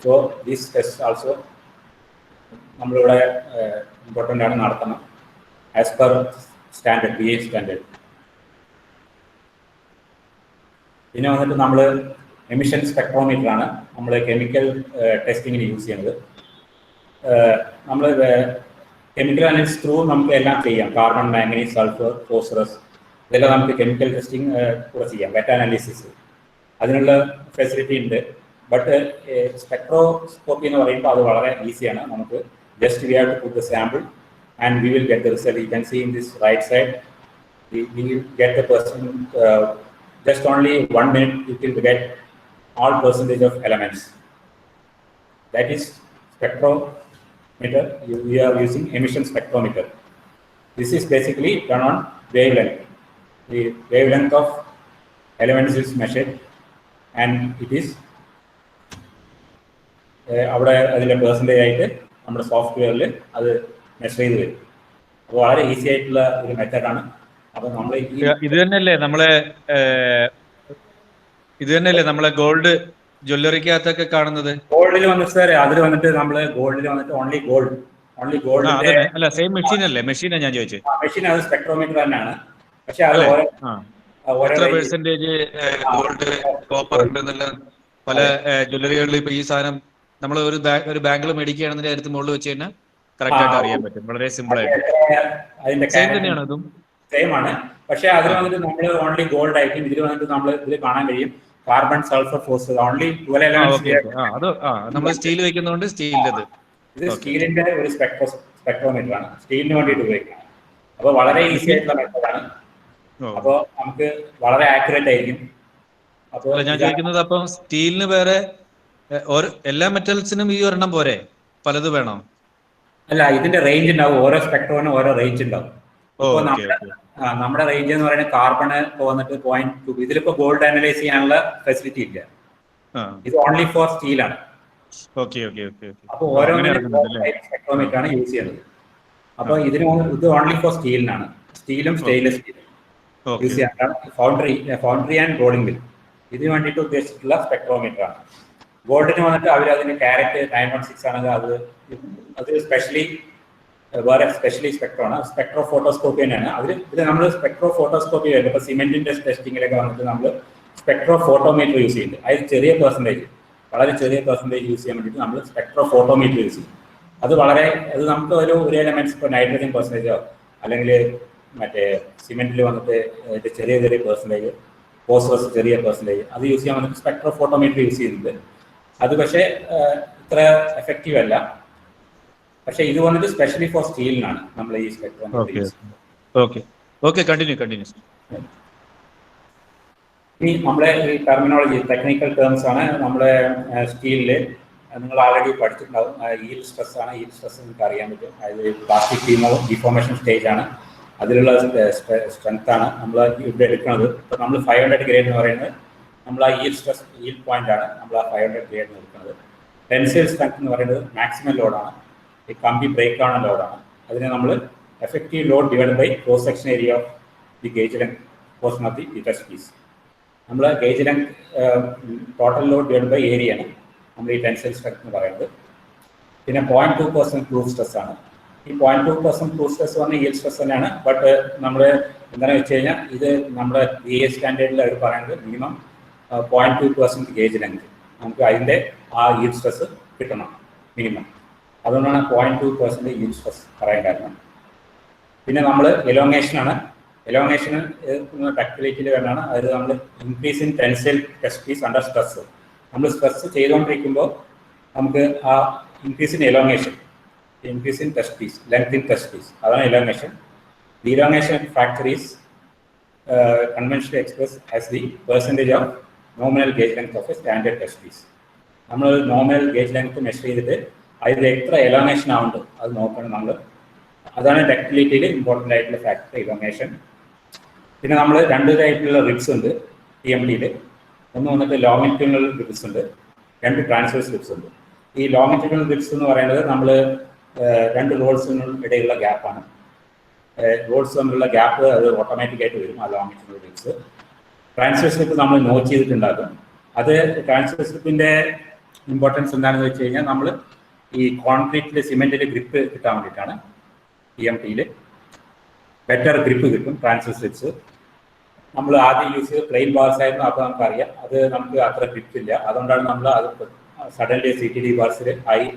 So this test also നമ്മളിവിടെ important ആണ് നടത്തണം as per standard, BA standard. പിന്നെ വന്നിട്ട് നമ്മൾ എമിഷൻ സ്പെക്ട്രോമീറ്റർ ആണ് നമ്മൾ കെമിക്കൽ ടെസ്റ്റിങ്ങിന് യൂസ് ചെയ്യുന്നത്. നമ്മൾ കെമിക്കൽ അനാലിസിസ് ത്രൂ നമുക്ക് എല്ലാം ചെയ്യാം. കാർബൺ, മാംഗനീസ്, സൾഫർ, ഫോസ്ഫറസ് ഇതെല്ലാം നമുക്ക് കെമിക്കൽ ടെസ്റ്റിംഗ് കൂടെ ചെയ്യാം. ബെറ്റ അനാലിസിസ് അതിനുള്ള ഫെസിലിറ്റി ഉണ്ട്. ബട്ട് സ്പെക്ട്രോസ്കോപ്പി എന്ന് പറയുമ്പോൾ അത് വളരെ ഈസിയാണ്. നമുക്ക് just we have to put the sample and we will get the result. You can see in this right side we will get the person just only 1 minute you will get all percentage of elements. That is spectrometer. We are using emission spectrometer. This is basically done on wavelength. The wavelength of elements is measured and it is അവിടെ അതിലെ percentage ആയിട്ട് നമ്മുടെ സോഫ്റ്റ്വെയറിൽ അത് measure ചെയ്ത് വരും. അപ്പോൾ വളരെ ഈസി ആയിട്ടുള്ള ഒരു മെത്തേഡാണ്. അപ്പോൾ നമ്മൾ ഇത് തന്നെയല്ലേ നമ്മളെ ഗോൾഡ് ജ്വല്ലറിക്കകത്തൊക്കെ കാണുന്നത്? ഗോൾഡിൽ വന്നിട്ട് സാർ അതിൽ വന്നിട്ട് നമ്മള് ഗോൾഡിൽ വന്നിട്ട് ഓൺലി ഗോൾഡ് അല്ല, സെയിം മെഷീൻ അല്ലേ? മെഷീനാ ഞാൻ ചോദിച്ചത്. മെഷീൻ അത് സ്പെക്ട്രോമീറ്റർ തന്നെയാണ്. പക്ഷെ അത് എത്ര പെർസെന്റേജ് ഗോൾഡ്, കോപ്പർ ഉണ്ടെന്നുള്ള പല ജ്വല്ലറികളിൽ ഇപ്പൊ ഈ സാധനം നമ്മൾ ഒരു ബാങ്കിൽ മേടിക്കുകയാണെന്നതിന്റെ അടുത്ത് മുകളിൽ വെച്ച് കഴിഞ്ഞാൽ കറക്റ്റ് ആയിട്ട് അറിയാൻ പറ്റും. വളരെ സിമ്പിൾ ആയിട്ട്. അതിന്റെ സെയിം തന്നെയാണ് അതും? സെയിം ആണ്. പക്ഷെ അതിൽ വന്നിട്ട് നമ്മൾ ഓൺലി ഗോൾഡ് ആയിരിക്കും. ഇതിൽ വന്നിട്ട് നമ്മൾ ഇതിൽ കാണാൻ കഴിയും carbon, sulphur, phosphorus only 12 elements. നമ്മൾ സ്റ്റീൽ വെക്കുന്നതുകൊണ്ട് സ്റ്റീലിന്റെ ഇത് സ്റ്റീലിന്റെ ഒരു സ്പെക്ട്രോമീറ്റർ ആണ്. സ്റ്റീലിന് വേണ്ടിയിട്ട് ഉപയോഗിക്കാം. അപ്പോൾ വളരെ ഈസി ആയിട്ടുള്ള മെത്തേഡാണ്. അപ്പോൾ നമുക്ക് വളരെ ആക്യുറേറ്റ് ആയിരിക്കും. അപ്പോൾ ഞാൻ ചോദിക്കുന്നത്, അപ്പം സ്റ്റീലിന് വേറെ എല്ലാ മെറ്റൽസിനും ഈ ഒരെണ്ണം പോരെ, പലത് വേണോ? അല്ല, ഇതിന്റെ റേഞ്ച് ഉണ്ടാവും. ഓരോ സ്പെക്ട്രോനും ഓരോ റേഞ്ച് ഉണ്ടാവും. നമ്മുടെ റേഞ്ച് എന്ന് പറയുന്നത് കാർബണ് വന്നിട്ട് 0.2. ഇതിലിപ്പോ ഗോൾഡ് അനലൈസ് ചെയ്യാനുള്ള ഫെസിലിറ്റി ഇല്ല. ഇത് ഓൺലി ഫോർ സ്റ്റീലാണ്. അപ്പൊ ഓരോ സ്പെക്ട്രോമീറ്റർ ആണ് യൂസ് ചെയ്യുന്നത്. അപ്പൊ ഇത് ഓൺലി ഫോർ സ്റ്റീലിനാണ്. സ്റ്റീലും സ്റ്റെയിൻലെസ് സ്റ്റീലും യൂസ് ചെയ്യാനാണ് ഫൗണ്ടറി ആൻഡ് റോളിംഗ് മിൽ ഇതിന് വേണ്ടിയിട്ട് ഉദ്ദേശിച്ചിട്ടുള്ള സ്പെക്ട്രോമീറ്റർ ആണ്. ഗോൾഡിന് വന്നിട്ട് അവർ അതിന് ക്യാരറ്റ് 916 ആണെങ്കിൽ അത് സ്പെഷ്യലി സ്പെക്ട്രോണ്. സ്പെക്ട്രോ ഫോട്ടോസ്കോപ്പി തന്നെയാണ്. ഇതിൽ നമ്മൾ സ്പെക്ട്രോ ഫോട്ടോസ്കോപ്പി വരുന്നത് ഇപ്പോൾ സിമെന്റിന്റെ ടെസ്റ്റിങ്ങിലൊക്കെ വന്നിട്ട് നമ്മൾ സ്പെക്ട്രോ ഫോട്ടോമീറ്റർ യൂസ് ചെയ്യുന്നുണ്ട്. അതിൽ വളരെ ചെറിയ പെർസെൻറ്റേജ് യൂസ് ചെയ്യാൻ വേണ്ടിയിട്ട് നമ്മൾ സ്പെക്ട്രോ ഫോട്ടോമീറ്റർ യൂസ് ചെയ്യും. അത് നമുക്ക് ഒരു എലമെന്റ്സ് ഇപ്പോൾ നൈട്രജൻ പെർസെൻറ്റേജോ അല്ലെങ്കിൽ മറ്റേ സിമെന്റിൽ വന്നിട്ട് ചെറിയ പെർസെൻറ്റേജ്, ഫോസ്ഫറസ് ചെറിയ പെർസെൻറ്റേജ്, അത് യൂസ് ചെയ്യാൻ വന്നിട്ട് സ്പെക്ട്രോ ഫോട്ടോമീറ്റർ യൂസ് ചെയ്യുന്നുണ്ട്. അത് പക്ഷേ ഇത്ര എഫക്റ്റീവ് അല്ല. പക്ഷെ ഇത് വന്നിട്ട് സ്പെഷ്യലി ഫോർ സ്റ്റീലിനാണ് നമ്മൾ ഈ സ്പെക്ട്രോമീറ്റർ. ഇനി നമ്മുടെ ഈ ടെർമിനോളജി ടെക്നിക്കൽ ടേംസ് ആണ്. നമ്മുടെ സ്റ്റീലില് നിങ്ങൾ ആൾറെഡി പഠിച്ചിട്ടുണ്ടാവും. ഈൽഡ് സ്ട്രെസ് ആണ്. ഈൽഡ് സ്ട്രെസ് നിങ്ങൾക്ക് അറിയാൻ പറ്റും. അതായത് പ്ലാസ്റ്റിക് ഡിഫോർമേഷൻ സ്റ്റേജ് ആണ്. അതിലുള്ള സ്ട്രെങ്ത് ആണ് നമ്മൾ ഇവിടെ എടുക്കുന്നത്. ഇപ്പോൾ നമ്മൾ 500 ഗ്രേഡ് എന്ന് പറയുന്നത് നമ്മൾ ആ ഈൽഡ് പോയിന്റ് ആണ് നമ്മൾ ആ 500 ഗ്രേഡ് എടുക്കുന്നത്. ടെൻസൈൽ സ്ട്രെങ്ത് എന്ന് പറയുന്നത് മാക്സിമം ലോഡാണ്, ഈ കമ്പി ബ്രേക്ക് ആവുന്ന ലോഡാണ്. അതിനെ നമ്മൾ effective load divide by cross section area of the gauge length portion of the test piece. നമ്മൾ gauge length total load divide by area ആണ് നമ്മൾ ഈ ടെൻസൈൽ സ്ട്രെങ്ത് എന്ന് പറയുന്നത്. പിന്നെ 0.2% പ്രൂഫ് സ്ട്രെസ് ആണ്. ഈ 0.2% പ്രൂഫ് സ്ട്രെസ് പറഞ്ഞാൽ ഈൽഡ് സ്ട്രെസ് തന്നെയാണ്. ബട്ട് നമ്മൾ എന്താണെന്ന് വെച്ച് കഴിഞ്ഞാൽ ഇത് നമ്മുടെ BA സ്റ്റാൻഡേർഡിൽ അവർ പറയുന്നത് മിനിമം 0.2% ഗേജ് ലെങ്ത് നമുക്ക് അതിൻ്റെ ആ ഈൽഡ് സ്ട്രെസ് കിട്ടണം മിനിമം. അതുകൊണ്ടാണ് 0.2% ഈൽഡ് സ്ട്രെസ് പറയാൻ കാരണം. പിന്നെ നമ്മൾ എലോങ്ങേഷനാണ്. എലോങ്ങേഷൻ ഡക്റ്റിലിറ്റിയിൽ വേണ്ടാണ്. അത് നമ്മൾ increase in tensile test piece under stress. നമ്മൾ സ്ട്രെസ് ചെയ്തുകൊണ്ടിരിക്കുമ്പോൾ നമുക്ക് ആ increase in elongation, increase in test piece, length in test piece, അതാണ് elongation. The elongation factor is conventionally express as the percentage of nominal gauge length of a standard test piece. നമ്മൾ nominal gauge length measure ചെയ്തിട്ട് അതിൽ എത്ര elongation ആവുന്നുണ്ട് അത് നോക്കണം നമ്മൾ. അതാണ് ഡക്റ്റിലിറ്റിയിൽ ഇമ്പോർട്ടൻ്റ് ആയിട്ടുള്ള ഫാക്ടർ, എലോങ്ങേഷൻ. പിന്നെ നമ്മൾ 2 ടൈപ്പിലുള്ള റിബ്സ് ഉണ്ട് TMTയിൽ. ഒന്ന് വന്നിട്ട് ലോങ്ങിറ്റ്യൂണൽ റിബ്സ് ഉണ്ട്, 2 ട്രാൻസ്വേഴ്സ് റിബ്സ് ഉണ്ട്. ഈ ലോങ്ങിറ്റ്യൂണൽ റിബ്സ് എന്ന് പറയുന്നത് നമ്മൾ 2 റോഡ്സിനും ഇടയിലുള്ള ഗ്യാപ്പാണ്. റോഡ്സ് തമ്മിലുള്ള ഗ്യാപ്പ് അത് ഓട്ടോമാറ്റിക്കായിട്ട് വരും ആ ലോങ്ങിറ്റ്യൂണൽ റിബ്സ്. ട്രാൻസ്വേഴ്സ് റിബ് നമ്മൾ നോട്ട് ചെയ്തിട്ടുണ്ടാകും. അത് ട്രാൻസ്വേഴ്സ് റിബിൻ്റെ ഇമ്പോർട്ടൻസ് എന്താണെന്ന് വെച്ച് കഴിഞ്ഞാൽ നമ്മൾ ഈ കോൺക്രീറ്റിൽ സിമെൻറ്റിൽ ഗ്രിപ്പ് കിട്ടാൻ വേണ്ടിയിട്ടാണ്. TMTയിൽ ബെറ്റർ ഗ്രിപ്പ് കിട്ടും ട്രാൻസ്വേഴ്സ് റിബ്സ്. നമ്മൾ ആദ്യം യൂസ് ചെയ്ത് പ്ലെയിൻ ബാർസ് ആയിരുന്നു, അപ്പോൾ നമുക്കറിയാം അത് നമുക്ക് അത്ര ഗ്രിപ്പ് ഇല്ല. അതുകൊണ്ടാണ് നമ്മൾ അത് സഡൻലി CTD ബാർസിൽ ആയി,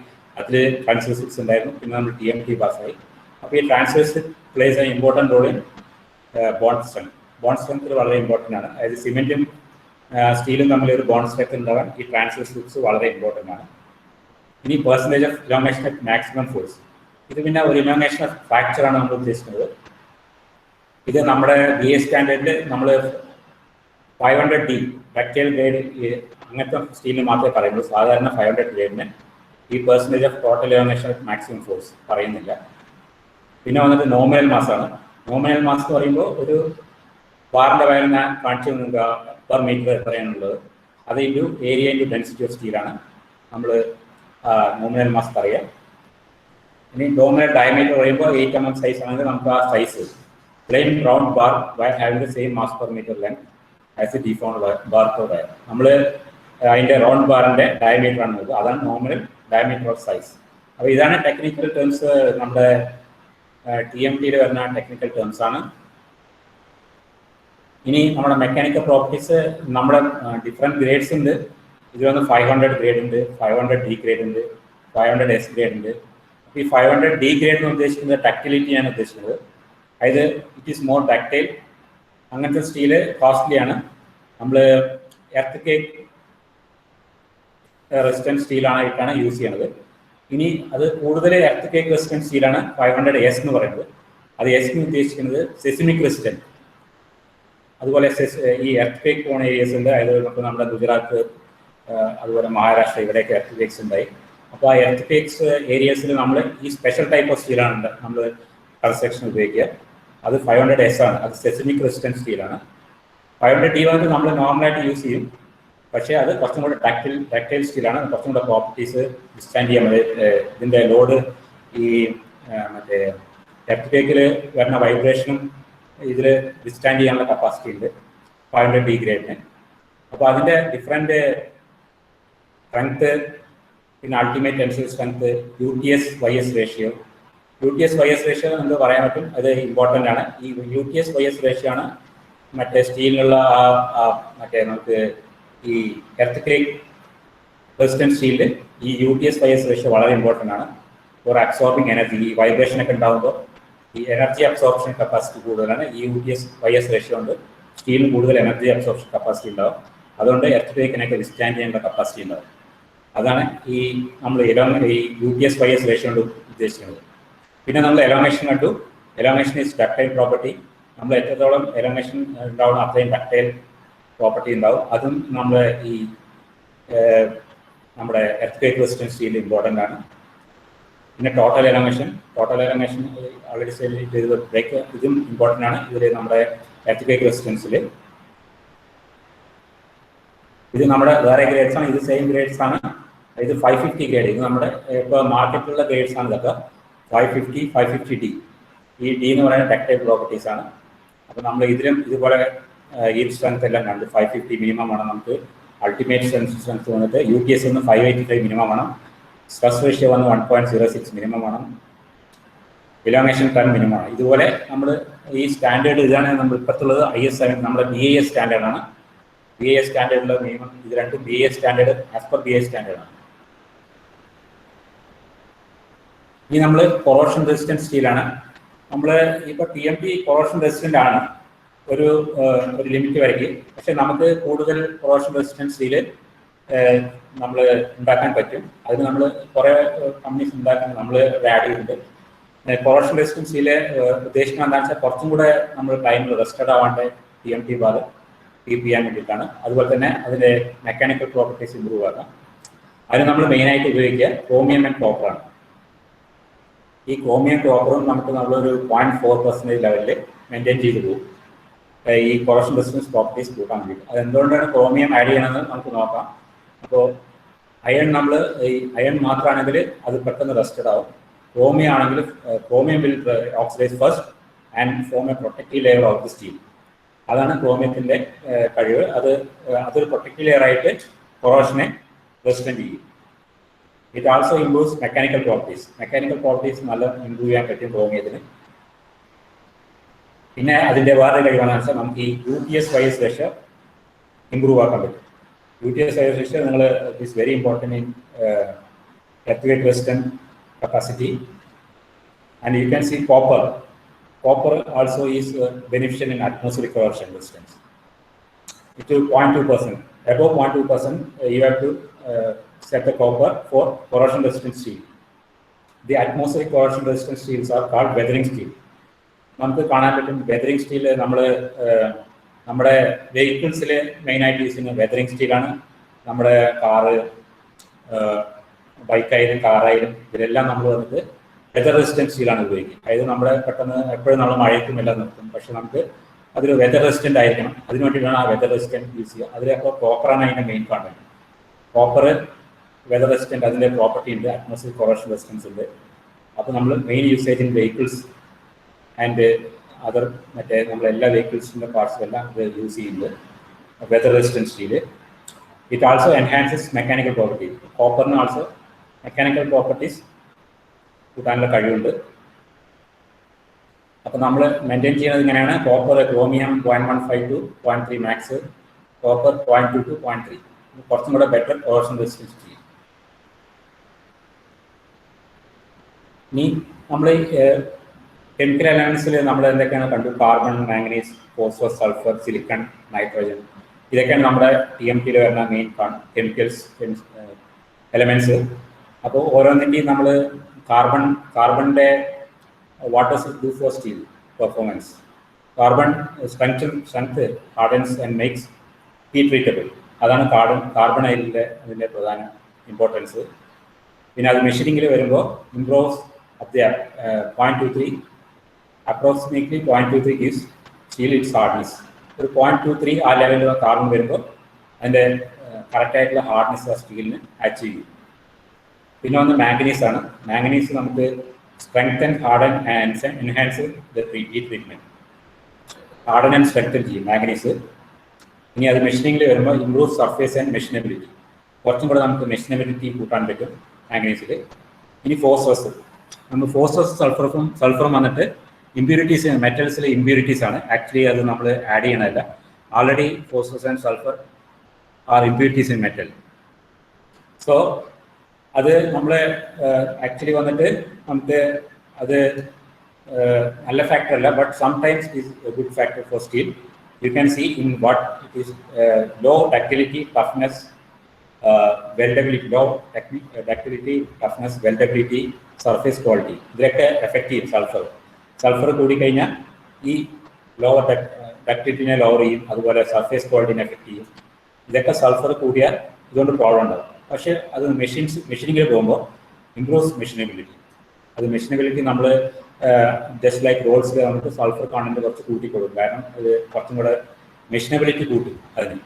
അതിൽ ട്രാൻസ്വേഴ്സ് റിബ്സ് ഉണ്ടായിരുന്നു, പിന്നെ നമ്മൾ TMT ബാർസ് ആയി. അപ്പോൾ ഈ transverse plays a important role in bond strength. Bond strength വളരെ ഇമ്പോർട്ടൻ്റ് ആണ്. അതായത് സിമെൻറ്റും സ്റ്റീലും തമ്മിൽ ഒരു ബോണ്ട് സ്ട്രെങ്ത് ഉണ്ടാകാൻ ഈ ട്രാൻസ്വേഴ്സ് റിബ്സ് വളരെ ഇമ്പോർട്ടൻ്റ് ആണ്. ഇനി percentage of elongation at maximum force. ഇത് പിന്നെ ഒരു ഇലോങ്ങേഷൻ ഓഫ് ഫ്രാക്ചറാണ് നമ്മൾ ഉദ്ദേശിക്കുന്നത്. ഇത് നമ്മുടെ BA സ്റ്റാൻഡേർഡിൽ നമ്മൾ 500D ഡക്റ്റൈൽ ഗ്രേഡ് അങ്ങനത്തെ സ്റ്റീലിന് മാത്രമേ പറയുള്ളൂ. സാധാരണ 500 ഗ്രേഡിന് ഈ percentage of total elongation of maximum force പറയുന്നില്ല. പിന്നെ വന്നിട്ട് നോമിനൽ മാസാണ്. നോമിനൽ മാസ് എന്ന് പറയുമ്പോൾ ഒരു ബാറിൻ്റെ വയർ ഞാൻ കാണിച്ചു നിങ്ങൾക്ക് പെർ മീറ്റർ എത്രയാണുള്ളത്, അത് into area into density of സ്റ്റീലാണ് നമ്മൾ നോമിനൽ മാസ് പറയുക. ഇനി നോമിനൽ ഡയമീറ്റർ പറയുമ്പോൾ 8 mm സൈസ് ആണെങ്കിൽ നമുക്ക് ആ size plain round bar wire having the same mass per metre length as a deformed bar per wire. നമ്മൾ അതിൻ്റെ റൗണ്ട് ബാറിൻ്റെ ഡയമീറ്റർ ആണ് നോക്കുക, അതാണ് നോമിനൽ ഡയമീറ്റർ ഓഫ് സൈസ്. അപ്പോൾ ഇതാണ് ടെക്നിക്കൽ ടേംസ്, നമ്മുടെ TMTയിൽ വരുന്ന ടെക്നിക്കൽ ടേംസ് ആണ്. ഇനി നമ്മുടെ മെക്കാനിക്കൽ പ്രോപ്പർട്ടീസ് നമ്മുടെ ഡിഫറെൻറ്റ് ഗ്രേഡ്സ് ഉണ്ട്. ഇതിൽ വന്ന് 500 ഗ്രേഡ് ഉണ്ട്, 500D ഗ്രേഡ് ഉണ്ട്, 500S ഗ്രേഡ് ഉണ്ട്. ഈ 500D ഗ്രേഡ് എന്ന് ഉദ്ദേശിക്കുന്നത് ഡക്റ്റിലിറ്റിയാണ് ഉദ്ദേശിക്കുന്നത്. അതായത് ഇറ്റ് ഈസ് മോർ ഡക്റ്റൈൽ. അങ്ങനത്തെ സ്റ്റീല് കോസ്റ്റ്ലി ആണ്. നമ്മൾ എർത്ത് കേക്ക് റെസിസ്റ്റൻറ്റ് സ്റ്റീലായിട്ടാണ് യൂസ് ചെയ്യുന്നത്. ഇനി അത് കൂടുതൽ എർത്ത് കേക്ക് റെസിസ്റ്റൻറ്റ് സ്റ്റീലാണ് 500S എന്ന് പറയുന്നത്. അത് S എന്ന് ഉദ്ദേശിക്കുന്നത് സെസിമിക് റെസിസ്റ്റൻറ്റ്. അതുപോലെ ഈ എർത്ത് കേക്ക് പോണ ഏരിയസ് ഉണ്ട്. അതായത് ഇപ്പോൾ നമ്മുടെ ഗുജറാത്ത്, അതുപോലെ മഹാരാഷ്ട്ര, ഇവിടെയൊക്കെ എർത്ത് കേക്ക്സ് ഉണ്ടായി. അപ്പോൾ ആ എർത്ത് കേക്ക്സ് ഏരിയസിൽ നമ്മൾ ഈ സ്പെഷ്യൽ ടൈപ്പ് ഓഫ് സ്റ്റീലാണ് നമ്മൾ കൺസ്ട്രക്ഷൻ ഉപയോഗിക്കുക. അത് 500S ആണ്. അത് സെസിമിക് റെസിസ്റ്റൻറ്റ് സ്റ്റീലാണ്. 500D വന്നിട്ട് നമ്മൾ നോർമലായിട്ട് യൂസ് ചെയ്യും, പക്ഷേ അത് കുറച്ചും കൂടെ ഡക്റ്റൈൽ സ്റ്റീലാണ്. കുറച്ചും കൂടെ പ്രോപ്പർട്ടീസ് വിസ്റ്റാൻഡ് ചെയ്യാൻ വേണ്ടി ഇതിൻ്റെ ലോഡ് ഈ മറ്റേ എർത്ത് കേക്കിൽ വരുന്ന വൈബ്രേഷനും ഇതിൽ വിസ്റ്റാൻഡ് ചെയ്യാനുള്ള കപ്പാസിറ്റി ഉണ്ട് 500D ഗ്രേഡിന്. അപ്പോൾ അതിൻ്റെ ഡിഫറെൻറ്റ് സ്ട്രെങ്ത്, പിന്നെ ultimate tensile strength, UTS/YS ratio. UTS/YS ratio നമുക്ക് പറയാൻ പറ്റും, അത് ഇമ്പോർട്ടൻ്റ് ആണ്. ഈ UTS/YS റേഷ്യോ ആണ് മറ്റേ സ്റ്റീലിനുള്ള മറ്റേ നമുക്ക് ഈ എർത്ത് കേക്ക് റെസിസ്റ്റൻറ്റ് സ്റ്റീലിൽ ഈ UTS/YS റേഷ്യോ വളരെ ഇമ്പോർട്ടൻ്റ് ആണ് ഫോർ അബ്സോർബിങ് എനർജി. ഈ വൈബ്രേഷനൊക്കെ ഉണ്ടാകുമ്പോൾ ഈ എനർജി അബ്സോർപ്ഷൻ കപ്പാസിറ്റി കൂടുതലാണ്. ഈ UTS/YS റേഷ്യോ കൊണ്ട് സ്റ്റീലിന് കൂടുതൽ എനർജി അബ്സോർപ്ഷൻ കപ്പാസിറ്റി ഉണ്ടാവും. അതുകൊണ്ട് എർത്ത് കേക്കിനൊക്കെ വിസ്റ്റാൻഡ് ചെയ്യേണ്ട കപ്പാസിറ്റി ഉണ്ടാവും. അതാണ് ഈ നമ്മൾ ഈ UTS/YS റേഷ്യോ കൊണ്ട് ഉദ്ദേശിക്കുന്നത്. പിന്നെ നമ്മൾ എലോങ്ങേഷൻ കണ്ടു. Elongation is ductile property. നമ്മൾ എത്രത്തോളം എലോങ്ങേഷൻ ഉണ്ടാവും അത്രയും ഡക്റ്റൈൽ പ്രോപ്പർട്ടി ഉണ്ടാവും. അതും നമ്മൾ ഈ നമ്മുടെ earth cake resistant steel important ആണ്. പിന്നെ ടോട്ടൽ എലങ്ങേഷൻ ഓൾറെഡി ചെയ്ത് ബ്രേക്ക്, ഇതും ഇമ്പോർട്ടൻ്റ് ആണ്. ഇതിൽ നമ്മുടെ എർത്ത് റെസിസ്റ്റൻസിൽ ഇത് നമ്മുടെ വേറെ ഗ്രേഡ്സ് ആണ്, ഇത് സെയിം ഗ്രേഡ്സ് ആണ്. ഇത് 550 ഗ്രേഡ്, ഇത് നമ്മുടെ ഇപ്പോൾ മാർക്കറ്റിലുള്ള ഗ്രേഡ്സ് ആണ് ഇതൊക്കെ. 550, 550D. ഈ ഡി എന്ന് പറയുന്നത് ഡക്റ്റൈൽ പ്രോപ്പർട്ടീസ് ആണ്. അപ്പോൾ നമ്മൾ ഇതിലും ഇതുപോലെ ഈ സ്ട്രെങ്ത് എല്ലാം കണ്ട് 550 മിനിമം ആണ് നമുക്ക്. അൾട്ടിമേറ്റ് സ്ട്രെങ്ത് വന്നിട്ട് UTS ഒന്ന് 585 മിനിമം ആണ്. സ്ട്രെസ് റേഷ്യോ വന്ന് 1.06 മിനിമം ആണ്. ഇലാങ്ങേഷൻ 10 മിനിമം ആണ്. ഇതുപോലെ നമ്മൾ ഈ സ്റ്റാൻഡേർഡ് ഇതാണ് നമ്മൾ ഇപ്പോഴത്തുള്ളത്. IS7 നമ്മുടെ BIS സ്റ്റാൻഡേർഡ് ആണ്. BIS സ്റ്റാൻഡേർഡിലുള്ള മിനിമം ഇത് രണ്ടും BIS standard as per BIS standard ആണ്. ഇനി നമ്മൾ കൊറോഷൻ റെസിസ്റ്റൻറ്റ് സ്റ്റീലാണ്. നമ്മൾ ഇപ്പോൾ TMT കൊറോഷൻ റെസിസ്റ്റൻ്റ് ആണ് ഒരു ലിമിറ്റ് വരയ്ക്ക്. പക്ഷെ നമുക്ക് കൂടുതൽ കൊറോഷൻ റെസിസ്റ്റൻറ്റ് സ്റ്റീൽ നമ്മൾ ഉണ്ടാക്കാൻ പറ്റും. അതിന് നമ്മൾ കുറേ കമ്പനീസ് ഉണ്ടാക്കാൻ നമ്മൾ ആഡ് ചെയ്തിട്ടുണ്ട്. കൊറോഷൻ റെസിസ്റ്റൻറ്റ് സ്റ്റീൽ ഉദ്ദേശിക്കുന്നത് എന്താണെന്ന് വെച്ചാൽ കുറച്ചും കൂടെ നമ്മൾ ടൈമിൽ റെസ്റ്റഡ് ആവാണ്ട് TMT ബാർ കീപ്പ് ചെയ്യാൻ വേണ്ടിയിട്ടാണ്. അതുപോലെ തന്നെ അതിൻ്റെ മെക്കാനിക്കൽ പ്രോപ്പർട്ടീസ് ഇമ്പ്രൂവ് ആക്കാം. അതിന് നമ്മൾ മെയിനായിട്ട് ഉപയോഗിക്കുക ക്രോമിയം ആൻഡ് കോപ്പറാണ്. ഈ ക്രോമിയം കോപ്പറും നമുക്ക് നമ്മളൊരു 0.4% ലെവലിൽ മെയിൻറ്റെയിൻ ചെയ്ത് പോകും ഈ കൊറോഷൻ റെസിസ്റ്റൻസ് പ്രോപ്പർട്ടീസ് കൂട്ടാൻ വേണ്ടി. അത് എന്തുകൊണ്ടാണ് ക്രോമിയം ആഡ് ചെയ്യണമെന്ന് നമുക്ക് നോക്കാം. അപ്പോൾ അയൺ നമ്മൾ ഈ അയൺ മാത്രമാണെങ്കിൽ അത് പെട്ടെന്ന് റെസ്റ്റഡ് ആവും. ക്രോമിയം ആണെങ്കിൽ chromium will oxidise first and form A protective layer of the steel. അതാണ് ക്രോമിയത്തിൻ്റെ കഴിവ്. അതൊരു പ്രൊട്ടക്റ്റീവ് ലെയർ ആയിട്ട് കൊറോഷനെ റെസിസ്റ്റൻറ്റ് ചെയ്യും. It also improves mechanical properties നല്ല ഇംപ്രൂവ് ചെയ്യാൻ പറ്റും ക്രോമിയത്തിന്. പിന്നെ അതിൻ്റെ വേറെ കഴിവാണെന്ന് വെച്ചാൽ നമുക്ക് ഈ UTS വൈസ് റേഷ്യോ ഇംപ്രൂവ് ആക്കാൻ പറ്റും. UTS വൈസ് റേഷ്യോ നിങ്ങൾ it is very important in earth resistant capacity. And you can see Copper also is beneficial in atmospheric corrosion resistance. It is 0.2%. Above 0.2%, you have to set the copper for corrosion resistant steel. The atmospheric corrosion resistant steels are called weathering steel. നമുക്ക് കാണാൻ പറ്റും weathering steel നമ്മുടെ വെഹിക്കിൾസിൽ മെയിനായിട്ട് use ചെയ്യുന്ന weathering സ്റ്റീലാണ്. നമ്മുടെ car, ബൈക്കായാലും കാറായാലും ഇതിലെല്ലാം നമ്മൾ വന്നിട്ട് വെതർ റെസിസ്റ്റൻറ്റ് സ്റ്റീലാണ് ഉപയോഗിക്കുക. അതായത് നമ്മുടെ പെട്ടെന്ന് എപ്പോഴും നമ്മൾ മഴയ്ക്കും എല്ലാം നിർത്തും. പക്ഷെ നമുക്ക് അതൊരു വെതർ റെസിസ്റ്റൻ്റ് ആയിരിക്കണം. അതിന് വേണ്ടിയിട്ടാണ് ആ വെതർ റെസിസ്റ്റൻറ്റ് യൂസ് ചെയ്യുക. അതിലപ്പോൾ കോപ്പറാണ് അതിൻ്റെ main content. Copper weather resistant അതിൻ്റെ പ്രോപ്പർട്ടി ഉണ്ട്, അറ്റ്മോസ്ഫിയർ കൊറോഷൻ റെസിസ്റ്റൻസ് ഉണ്ട്. അപ്പോൾ നമ്മൾ main usage in vehicles and other മറ്റേ നമ്മളെല്ലാ വെഹിക്കിൾസിൻ്റെ പാർട്സിലെല്ലാം ഇത് യൂസ് ചെയ്യുന്നത് weather resistant steel. It also enhances mechanical property. കോപ്പറിന് ആൾസോ മെക്കാനിക്കൽ പ്രോപ്പർട്ടീസ് കൂട്ടാനുള്ള കഴിവുണ്ട്. അപ്പോൾ നമ്മൾ മെയിൻറ്റെയിൻ ചെയ്യുന്നത് ഇങ്ങനെയാണ്. Copper chromium 0.15 to 0.3 max, copper 0.2 to 0.3. കുറച്ചും കൂടെ ബെറ്റർ കൊറോഷൻ റെസിസ്റ്റൻസ് ചെയ്യും. ഇനി നമ്മൾ കെമിക്കൽ എലമെന്റ്സിൽ നമ്മൾ എന്തൊക്കെയാണ് കണ്ടു? Carbon, manganese, phosphorus, sulphur, silicon, nitrogen. ഇതൊക്കെയാണ് നമ്മുടെ TMTയിൽ വരുന്ന മെയിൻ എലമെന്റ്സ്. അപ്പോൾ ഓരോന്നിൻ്റെയും നമ്മൾ കാർബണിൻ്റെ what does it do for steel performance? Carbon strength hardens and makes heat treatable. അതാണ് കാർബൺ അതിൻ്റെ പ്രധാന ഇമ്പോർട്ടൻസ്. പിന്നെ അത് മെഷീനിങ്ങിൽ വരുമ്പോൾ improves up the 0.23 approximately 0.23 gives steel its hardness. ഒരു 0.23 ആ ലെവലിൽ കാർബൺ വരുമ്പോൾ അതിൻ്റെ കറക്റ്റായിട്ടുള്ള ഹാർഡ്നെസ് ആ സ്റ്റീലിന് അച്ചീവ് ചെയ്യും. പിന്നെ ഒന്ന് മാംഗനീസ് ആണ്. മാംഗനീസ് നമുക്ക് strengthen, harden and enhance the heat treatment. Harden and strengthen ചെയ്യും മാംഗനീസ്. ഇനി അത് മെഷീനിങ്ങിൽ വരുമ്പോൾ ഇംപ്രൂവ് സർഫേസ് ആൻഡ് മെഷീനബിലിറ്റി. കുറച്ചും കൂടെ നമുക്ക് മെഷീനബിലിറ്റി കൂട്ടാൻ പറ്റും മാംഗനീസിൽ. ഇനി ഫോസ്ഫറസ്. നമ്മൾ ഫോസ്ഫറസ് സൾഫറും വന്നിട്ട് ഇമ്പ്യൂരിറ്റീസ്, മെറ്റൽസിലെ ഇമ്പ്യൂരിറ്റീസ് ആണ്. ആക്ച്വലി അത് നമ്മൾ ആഡ് ചെയ്യണമല്ല. Already phosphorus and sulphur are impurities in metal. So അത് നമ്മൾ ആക്ച്വലി വന്നിട്ട് നമുക്ക് അത് നല്ല ഫാക്ടർ അല്ല, but sometimes is a good factor for steel. You can see in what it is low ductility, toughness, weldability, surface quality. ഇതിലൊക്കെ effect ചെയ്യും sulphur കൂടിക്കഴിഞ്ഞാൽ ഈ ലോവർ ഡക്റ്റിലിറ്റിനെ ലോവർ ചെയ്യും. അതുപോലെ സർഫേസ് ക്വാളിറ്റിനെ എഫക്റ്റ് ചെയ്യും. ഇതൊക്കെ സൾഫർ കൂടിയാൽ ഇതുകൊണ്ട് പ്രോബ്ലം ഉണ്ടാകും. പക്ഷേ അത് മെഷീനിങ്ങിൽ പോകുമ്പോൾ ഇംപ്രൂവ്സ് മെഷീനബിലിറ്റി. അത് മെഷീനബിലിറ്റി നമ്മൾ ജസ്റ്റ് ലൈക്ക് റോൾസിൽ നമുക്ക് സൾഫർ കണ്ടന്റ് കുറച്ച് കൂട്ടിക്കൊടുക്കും. കാരണം അത് കുറച്ചും കൂടെ മെഷീനബിലിറ്റി കൂട്ടും അതിന്.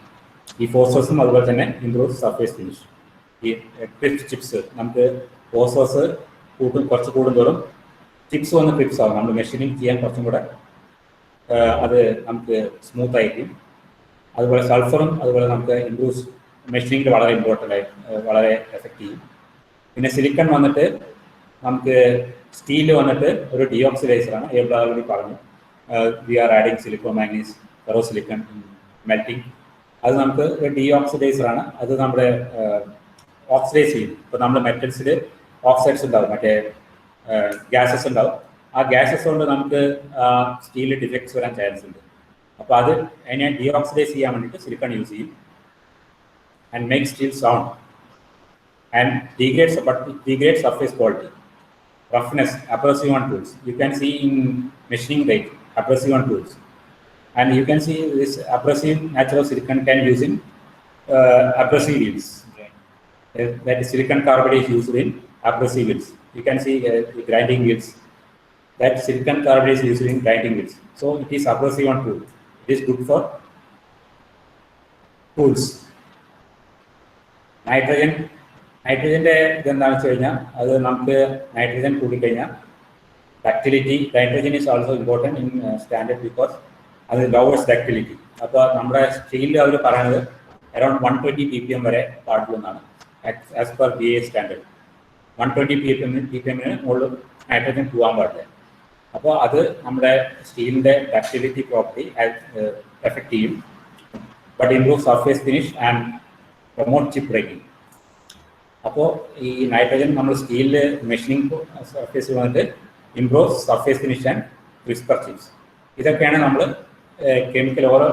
ഈ ഫോഴ്സസും അതുപോലെ തന്നെ ഇംപ്രൂവ് സർഫേസ് ഫിനിഷ്. ഈ ക്രിപ്സ് ചിപ്സ് നമുക്ക് ഫോഴ്സസ് കുറച്ച് കൂടുന്തോറും ചിപ്സ് വന്ന് ക്രിപ്സ് ആവും. നമ്മൾ മെഷീനിങ് ചെയ്യാൻ കുറച്ചും കൂടെ അത് നമുക്ക് സ്മൂത്ത് ആയിരിക്കും. അതുപോലെ സൾഫറും അതുപോലെ നമുക്ക് ഇംപ്രൂവ് മെഷീനിങ്ങിൽ വളരെ ഇമ്പോർട്ടൻ്റ് ആയി വളരെ എഫക്റ്റ് ചെയ്യും. പിന്നെ സിലിക്കൺ വന്നിട്ട് നമുക്ക് സ്റ്റീൽ വന്നിട്ട് ഒരു ഡീഓക്സിഡൈസറാണ്. ഓൾറെഡി പറഞ്ഞു we are adding silico manganese ferro silicon melting. അത് നമുക്ക് ഒരു ഡീഓക്സിഡൈസറാണ്. അത് നമ്മുടെ ഓക്സിഡൈസ് ചെയ്യും. ഇപ്പോൾ നമ്മുടെ മെറ്റൽസിൽ ഓക്സൈഡ്സ് ഉണ്ടാവും, മറ്റേ ഗ്യാസസ് ഉണ്ടാവും. ആ ഗ്യാസസ് കൊണ്ട് നമുക്ക് സ്റ്റീലിൽ ഡിഫക്ട്സ് വരാൻ ചാൻസ് ഉണ്ട്. അപ്പോൾ അത് അതിനെ ഡീഓക്സിഡൈസ് ചെയ്യാൻ വേണ്ടിയിട്ട് സിലിക്കൺ യൂസ് ചെയ്യും. And make steel sound and degrade surface quality, roughness, abrasive on tools. You can see in machining rate abrasive on tools, and you can see this abrasive natural silicon can use in abrasive wheels. That is silicon carbide is used in abrasive wheels. You can see the grinding wheels. That silicon carbide is used in grinding wheels. So it is abrasive on tool. It is good for tools. നൈട്രജൻ്റെ ഇതെന്താണെന്ന് വെച്ച് കഴിഞ്ഞാൽ അത് നമുക്ക് nitrogen കൂടിക്കഴിഞ്ഞാൽ ductility, nitrogen is also important in standard because അത് lowers ductility. അപ്പോൾ നമ്മുടെ സ്റ്റീലിൽ അവർ പറയുന്നത് അറൌണ്ട് 120 ppm വരെ പാടുള്ളൂ എന്നാണ് as per BA standard. 120 ppm മുകളിൽ നൈട്രജൻ പോകാൻ പാടില്ല. അപ്പോൾ അത് നമ്മുടെ സ്റ്റീലിൻ്റെ ഡക്റ്റിലിറ്റി പ്രോപ്പർട്ടി എഫക്റ്റ് ചെയ്യും. But improve surface finish and promote chip breaking. അപ്പോൾ ഈ നൈട്രജൻ നമ്മൾ സ്റ്റീലിൽ മെഷീനിങ് സർഫേസിൽ വന്നിട്ട് improve surface finish and crisper chips. ഇതൊക്കെയാണ് നമ്മൾ കെമിക്കൽ ഓരോ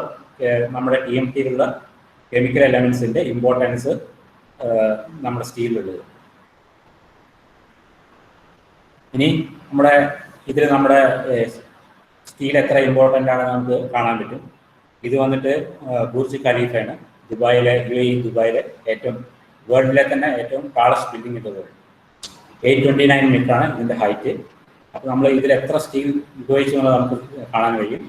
നമ്മുടെ TMTയിലുള്ള കെമിക്കൽ എലമെൻസിൻ്റെ ഇമ്പോർട്ടൻസ് നമ്മുടെ സ്റ്റീലിലുള്ളത്. ഇനി നമ്മുടെ ഇതിൽ നമ്മുടെ സ്റ്റീൽ എത്ര ഇമ്പോർട്ടൻ്റ് ആണെന്ന് നമുക്ക് കാണാൻ പറ്റും. ഇത് വന്നിട്ട് ബുർജ് ഖലീഫയാണ്, ദുബായിലെ UAE ദുബായിലെ ഏറ്റവും വേൾഡിലെ തന്നെ ഏറ്റവും ടാളസ്റ്റ് ബിൽഡിംഗ് ഇത് വേൾഡ്. 829 മീറ്ററാണ് ഇതിൻ്റെ ഹൈറ്റ്. അപ്പോൾ നമ്മൾ ഇതിൽ എത്ര സ്റ്റീൽ ഉപയോഗിച്ചു എന്നുള്ളത് നമുക്ക് കാണാൻ കഴിയും.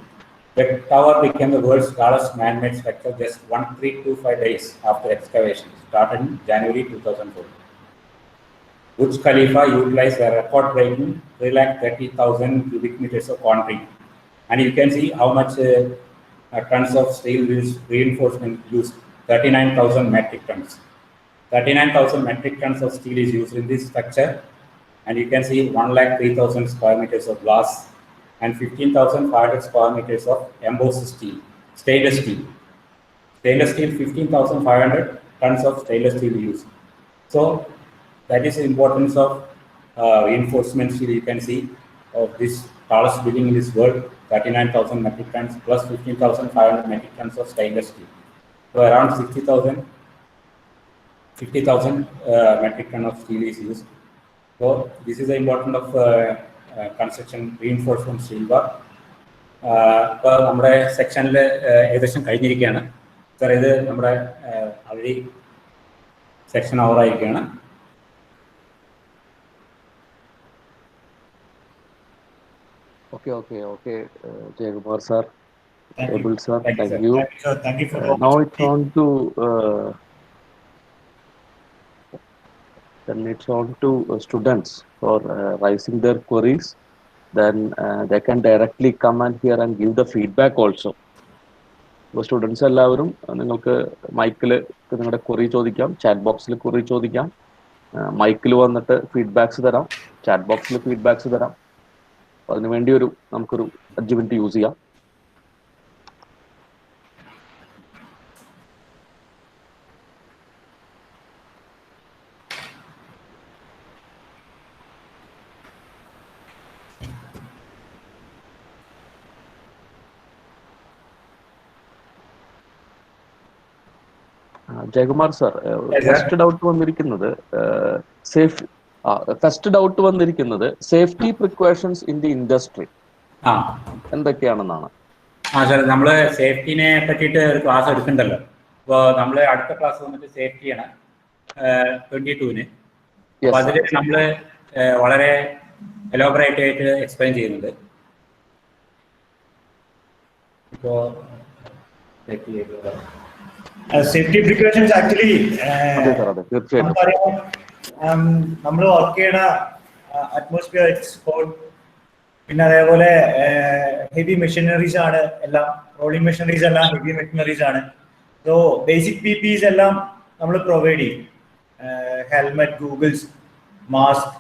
The tower became the world's tallest man-made structure just 1325 days after excavation, started in January 2004. Burj Khalifa utilized a record-breaking 330,000 cubic meters of concrete, and you can see how much tons of steel reinforcement used. 39,000 metric tons. 39,000 metric tons of steel is used in this structure, and you can see 103,000 square meters of glass and 15,500 square meters of embossed steel, stainless steel. Stainless steel, 15,500 tons of stainless steel used. So that is the importance of reinforcement steel. You can see of this tallest building in this world, 39,000 metric tons plus 15,500 metric tons of stainless steel. So around 50,000 metric ton of steel is used. So this is the importance of construction reinforcement steel bar. ഇപ്പോൾ നമ്മുടെ സെക്ഷനിൽ ഏകദേശം കഴിഞ്ഞിരിക്കുകയാണ് sir. ഇത് നമ്മുടെ already section ഓവറായിരിക്കുകയാണ്. Okay. Jayakumar sir, Abel sir, thank you. Thank you for Now it's on to then it's on to students for raising their queries. Then they can directly come and here and give the feedback also. അപ്പോൾ students എല്ലാവരും നിങ്ങൾക്ക് മൈക്കിൽ നിങ്ങളുടെ query ചോദിക്കാം, chat ബോക്സിൽ query ചോദിക്കാം, മൈക്കിൽ വന്നിട്ട് feedbacks തരാം, chat ബോക്സിൽ ഫീഡ്ബാക്സ് തരാം. അതിനുവേണ്ടി നമുക്കൊരു 5 മിനിറ്റ് യൂസ് ചെയ്യാം. ജയകുമാർ സർ, ഫസ്റ്റ് ഡൗട്ട് വന്നിരിക്കുന്നത് safety precautions in the industry എന്തൊക്കെയാണെന്നാണ്. സാർ, നമ്മൾ സേഫ്റ്റിനെ പറ്റിയിട്ട് ഒരു ക്ലാസ് എടുക്കണ്ടല്ലോ. അപ്പോൾ നമ്മൾ അടുത്ത ക്ലാസ് വന്നിട്ട് സേഫ്റ്റിയാണ് 22-ന്. അപ്പോൾ അതിൽ നമ്മൾ വളരെ എലോബറേറ്റ് ആയിട്ട് എക്സ്പ്ലെയിൻ ചെയ്യുന്നുണ്ട്. ഇപ്പോൾ സേഫ്റ്റി പ്രിക്കോഷൻസ് ആക്ച്വലി തീർച്ചയായിട്ടും നമുക്കറിയാം, നമ്മൾ വർക്ക് ചെയ്യണ അറ്റ്മോസ്ഫിയർ കോഡ്, പിന്നെ അതേപോലെ ഹെവി മെഷീനറീസ് ആണ് എല്ലാം. റോളിംഗ് മെഷീനറീസ് എല്ലാം ഹെവി മെഷീനറീസ് ആണ്. സോ ബേസിക് PPEs എല്ലാം നമ്മൾ പ്രൊവൈഡ് ചെയ്യും. Helmet, Google's, mask,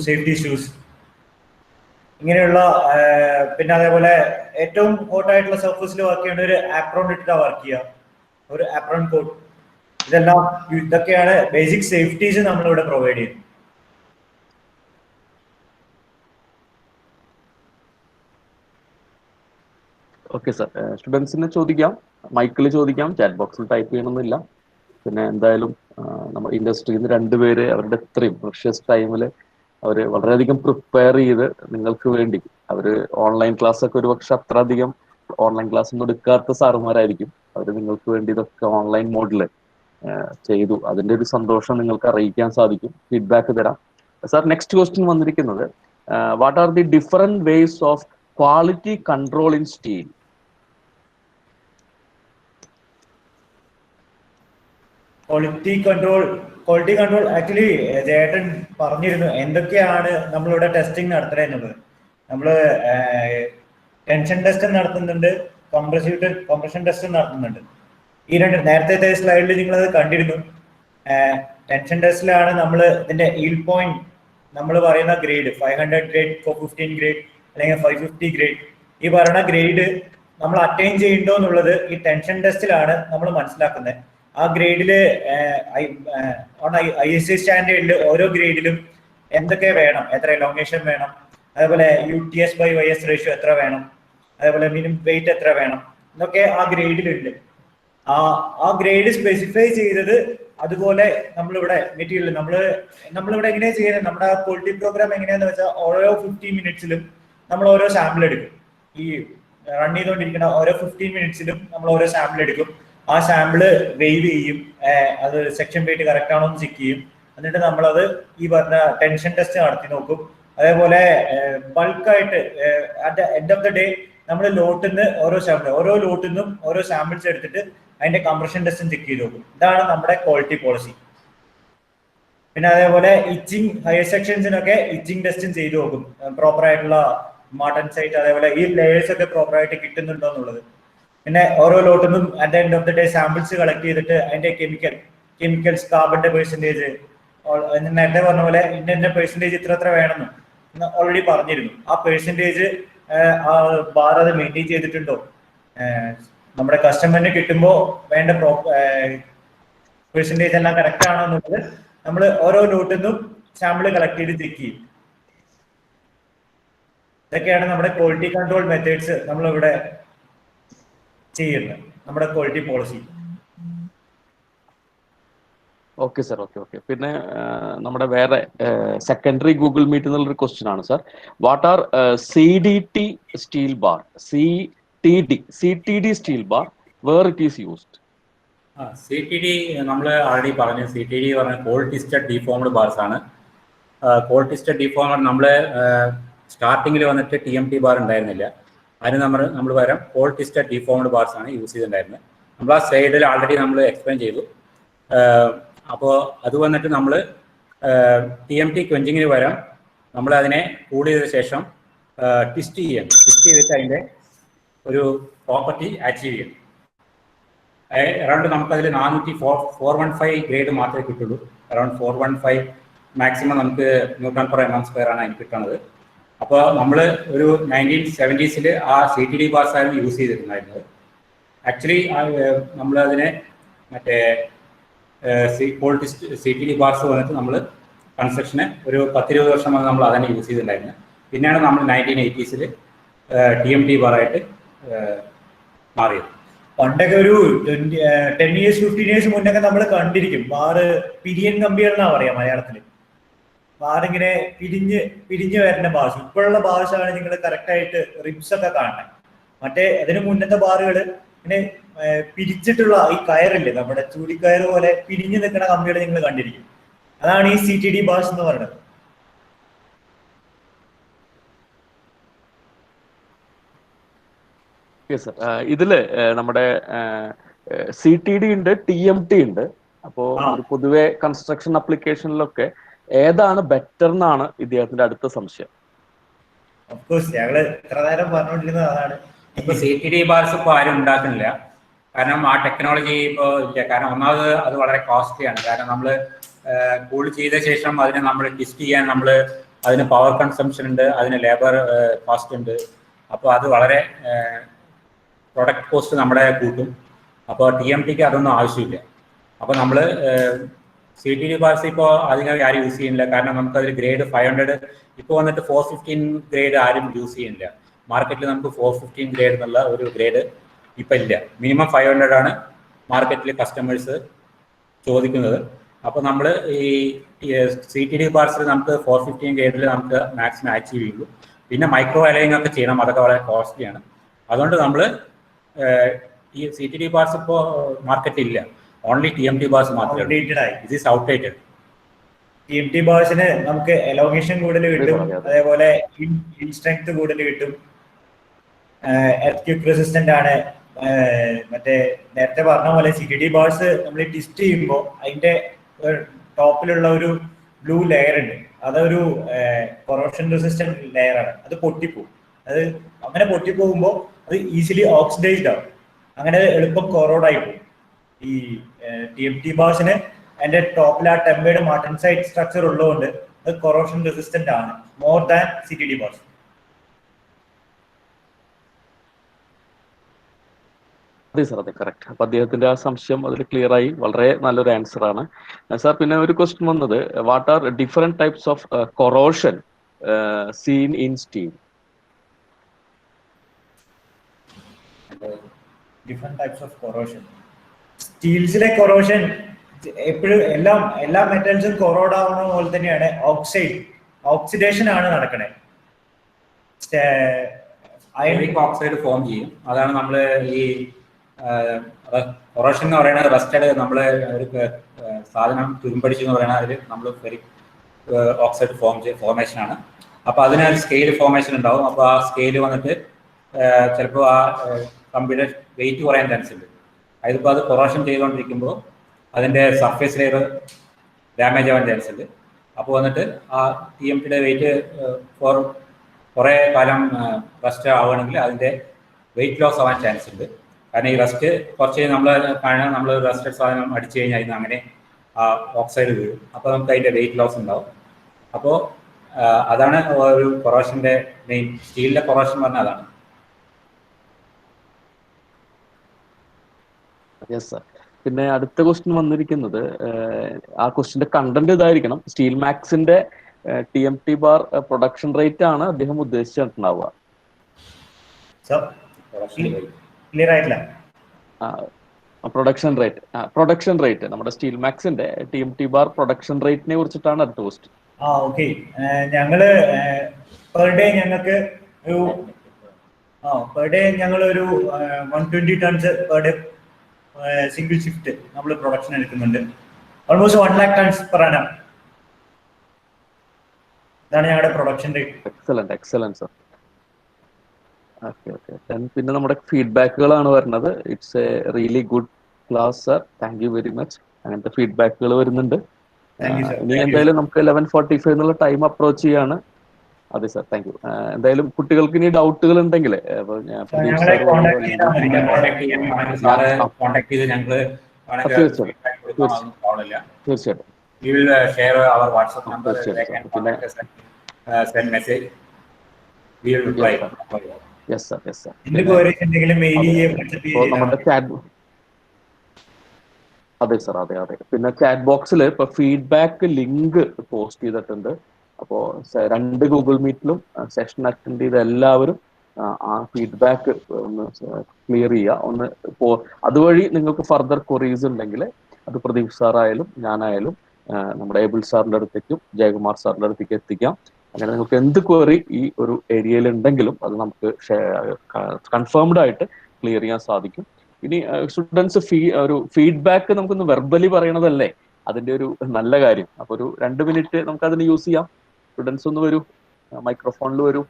safety shoes, ഇങ്ങനെയുള്ള. പിന്നെ അതേപോലെ ഏറ്റവും ഹോട്ടായിട്ടുള്ള സർഫസിൽ വർക്ക് ചെയ്യേണ്ട ഒരു ആപ്രോൺ ഇട്ടിട്ടാണ് വർക്ക് ചെയ്യുക, ഒരു ആപ്രോൺ കോട്ട്. ഇതൊക്കെയാണ് ബേസിക് സേഫ്റ്റീസ് നമ്മളിവിടെ പ്രൊവൈഡ് ചെയ്യുന്നത്. ഓക്കെ സാർ, സ്റ്റുഡൻസിന് ചോദിക്കാം, മൈക്കിൽ ചോദിക്കാം, ചാറ്റ് ബോക്സിൽ ടൈപ്പ് ചെയ്യണമെന്നില്ല. പിന്നെ എന്തായാലും നമ്മുടെ ഇൻഡസ്ട്രിയിൽ നിന്ന് 2 പേര് അവരുടെ ഇത്രയും പ്രഷ്യസ് ടൈമിൽ അവർ വളരെയധികം പ്രിപ്പയർ ചെയ്ത് നിങ്ങൾക്ക് വേണ്ടി, അവർ ഓൺലൈൻ ക്ലാസ് ഒക്കെ ഒരു പക്ഷെ അത്ര അധികം ഓൺലൈൻ ക്ലാസ് ഒന്നും എടുക്കാത്ത സാറുമാരായിരിക്കും. അവർ നിങ്ങൾക്ക് വേണ്ടി ഇതൊക്കെ ഓൺലൈൻ മോഡിൽ ചെയ്തു. അതിൻ്റെ ഒരു സന്തോഷം നിങ്ങൾക്ക് അറിയിക്കാൻ സാധിക്കും, ഫീഡ്ബാക്ക് തരാം. സാർ, നെക്സ്റ്റ് ക്വസ്റ്റ്യൻ വന്നിരിക്കുന്നത്, what are the different ways of quality control in steel? Quality control actually ജേട്ടൻ പറഞ്ഞിരുന്നു എന്തൊക്കെയാണ് നമ്മളിവിടെ ടെസ്റ്റിംഗ് നടത്തുന്നത് എന്നുള്ളത്. നമ്മൾ ടെൻഷൻ ടെസ്റ്റ് നടത്തുന്നുണ്ട്, കംപ്രഷൻ ടെസ്റ്റ് നടത്തുന്നുണ്ട്. ഈ 2 നേരത്തെ സ്ലൈഡിൽ നിങ്ങളത് കണ്ടിരുന്നു. ടെൻഷൻ ടെസ്റ്റിലാണ് നമ്മൾ ഇതിന്റെ ഈൽഡ് പോയിന്റ്, നമ്മൾ പറയുന്ന ഗ്രേഡ് 500 ഗ്രേഡ്, 415 ഗ്രേഡ് അല്ലെങ്കിൽ 550 ഗ്രേഡ്, ഈ പറയുന്ന ഗ്രേഡ് നമ്മൾ അറ്റൈൻ ചെയ്യണ്ടോ എന്നുള്ളത് ഈ ടെൻഷൻ ടെസ്റ്റിലാണ് നമ്മൾ മനസ്സിലാക്കുന്നത്. ആ ഗ്രേഡില് ISA സ്റ്റാൻഡേർഡിൽ ഓരോ ഗ്രേഡിലും എന്തൊക്കെ വേണം, എത്ര എലോങ്ങേഷൻ വേണം, അതേപോലെ UTS/YS റേഷ്യോ എത്ര വേണം, അതേപോലെ മിനിമം വെയിറ്റ് എത്ര വേണം, ഇതൊക്കെ ആ ഗ്രേഡിലുണ്ട്. ആ ഗ്രേഡ് സ്പെസിഫൈ ചെയ്തത് അതുപോലെ നമ്മളിവിടെ മെറ്റീരിയൽ നമ്മളിവിടെ എങ്ങനെയാണ് ചെയ്യുന്നത്, നമ്മുടെ ക്വാളിറ്റി പ്രോഗ്രാം എങ്ങനെയാന്ന് വെച്ചാൽ ഓരോ 15 മിനിറ്റ്സിലും നമ്മൾ ഓരോ സാമ്പിൾ എടുക്കും. ഈ റൺ ചെയ്തുകൊണ്ടിരിക്കുന്ന ഓരോ 15 മിനിറ്റ്സിലും നമ്മൾ ഓരോ സാമ്പിൾ എടുക്കും. ആ സാമ്പിള് വെയ്വ് ചെയ്യും, അത് സെക്ഷൻ വെയിറ്റ് കറക്റ്റ് ആണോ എന്ന് ചെക്ക് ചെയ്യും. എന്നിട്ട് നമ്മളത് ഈ പറഞ്ഞ ടെൻഷൻ ടെസ്റ്റ് നടത്തി നോക്കും. അതേപോലെ ബൾക്കായിട്ട് at end of the day നമ്മൾ ലോട്ടിൽ നിന്ന് ഓരോ ലോട്ടിൽ നിന്നും ഓരോ സാമ്പിൾസ് എടുത്തിട്ട് അതിന്റെ കംപ്രഷൻ ടെസ്റ്റും ചെക്ക് ചെയ്ത് നോക്കും. ഇതാണ് നമ്മുടെ ക്വാളിറ്റി പോളിസി. പിന്നെ അതേപോലെ ഇച്ചിങ്, ഹയർ സെക്ഷൻസിനൊക്കെ ഇച്ചിങ് ടെസ്റ്റും ചെയ്ത് നോക്കും, പ്രോപ്പർ ആയിട്ടുള്ള മാർട്ടൻ സൈറ്റ്, അതേപോലെ ഈ ലെയേഴ്സ് ഒക്കെ പ്രോപ്പർ ആയിട്ട് കിട്ടുന്നുണ്ടോ എന്നുള്ളത്. പിന്നെ ഓരോ ലോട്ടിൽ നിന്നും at the end of the day samples collect ചെയ്തിട്ട് അതിന്റെ കെമിക്കൽസ്, കാർബണിന്റെ പെർസെന്റേജ്, നേരത്തെ പറഞ്ഞ പോലെ ഇന്ന പെർസെന്റേജ് ഇത്ര വേണമെന്ന് ഓൾറെഡി പറഞ്ഞിരുന്നു. ആ പെർസെന്റേജ് ആ ബാർ അത് മെയിൻറ്റെയിൻ ചെയ്തിട്ടുണ്ടോ, നമ്മുടെ കസ്റ്റമറിന് കിട്ടുമ്പോൾ വേണ്ട പെർസെന്റേജ് എല്ലാം കറക്റ്റ് ആണോ എന്നുള്ളത് നമ്മൾ ഓരോ ലോട്ടിൽ നിന്നും സാമ്പിൾ കളക്ട് ചെയ്ത് ചെക്ക് ചെയ്യും. ഇതൊക്കെയാണ് നമ്മുടെ ക്വാളിറ്റി കൺട്രോൾ മെത്തേഡ്സ് നമ്മളിവിടെ ചെയ്യുന്നത്, നമ്മുടെ quality policy. Okay sir, okay. പിന്നെ നമ്മുടെ വേറെ സെക്കൻഡറി ഗൂഗിൾ മീറ്റ് എന്നുള്ളൊരു ക്വസ്റ്റ്യൻ ആണ് sir. What are CDT steel bar, CTD steel bar, where it is used? CTD നമ്മൾ ആൾറെഡി പറഞ്ഞു. CTD പറഞ്ഞ കോൾഡ് ടെസ്റ്റഡ് ഡിഫോംഡ് ബാർസ് ആണ്. കോൾഡ് ടെസ്റ്റഡ് ഡിഫോംഡ് നമ്മൾ സ്റ്റാർട്ടിങ്ങിൽ വന്നിട്ട് TMT ബാർ ഉണ്ടായിരുന്നില്ല. അതിന് നമ്മൾ പകരം കോൾഡ് ടെസ്റ്റഡ് ഡിഫോംഡ് ബാർസ് ആണ് യൂസ് ചെയ്തിട്ടുണ്ടായിരുന്നത്. നമ്മൾ ആ സ്ലൈഡിൽ ആൾറെഡി നമ്മൾ എക്സ്പ്ലെയിൻ ചെയ്തു. അപ്പോൾ അത് വന്നിട്ട് നമ്മൾ TMT ക്വഞ്ചിങ്ങിന് പകരം നമ്മൾ അതിനെ കൂൾ ചെയ്ത ശേഷം ട്വിസ്റ്റ് ചെയ്തിട്ട് അതിൻ്റെ ഒരു പ്രോപ്പർട്ടി അച്ചീവ് ചെയ്യും. അറൗണ്ട് നമുക്കതിൽ 415 ഗ്രേഡ് മാത്രമേ കിട്ടുള്ളൂ. അറൗണ്ട് 415 മാക്സിമം നമുക്ക് Nm/mm² ആണ് അതിന് കിട്ടുന്നത്. അപ്പോൾ നമ്മൾ ഒരു 1970s ആ CTD ബാർസ് ആയിരുന്നു യൂസ് ചെയ്തിട്ടുണ്ടായിരുന്നത്. ആക്ച്വലി നമ്മളതിനെ മറ്റേ CTD ബാർസ് വന്നിട്ട് നമ്മൾ കൺസ്ട്രക്ഷന് ഒരു 10-20 വർഷം വന്ന് നമ്മൾ അതന്നെ യൂസ് ചെയ്തിട്ടുണ്ടായിരുന്നത്. പിന്നെയാണ് നമ്മൾ 1980s TMT ബാറായിട്ട് മാറിയത്. പണ്ടൊക്കെ ഒരു 10 years 15 years മുന്നൊക്കെ നമ്മൾ കണ്ടിരിക്കും ബാറ് പിരിയൻ കമ്പികൾ എന്നാ പറയാ മലയാളത്തില്. ബാറിങ്ങനെ പിരിഞ്ഞ് വരുന്ന ബാർസ്. ഇപ്പോഴുള്ള ബാർസാണ് നിങ്ങൾ കറക്റ്റ് ആയിട്ട് റിബ്സ് ഒക്കെ കാണുന്നത്. മറ്റേ അതിന് മുന്നത്തെ ബാറുകൾ പിന്നെ പിരിച്ചിട്ടുള്ള ഈ കയറില്ലേ, നമ്മുടെ ചൂടിക്കയർ പോലെ പിരിഞ്ഞു നിൽക്കുന്ന കമ്പികൾ നിങ്ങൾ കണ്ടിരിക്കും. അതാണ് ഈ CTD ബാർസ് എന്ന് പറയുന്നത്. Yes sir. ഇതില് നമ്മുടെ CTD ഉണ്ട്, TMT ഉണ്ട്. അപ്പോ ഒരു പൊതുവെ കൺസ്ട്രക്ഷൻ അപ്ലിക്കേഷനിലൊക്കെ ഏതാണ് ബെറ്റർ എന്നാണ് ഇദ്ദേഹത്തിന്റെ അടുത്ത സംശയം. ഓഫ്കോഴ്സ് ഞങ്ങള് ഇത്ര നേരം പറഞ്ഞുകൊണ്ടിരുന്നത് അതാണ്. ഇപ്പൊ CTD ബാർസ് ഇപ്പൊ ആരും ഉണ്ടാക്കുന്നില്ല, കാരണം ആ ടെക്നോളജി ഇപ്പോൾ ഇല്ല. കാരണം ഒന്നാമത് അത് വളരെ കോസ്റ്റ്ലിയാണ്. കാരണം നമ്മൾ കൂൾ ചെയ്ത ശേഷം അതിനെ നമ്മൾ ടെസ്റ്റ് ചെയ്യാൻ അതിന് പവർ കൺസംഷൻ ഉണ്ട്, അതിന് ലേബർ കോസ്റ്റ് ഉണ്ട്. അപ്പോൾ അത് വളരെ പ്രൊഡക്റ്റ് കോസ്റ്റ് നമ്മുടെ കൂട്ടും. അപ്പോൾ TMTക്ക് അതൊന്നും ആവശ്യമില്ല. അപ്പോൾ നമ്മൾ CTD ബാർസ് ഇപ്പോൾ അധികം ആരും യൂസ് ചെയ്യുന്നില്ല. കാരണം നമുക്കതിൽ ഗ്രേഡ് 500 ഇപ്പോൾ വന്നിട്ട് 415 ഗ്രേഡ് ആരും യൂസ് ചെയ്യുന്നില്ല. മാർക്കറ്റിൽ നമുക്ക് 415 ഗ്രേഡ് എന്നുള്ള ഒരു ഗ്രേഡ് ഇപ്പം ഇല്ല. മിനിമം 500 ആണ് മാർക്കറ്റിൽ കസ്റ്റമേഴ്സ് ചോദിക്കുന്നത്. അപ്പോൾ നമ്മൾ ഈ CTD ബാർസിൽ നമുക്ക് 415 ഗ്രേഡിൽ നമുക്ക് മാക്സിമം അച്ചീവ് ചെയ്യുള്ളൂ. പിന്നെ മൈക്രോ അലൈനിങ് ഒക്കെ ചെയ്യണം, അതൊക്കെ വളരെ കോസ്റ്റ്ലിയാണ്. അതുകൊണ്ട് നമ്മൾ ഈ CTD ബാർസ് ഇപ്പോൾ മാർക്കറ്റിൽ ഇല്ല. ഓൺലി TMT ബാർസ് മാത്രമേ. ഇത് ഈസ് ഔട്ട്ഡേറ്റഡ്. TMT ബാർസിന് നമുക്ക് എലോഗേഷൻ കൂടുതൽ കിട്ടും, അതേപോലെ ഇൻ സ്ട്രെങ്ത് കൂടുതൽ കിട്ടും, എർത്ത് റെസിസ്റ്റന്റ് ആണ്. മറ്റേ നേരത്തെ പറഞ്ഞ പോലെ CTD ബാർസ് നമ്മൾ ടെസ്റ്റ് ചെയ്യുമ്പോൾ അതിന്റെ ടോപ്പിലുള്ള ഒരു ബ്ലൂ ലെയർ ഉണ്ട്, അതൊരു കൊറോഷൻ റെസിസ്റ്റന്റ് ലെയർ ആണ്. അത് പൊട്ടിപ്പോകും. അത് അങ്ങനെ പൊട്ടിപ്പോകുമ്പോൾ അത് ഈസിലി ഓക്സിഡൈസ്ഡ് ആവും, അങ്ങനെ എളുപ്പം കൊറോഡായി പോകും. ഈ TMT ബാർസിന് അതിന്റെ ടോപ്പിൽ ആ ടെമ്പേർഡ് മാർട്ടൻസൈറ്റ് സ്ട്രക്ചർ ഉള്ളതുകൊണ്ട് അത് കൊറോഷൻ റെസിസ്റ്റന്റ് ആണ് മോർ ദാൻ CTD ബാർസ്. അതെ സാർ, അതെ, കറക്റ്റ്. അപ്പൊ അദ്ദേഹത്തിന്റെ ആ സംശയം അതിൽ ക്ലിയർ ആയി. വളരെ നല്ലൊരു ആൻസർ ആണ് സാർ. പിന്നെ ഒരു ക്വസ്റ്റ്യൻ വന്നത്, what are different types of corrosion seen in steel? Different types of corrosion. സ്റ്റീൽസിലെ കൊറോഷൻ എപ്പോഴും എല്ലാ മെറ്റൽസും കൊറോഡ് ആവുന്ന പോലെ തന്നെയാണ്. ഓക്സിഡേഷൻ ആണ് നടക്കണേ. അയണിക് ഓക്സൈഡ് ഫോം ചെയ്യും. അതാണ് നമ്മൾ ഈ കൊറോഷൻ എന്ന് പറയുന്നത്. റസ്റ്റഡ് നമ്മൾ ഒരു സാധനം തുരുമ്പടിച്ചു എന്ന് പറയുന്നത് അതിൽ നമ്മൾ ഫെറിക് ഓക്സൈഡ് ഫോർമേഷൻ ആണ്. അപ്പോൾ അതിന് ഒരു സ്കെയിൽ ഫോർമേഷൻ ഉണ്ടാവും. അപ്പോൾ ആ സ്കെയിൽ വന്നിട്ട് ചിലപ്പോൾ ആ കമ്പിയുടെ വെയിറ്റ് കുറയാൻ ചാൻസ് ഉണ്ട്. അതിപ്പോൾ അത് കൊറോഷൻ ചെയ്തുകൊണ്ടിരിക്കുമ്പോൾ അതിൻ്റെ സർഫേസ് ലെയർ ഡാമേജ് ആവാൻ ചാൻസ് ഉണ്ട്. അപ്പോൾ വന്നിട്ട് ആ TMTയുടെ വെയിറ്റ് കുറേ കാലം റസ്റ്റ് ആവുകയാണെങ്കിൽ അതിൻ്റെ വെയിറ്റ് ലോസ് ആവാൻ ചാൻസ് ഉണ്ട്. കാരണം ഈ റസ്റ്റ് കുറച്ച് നമ്മൾ റസ്റ്റഡ് സാധനം അടിച്ചു കഴിഞ്ഞാൽ അതിന് അങ്ങനെ ആ ഓക്സൈഡ് വീഴും. അപ്പോൾ നമുക്ക് അതിൻ്റെ വെയിറ്റ് ലോസ് ഉണ്ടാവും. അപ്പോൾ അതാണ് ഒരു കൊറോഷൻ്റെ മെയിൻ. സ്റ്റീലിൻ്റെ കൊറോഷൻ പറഞ്ഞാൽ അതാണ്. Yes sir. പിന്നെ അടുത്ത ക്വസ്റ്റ്യൻ വന്നിരിക്കുന്നത്, ആ ക്വസ്റ്റ്യന്റെ കണ്ടന്റ് ഇതായിരിക്കണം. സ്റ്റീൽ മാക്സിന്റെ TMT ബാർ പ്രൊഡക്ഷൻ റേറ്റ് ആണ് അദ്ദേഹം ഉദ്ദേശിച്ചിട്ടുണ്ടാവുക. ക്ലിയർ ആയിട്ടില്ല. പ്രൊഡക്ഷൻ റേറ്റ് നമ്മുടെ സ്റ്റീൽ മാക്സിന്റെ TMT ബാർ പ്രൊഡക്ഷൻ റേറ്റിനെ കുറിച്ചിട്ടാണ് അടുത്ത ക്വസ്റ്റ്യൻ. ഓക്കെ. ഞങ്ങള് പെർ ഡേ ഞങ്ങൾക്ക് ഒരു 120 tons per day single shift നമ്മൾ പ്രൊഡക്ഷൻ എടുക്കുന്നുണ്ട്. Almost 1 lakh tons per annum. ഇതാണ് ഞങ്ങളുടെ പ്രൊഡക്ഷൻ റേറ്റ്. Excellent sir. പിന്നെ നമ്മുടെ ഫീഡ്ബാക്കുകളാണ് വരുന്നത്. It's A really good class sir, thank you very much. അങ്ങനത്തെ ഫീഡ്ബാക്കുകൾ വരുന്നുണ്ട്. ഇനി എന്തായാലും നമുക്ക് 11:45 എന്നുള്ള ടൈം അപ്രോച്ച് ചെയ്യാണ്. അതെ സാർ, താങ്ക് യു. എന്തായാലും കുട്ടികൾക്ക് ഇനി ഡൗട്ടുകൾ ഉണ്ടെങ്കിൽ അതെ സാർ, അതെ. പിന്നെ ചാറ്റ് ബോക്സിൽ ഇപ്പൊ ഫീഡ്ബാക്ക് ലിങ്ക് പോസ്റ്റ് ചെയ്തിട്ടുണ്ട്. അപ്പോൾ 2 ഗൂഗിൾ മീറ്റിലും സെഷൻ അറ്റൻഡ് ചെയ്ത എല്ലാവരും ആ ഫീഡ്ബാക്ക് ഒന്ന് ക്ലിയർ ചെയ്യുക. അതുവഴി നിങ്ങൾക്ക് ഫർദർ ക്വറീസ് ഉണ്ടെങ്കിൽ അത് പ്രദീപ് സാറായാലും ഞാനായാലും നമ്മുടെ ഏബിൾ സാറിൻ്റെ അടുത്തേക്കും ജയകുമാർ സാറിൻ്റെ അടുത്തേക്ക് എത്തിക്കാം. അങ്ങനെ നിങ്ങൾക്ക് എന്ത് ക്വറി ഈ ഒരു ഏരിയയിൽ ഉണ്ടെങ്കിലും അത് നമുക്ക് കൺഫേംഡ് ആയിട്ട് ക്ലിയർ ചെയ്യാൻ സാധിക്കും. ഇനി സ്റ്റുഡൻസ് ഒരു ഫീഡ്ബാക്ക് നമുക്കൊന്ന് വെർബലി പറയണതല്ലേ അതിന്റെ ഒരു നല്ല കാര്യം. അപ്പൊ ഒരു 2 മിനിറ്റ് നമുക്ക് അതിന് യൂസ് ചെയ്യാം. സ്റ്റുഡൻസ് ഒന്ന് വരൂ, മൈക്രോഫോണിൽ വരൂ.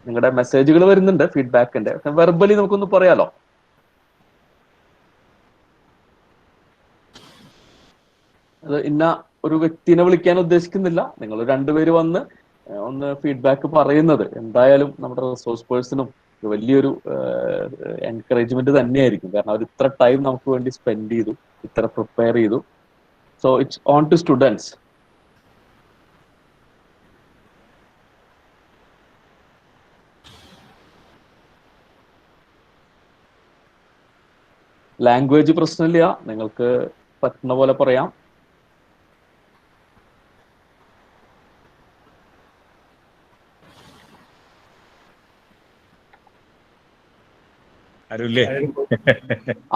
നിങ്ങളുടെ മെസ്സേജുകൾ വരുന്നുണ്ട് ഫീഡ്ബാക്കിന്റെ. വെർബലി നമുക്കൊന്ന് പറയാലോ. അത് ഇന്ന ഒരു വ്യക്തിനെ വിളിക്കാൻ ഉദ്ദേശിക്കുന്നില്ല. നിങ്ങൾ രണ്ടുപേര് വന്ന് ഒന്ന് ഫീഡ്ബാക്ക് പറയുന്നത് എന്തായാലും നമ്മുടെ റിസോഴ്സ് പേഴ്സണും വലിയൊരു എൻകറേജ്മെന്റ് തന്നെയായിരിക്കും. കാരണം അവർ ഇത്ര ടൈം നമുക്ക് വേണ്ടി സ്പെൻഡ് ചെയ്തു, ഇത്ര പ്രിപ്പയർ ചെയ്തു. So it's on to students. Language പ്രശ്നമില്ല, നിങ്ങൾക്ക് പറ്റുന്ന പോലെ പറയാം.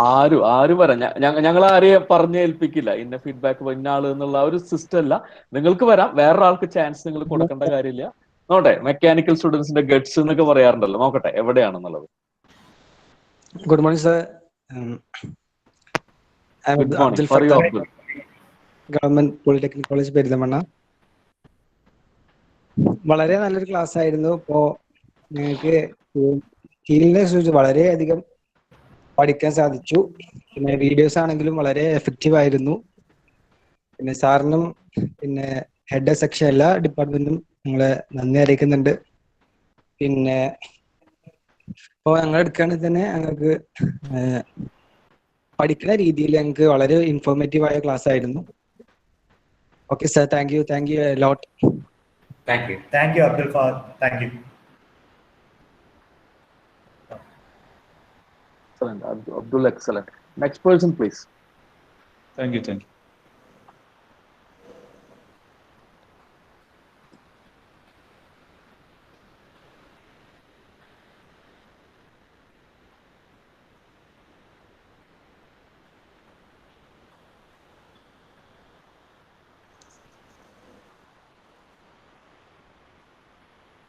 ആരും വരാം. ഞങ്ങൾ ആരെയും പറഞ്ഞ് ഏൽപ്പിക്കില്ല ഇന്ന ഫീഡ്ബാക്ക് ഇന്ന ആള് എന്നുള്ള ഒരു സിസ്റ്റം അല്ല. നിങ്ങൾക്ക് വരാം, വേറൊരാൾക്ക് ചാൻസ് നിങ്ങൾ കൊടുക്കേണ്ട കാര്യമില്ല. നോട്ടെ, മെക്കാനിക്കൽ സ്റ്റുഡൻസിന്റെ ഗട്സ് എന്നൊക്കെ പറയാറുണ്ടല്ലോ, നോക്കട്ടെ എവിടെയാണെന്നുള്ളത്. Good morning sir. Good morning. പറയൂ Abdul. Government polytechnic college Perinthalmanna. വളരെ നല്ലൊരു ക്ലാസ് ആയിരുന്നു. ഇപ്പോ ഞങ്ങൾക്ക് ഫീൽഡിനെ കുറിച്ച് വളരെയധികം പഠിക്കാൻ സാധിച്ചു. പിന്നെ വീഡിയോസ് ആണെങ്കിലും വളരെ എഫക്റ്റീവ് ആയിരുന്നു. പിന്നെ സാറിനും പിന്നെ ഹെഡ് സെക്ഷൻ എല്ലാ ഡിപ്പാർട്ട്മെന്റിനും ഞങ്ങളെ നന്ദി അറിയിക്കുന്നുണ്ട്. പിന്നെ ഇപ്പോൾ ഞങ്ങൾ എടുക്കുകയാണെങ്കിൽ തന്നെ ഞങ്ങൾക്ക് പഠിക്കുന്ന രീതിയിൽ ഞങ്ങൾക്ക് വളരെ ഇൻഫോർമേറ്റീവ് ആയ ക്ലാസ് ആയിരുന്നു. Okay sir, thank you lot. Thank you Abdul Fahad. Thank you. Abdul, excellent. Next person, please. Thank you.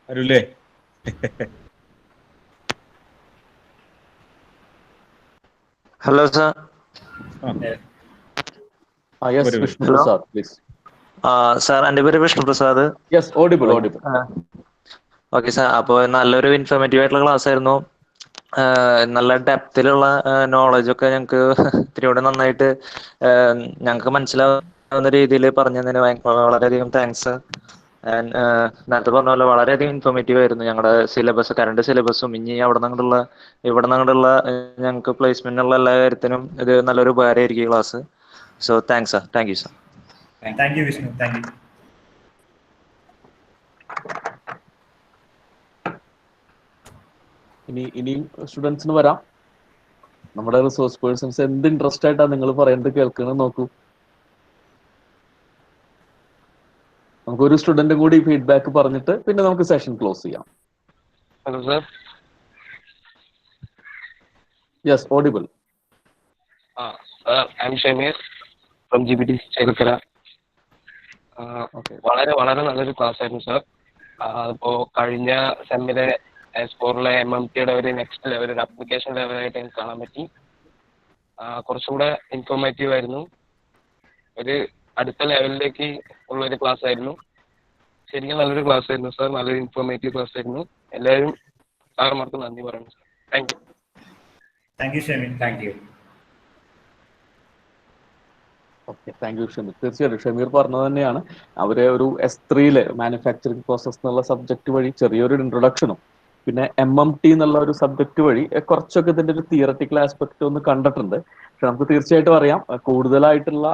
അരുല്ലേ? Hello, sir. Yes, Vishnu Prasad, please. Sir, എൻ്റെ പേര് Vishnu Prasad. Yes, audible. Okay sir, അപ്പോൾ നല്ലൊരു ഇൻഫോർമേറ്റീവ് ആയിട്ടുള്ള ക്ലാസ് ആയിരുന്നു. നല്ല ഡെപ്തിലുള്ള നോളജ് ഒക്കെ ഞങ്ങൾക്ക് ഇത്തിരി കൂടെ നന്നായിട്ട് ഞങ്ങൾക്ക് മനസ്സിലാവുന്ന രീതിയിൽ പറഞ്ഞു തന്നതിന് വളരെയധികം താങ്ക്സ്. ആൻഡ് നേരത്തെ പറഞ്ഞ പോലെ വളരെയധികം ഇൻഫോർമേറ്റീവ് ആയിരുന്നു. ഞങ്ങളുടെ സിലബസ്, കറണ്ട് സിലബസും ഇനി ഇവിടെ നിന്നുള്ള ഞങ്ങൾക്ക് പ്ലേസ്മെന്റിനുള്ള എല്ലാ കാര്യത്തിനും ഇത് നല്ലൊരു ഉപകാരമായിരിക്കും class. So thanks sir. Thank you sir. Thank U Vishnu. Thank you. ഇനിയും സ്റ്റുഡൻസിന് വരാം. നമ്മുടെ റിസോഴ്സ് പേഴ്സൺസ് എന്ത് ഇൻട്രസ്റ്റ് ആയിട്ടാണ് നിങ്ങൾ പറയുന്നത് കേൾക്കുന്നത് നോക്കൂ. നമുക്കൊരു സ്റ്റുഡന്റും കൂടി ഫീഡ്ബാക്ക് പറഞ്ഞിട്ട് പിന്നെ നമുക്ക് സെഷൻ ക്ലോസ് ചെയ്യാം. Hello sir. Yes, audible. I M Shameer from GPT Chelakkara. വളരെ നല്ലൊരു ക്ലാസ് ആയിരുന്നു സർ. ഇപ്പോൾ കഴിഞ്ഞ സെമ്മിലെ സ്കോറിലെ MMTയുടെ ഒരു നെക്സ്റ്റ് ലെവൽ, ഒരു അപ്ലിക്കേഷൻ ലെവലായിട്ട് എനിക്ക് കാണാൻ പറ്റി. കുറച്ചുകൂടെ ഇൻഫോർമേറ്റീവ് ആയിരുന്നു. ഒരു അടുത്ത ലെവലിലേക്ക് ഉള്ളൊരു ക്ലാസ് ആയിരുന്നു. ശരിക്കും നല്ലൊരു ക്ലാസ് ആയിരുന്നു സാർ. നല്ലൊരു ഇൻഫോർമേറ്റീവ് ക്ലാസ് ആയിരുന്നു. എല്ലാവരും സാറന്മാർക്ക് നന്ദി പറയുന്നു sir. Thank U. Thank you Shameer. Thank you. Okay, thank you Shameer. തീർച്ചയായിട്ടും ഷമീർ പറഞ്ഞത് തന്നെയാണ്. അവരെ ഒരു S3 മാനുഫാക്ചറിങ് പ്രോസസ് എന്നുള്ള സബ്ജക്ട് വഴി ചെറിയൊരു ഇൻട്രൊഡക്ഷനും പിന്നെ MMT എന്നുള്ള ഒരു സബ്ജക്ട് വഴി കുറച്ചൊക്കെ ഇതിന്റെ ഒരു തിയററ്റിക്കൽ ആസ്പെക്ട് ഒന്ന് കണ്ടിട്ടുണ്ട്. പക്ഷെ നമുക്ക് തീർച്ചയായിട്ടും അറിയാം, കൂടുതലായിട്ടുള്ള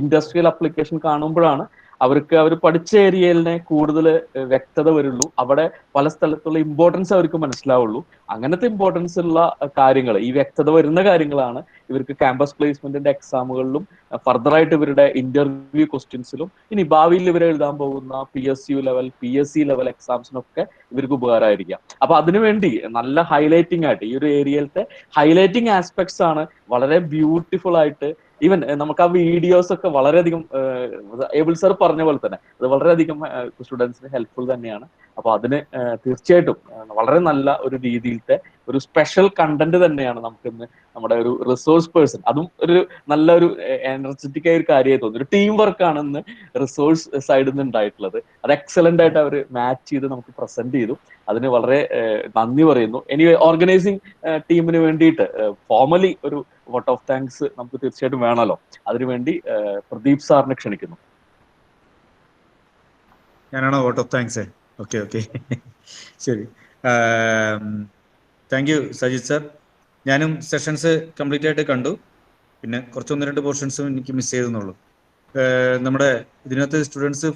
ഇൻഡസ്ട്രിയൽ അപ്ലിക്കേഷൻ കാണുമ്പോഴാണ് അവർക്ക് അവർ പഠിച്ച ഏരിയയിലെ കൂടുതൽ വ്യക്തത വരുള്ളൂ. അവിടെ പല സ്ഥലത്തുള്ള ഇമ്പോർട്ടൻസ് അവർക്ക് മനസ്സിലാവുള്ളൂ. അങ്ങനത്തെ ഇമ്പോർട്ടൻസ് ഉള്ള കാര്യങ്ങൾ, ഈ വ്യക്തത വരുന്ന കാര്യങ്ങളാണ് ഇവർക്ക് ക്യാമ്പസ് പ്ലേസ്മെന്റിന്റെ എക്സാമുകളിലും ഫർദറായിട്ട് ഇവരുടെ ഇന്റർവ്യൂ ക്വസ്റ്റ്യൻസിലും ഇനി ഭാവിയിൽ ഇവർ എഴുതാൻ പോകുന്ന PSU ലെവൽ, PSC ലെവൽ എക്സാംസിനൊക്കെ ഇവർക്ക് ഉപകാരമായിരിക്കാം. അപ്പൊ അതിനുവേണ്ടി നല്ല ഹൈലൈറ്റിംഗ് ആയിട്ട് ഈ ഒരു ഏരിയയിലത്തെ ഹൈലൈറ്റിംഗ് ആസ്പെക്ട്സ് ആണ് വളരെ ബ്യൂട്ടിഫുൾ ആയിട്ട്. ഈവൻ നമുക്ക് ആ വീഡിയോസ് ഒക്കെ വളരെയധികം ഏബിൾ സർ പറഞ്ഞ പോലെ തന്നെ അത് വളരെയധികം സ്റ്റുഡൻസിന് ഹെൽപ്ഫുൾ തന്നെയാണ്. അപ്പോൾ അതിന് തീർച്ചയായിട്ടും വളരെ നല്ല ഒരു രീതിയിലത്തെ ഒരു സ്പെഷ്യൽ കണ്ടന്റ് തന്നെയാണ് നമുക്കിന്ന് നമ്മുടെ ഒരു റിസോഴ്സ് പേഴ്സൺ, അതും ഒരു നല്ലൊരു എനർജറ്റിക് ആയ ഒരു കാര്യമായി തോന്നുന്നു. ഒരു ടീം വർക്കാണ് ഇന്ന് റിസോഴ്സ് സൈഡിൽ നിന്ന് ഉണ്ടായിട്ടുള്ളത്. അത് എക്സലന്റ് ആയിട്ട് അവർ മാച്ച് ചെയ്ത് നമുക്ക് പ്രസന്റ് ചെയ്തു. അതിന് വളരെ നന്ദി പറയുന്നു. ഇനി ഓർഗനൈസിങ് ടീമിന് വേണ്ടിയിട്ട് ഫോർമലി ഒരു വോട്ട് ഓഫ് താങ്ക്സ് നമുക്ക് തീർച്ചയായിട്ടും വേണമല്ലോ. അതിനുവേണ്ടി പ്രദീപ് സാറിനെ ക്ഷണിക്കുന്നു. ഞാനാണോ vote of thanks? Okay okay ശരി. Thank you Sajith sir. ഞാനും സെഷൻസ് കംപ്ലീറ്റ് ആയിട്ട് കണ്ടു. പിന്നെ കുറച്ചൊന്ന് രണ്ട് പോർഷൻസും എനിക്ക് മിസ് ചെയ്തെന്നുള്ളൂ. നമ്മുടെ ഇതിനകത്ത് സ്റ്റുഡൻസ്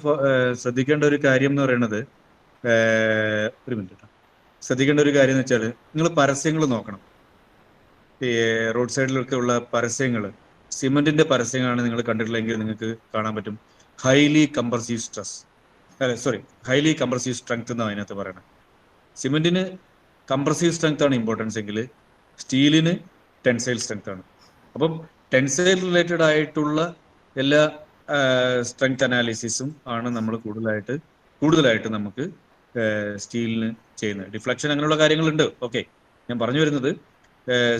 ശ്രദ്ധിക്കേണ്ട ഒരു കാര്യം എന്ന് പറയുന്നത്, ഒരു മിനിറ്റ്, ശ്രദ്ധിക്കേണ്ട ഒരു കാര്യം എന്ന് വെച്ചാൽ നിങ്ങൾ പരസ്യങ്ങൾ നോക്കണം. ഈ റോഡ് സൈഡിലൊക്കെ ഉള്ള പരസ്യങ്ങൾ, സിമെന്റിന്റെ പരസ്യങ്ങളാണ് നിങ്ങൾ കണ്ടിട്ടില്ലെങ്കിൽ നിങ്ങൾക്ക് കാണാൻ പറ്റും. Highly compressive stress, highly compressive strength എന്നാണ് അതിനകത്ത് പറയണത്. സിമെന്റിന് കംപ്രസീവ് സ്ട്രെങ്ത് ആണ് ഇമ്പോർട്ടൻസ് എങ്കിൽ സ്റ്റീലിന് ടെൻസൈൽ സ്ട്രെങ്ത് ആണ്. അപ്പം ടെൻസൈൽ റിലേറ്റഡ് ആയിട്ടുള്ള എല്ലാ സ്ട്രെങ്ത് അനാലിസിസും ആണ് നമ്മൾ കൂടുതലായിട്ട് നമുക്ക് സ്റ്റീലിന് ചെയ്യുന്നത്. ഡിഫ്ലക്ഷൻ അങ്ങനെയുള്ള കാര്യങ്ങളുണ്ട്. ഓക്കെ, ഞാൻ പറഞ്ഞു വരുന്നത്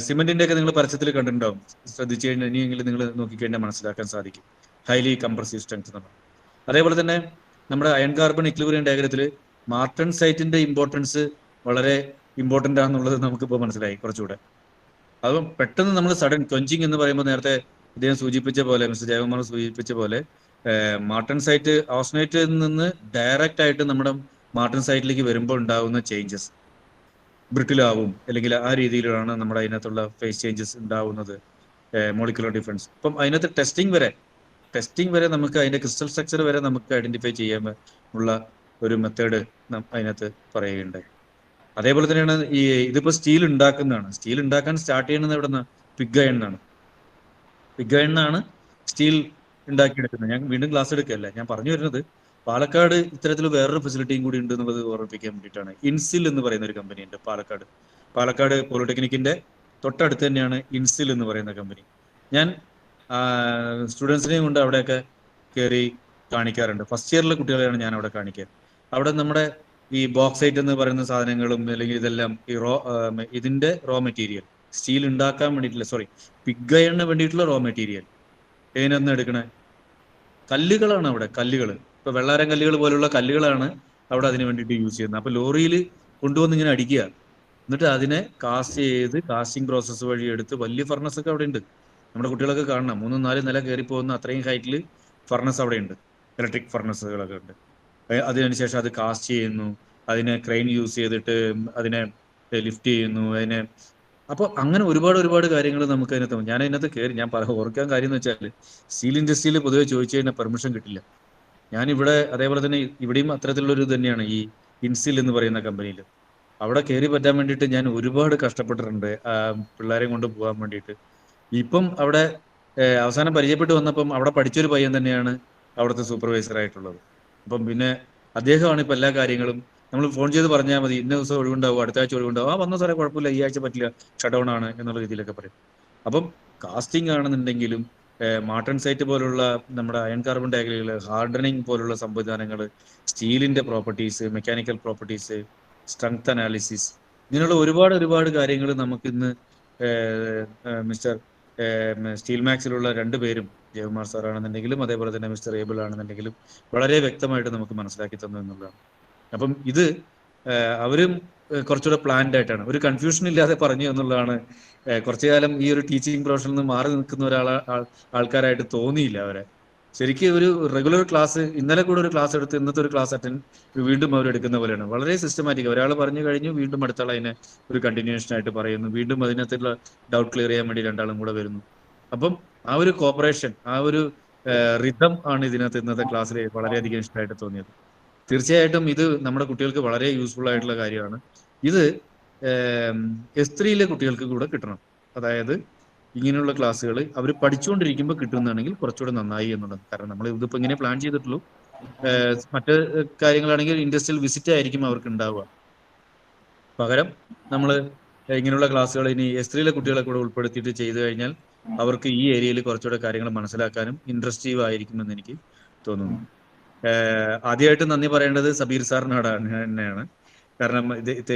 സിമെന്റിന്റെ ഒക്കെ നിങ്ങൾ പരസ്യത്തിൽ കണ്ടിട്ടുണ്ടാവും. ശ്രദ്ധിച്ചു കഴിഞ്ഞാൽ ഇനിയെങ്കിലും നിങ്ങൾ നോക്കിക്കഴിഞ്ഞാൽ മനസ്സിലാക്കാൻ സാധിക്കും ഹൈലി കംപ്രസീവ് സ്ട്രെങ്ത് എന്നാണ്. അതേപോലെ തന്നെ നമ്മുടെ അയൺ കാർബൺ ഇക്വിലിബ്രിയം ഡയഗ്രത്തിൽ മാർട്ടൺ സൈറ്റിന്റെ ഇമ്പോർട്ടൻസ് വളരെ ഇമ്പോർട്ടൻ്റ് ആണെന്നുള്ളത് നമുക്കിപ്പോൾ മനസ്സിലായി കുറച്ചുകൂടെ. അപ്പം പെട്ടെന്ന് നമ്മൾ സഡൻ ക്വഞ്ചിങ് എന്ന് പറയുമ്പോൾ നേരത്തെ ഇദ്ദേഹം സൂചിപ്പിച്ച പോലെ, മിസ്റ്റർ ജയകുമാർ സൂചിപ്പിച്ച പോലെ, മാർട്ടൺ സൈറ്റ് ഓസ്നേറ്റിൽ നിന്ന് ഡയറക്റ്റ് ആയിട്ട് നമ്മുടെ മാർട്ടൺ സൈറ്റിലേക്ക് വരുമ്പോൾ ഉണ്ടാകുന്ന ചേഞ്ചസ് ബ്രിട്ടിലാവും, അല്ലെങ്കിൽ ആ രീതിയിലാണ് നമ്മുടെ അതിനകത്തുള്ള ഫേസ് ചേഞ്ചസ് ഉണ്ടാവുന്നത്, മോളിക്കുലർ ഡിഫറൻസ്. അപ്പം അതിനകത്ത് ടെസ്റ്റിംഗ് വരെ നമുക്ക് അതിന്റെ ക്രിസ്റ്റൽ സ്ട്രക്ചർ വരെ നമുക്ക് ഐഡന്റിഫൈ ചെയ്യാൻ ഉള്ള ഒരു മെത്തേഡ് അതിനകത്ത് പറയുകയുണ്ടായി. അതേപോലെ തന്നെയാണ് ഇതിപ്പോ സ്റ്റീൽ ഉണ്ടാക്കുന്നതാണ്. സ്റ്റീൽ ഉണ്ടാക്കാൻ സ്റ്റാർട്ട് ചെയ്യുന്നത് എവിടെ നിന്ന്? പിഗ് അയണിനാണ് സ്റ്റീൽ ഉണ്ടാക്കിയെടുക്കുന്നത്. ഞാൻ വീണ്ടും ക്ലാസ് എടുക്കുകയല്ല, ഞാൻ പറഞ്ഞു വരുന്നത് പാലക്കാട് ഇത്തരത്തിൽ വേറൊരു ഫെസിലിറ്റിയും കൂടി ഉണ്ട് എന്നുള്ളത് ഓർമ്മിപ്പിക്കാൻ വേണ്ടിയിട്ടാണ്. ഇൻസിൽ എന്ന് പറയുന്ന ഒരു കമ്പനി ഉണ്ട് പാലക്കാട് പോളിടെക്നിക്കിന്റെ തൊട്ടടുത്ത് തന്നെയാണ് ഇൻസിൽ എന്ന് പറയുന്ന കമ്പനി. ഞാൻ സ്റ്റുഡൻസിനെയും കൊണ്ട് അവിടെയൊക്കെ കയറി കാണിക്കാറുണ്ട്. ഫസ്റ്റ് ഇയറിലെ കുട്ടികളെയാണ് ഞാൻ അവിടെ കാണിക്കുക. അവിടെ നമ്മുടെ ഈ ബോക്സൈറ്റ് എന്ന് പറയുന്ന സാധനങ്ങളും അല്ലെങ്കിൽ ഇതെല്ലാം ഇതിന്റെ റോ മെറ്റീരിയൽ സ്റ്റീൽ ഉണ്ടാക്കാൻ വേണ്ടിയിട്ടുള്ള പിഗ് അയണിന് വേണ്ടിയിട്ടുള്ള റോ മെറ്റീരിയൽ ഏതിനൊന്നും എടുക്കണേ കല്ലുകളാണ്. അവിടെ കല്ലുകൾ, ഇപ്പൊ വെള്ളാരം കല്ലുകൾ പോലുള്ള കല്ലുകളാണ് അവിടെ അതിന് വേണ്ടിയിട്ട് യൂസ് ചെയ്യുന്നത്. അപ്പൊ ലോറിയിൽ കൊണ്ടുവന്ന് ഇങ്ങനെ അടിക്കുക, എന്നിട്ട് അതിനെ കാസ്റ്റ് ചെയ്ത് കാസ്റ്റിംഗ് പ്രോസസ്സ് വഴി എടുത്ത് വലിയ ഫർണസ് ഒക്കെ അവിടെ ഉണ്ട്. നമ്മുടെ കുട്ടികളൊക്കെ കാണണം, 3-4 നില കയറി പോകുന്ന അത്രയും ഹൈറ്റിൽ ഫർണസ് അവിടെ ഉണ്ട്, ഇലക്ട്രിക് ഫർണസുകളൊക്കെ ഉണ്ട്. അതിനുശേഷം അത് കാസ്റ്റ് ചെയ്യുന്നു, അതിനെ ക്രെയിൻ യൂസ് ചെയ്തിട്ട് അതിനെ ലിഫ്റ്റ് ചെയ്യുന്നു, അപ്പോൾ അങ്ങനെ ഒരുപാട് കാര്യങ്ങൾ നമുക്ക് അതിനകത്ത്. ഞാൻ കയറി ഞാൻ ഓർക്കാൻ കാര്യം എന്ന് വെച്ചാൽ സ്റ്റീൽ ഇൻഡസ്ട്രിയിൽ പൊതുവെ ചോദിച്ചു കഴിഞ്ഞാൽ പെർമിഷൻ കിട്ടില്ല. ഞാനിവിടെ അതേപോലെ തന്നെ ഇവിടെയും അത്തരത്തിലുള്ളൊരു തന്നെയാണ് ഈ ഇൻസിൽ എന്ന് പറയുന്ന കമ്പനിയിൽ. അവിടെ കയറി പറ്റാൻ വേണ്ടിയിട്ട് ഞാൻ ഒരുപാട് കഷ്ടപ്പെട്ടിട്ടുണ്ട് പിള്ളേരെയും കൊണ്ട് പോകാൻ വേണ്ടിയിട്ട്. ഇപ്പം അവിടെ അവസാനം പരിചയപ്പെട്ട് വന്നപ്പം അവിടെ പഠിച്ചൊരു പയ്യൻ തന്നെയാണ് അവിടുത്തെ സൂപ്പർവൈസർ ആയിട്ടുള്ളത്. അപ്പം പിന്നെ അദ്ദേഹമാണ് ഇപ്പം എല്ലാ കാര്യങ്ങളും നമ്മൾ ഫോൺ ചെയ്ത് പറഞ്ഞാൽ മതി, ഇന്ന ദിവസം ഒഴിവുണ്ടാവും, അടുത്ത ആഴ്ച ഒഴിവുണ്ടാവും, വന്ന സാറേ കുഴപ്പമില്ല, ഈ ആഴ്ച പറ്റില്ല, ഷട്ട് ഡൗൺ ആണ് എന്നുള്ള രീതിയിലൊക്കെ പറയും. അപ്പം കാസ്റ്റിംഗ് ആണെന്നുണ്ടെങ്കിലും മാർട്ടൺ സൈറ്റ് പോലുള്ള നമ്മുടെ അയൺ കാർബൺ ഡയഗ്രികൾ, ഹാർഡനിങ് പോലുള്ള സംവിധാനങ്ങൾ, സ്റ്റീലിന്റെ properties, mechanical properties, strength analysis, ഇങ്ങനെയുള്ള ഒരുപാട് കാര്യങ്ങൾ നമുക്കിന്ന് മിസ്റ്റർ സ്റ്റീൽ മാക്സിലുള്ള രണ്ടുപേരും, ജയകുമാർ സാർ ആണെന്നുണ്ടെങ്കിലും അതേപോലെ തന്നെ മിസ്റ്റർ ഏബിൾ ആണെന്നുണ്ടെങ്കിലും വളരെ വ്യക്തമായിട്ട് നമുക്ക് മനസ്സിലാക്കി തന്നു എന്നുള്ളതാണ്. അപ്പം ഇത് അവരും കുറച്ചുകൂടെ പ്ലാൻഡ് ആയിട്ടാണ്, ഒരു കൺഫ്യൂഷൻ ഇല്ലാതെ പറഞ്ഞു എന്നുള്ളതാണ്. കുറച്ചു കാലം ഈ ഒരു ടീച്ചിങ് പ്രൊഫഷനിൽ നിന്ന് മാറി നിൽക്കുന്ന ആൾക്കാരായിട്ട് തോന്നിയില്ല അവരെ. ശരിക്കും ഒരു റെഗുലർ ക്ലാസ്, ഇന്നലെ കൂടെ ഒരു ക്ലാസ് എടുത്ത് ഇന്നത്തെ ഒരു ക്ലാസ് വീണ്ടും അവർ എടുക്കുന്ന പോലെയാണ്. വളരെ സിസ്റ്റമാറ്റിക്. ഒരാൾ പറഞ്ഞു കഴിഞ്ഞു, വീണ്ടും അടുത്ത ആൾ അതിനെ ഒരു കണ്ടിന്യൂഷൻ ആയിട്ട് പറയുന്നു, വീണ്ടും അതിനകത്തുള്ള ഡൗട്ട് ക്ലിയർ ചെയ്യാൻ വേണ്ടി രണ്ടാളും കൂടെ വരുന്നു. അപ്പം ആ ഒരു കോപ്പറേഷൻ, ആ ഒരു റിതം ആണ് ഇതിനകത്ത് ഇന്നത്തെ ക്ലാസ്സിൽ വളരെയധികം ഇഷ്ടമായിട്ട് തോന്നിയത്. തീർച്ചയായിട്ടും ഇത് നമ്മുടെ കുട്ടികൾക്ക് വളരെ യൂസ്ഫുൾ ആയിട്ടുള്ള കാര്യമാണ്. ഇത് S3 കുട്ടികൾക്ക് കൂടെ കിട്ടണം. അതായത് ഇങ്ങനെയുള്ള ക്ലാസ്സുകൾ അവർ പഠിച്ചുകൊണ്ടിരിക്കുമ്പോൾ കിട്ടുന്നതാണെങ്കിൽ കുറച്ചുകൂടെ നന്നായി എന്നുള്ളത്. കാരണം നമ്മൾ ഇതിപ്പോൾ ഇങ്ങനെ പ്ലാൻ ചെയ്തിട്ടുള്ളൂ. മറ്റ് കാര്യങ്ങളാണെങ്കിൽ ഇൻഡസ്ട്രിയൽ വിസിറ്റ് ആയിരിക്കും അവർക്ക് ഉണ്ടാവുക. പകരം നമ്മൾ ഇങ്ങനെയുള്ള ക്ലാസ്സുകൾ ഇനി S3 കുട്ടികളെ കൂടെ ഉൾപ്പെടുത്തിയിട്ട് ചെയ്തു കഴിഞ്ഞാൽ അവർക്ക് ഈ ഏരിയയിൽ കുറച്ചുകൂടെ കാര്യങ്ങൾ മനസ്സിലാക്കാനും ഇൻട്രസ്റ്റീവ് ആയിരിക്കുമെന്ന് എനിക്ക് തോന്നുന്നു. ആദ്യമായിട്ട് നന്ദി പറയേണ്ടത് സബീർ സാറിനോടാണ് തന്നെയാണ്. കാരണം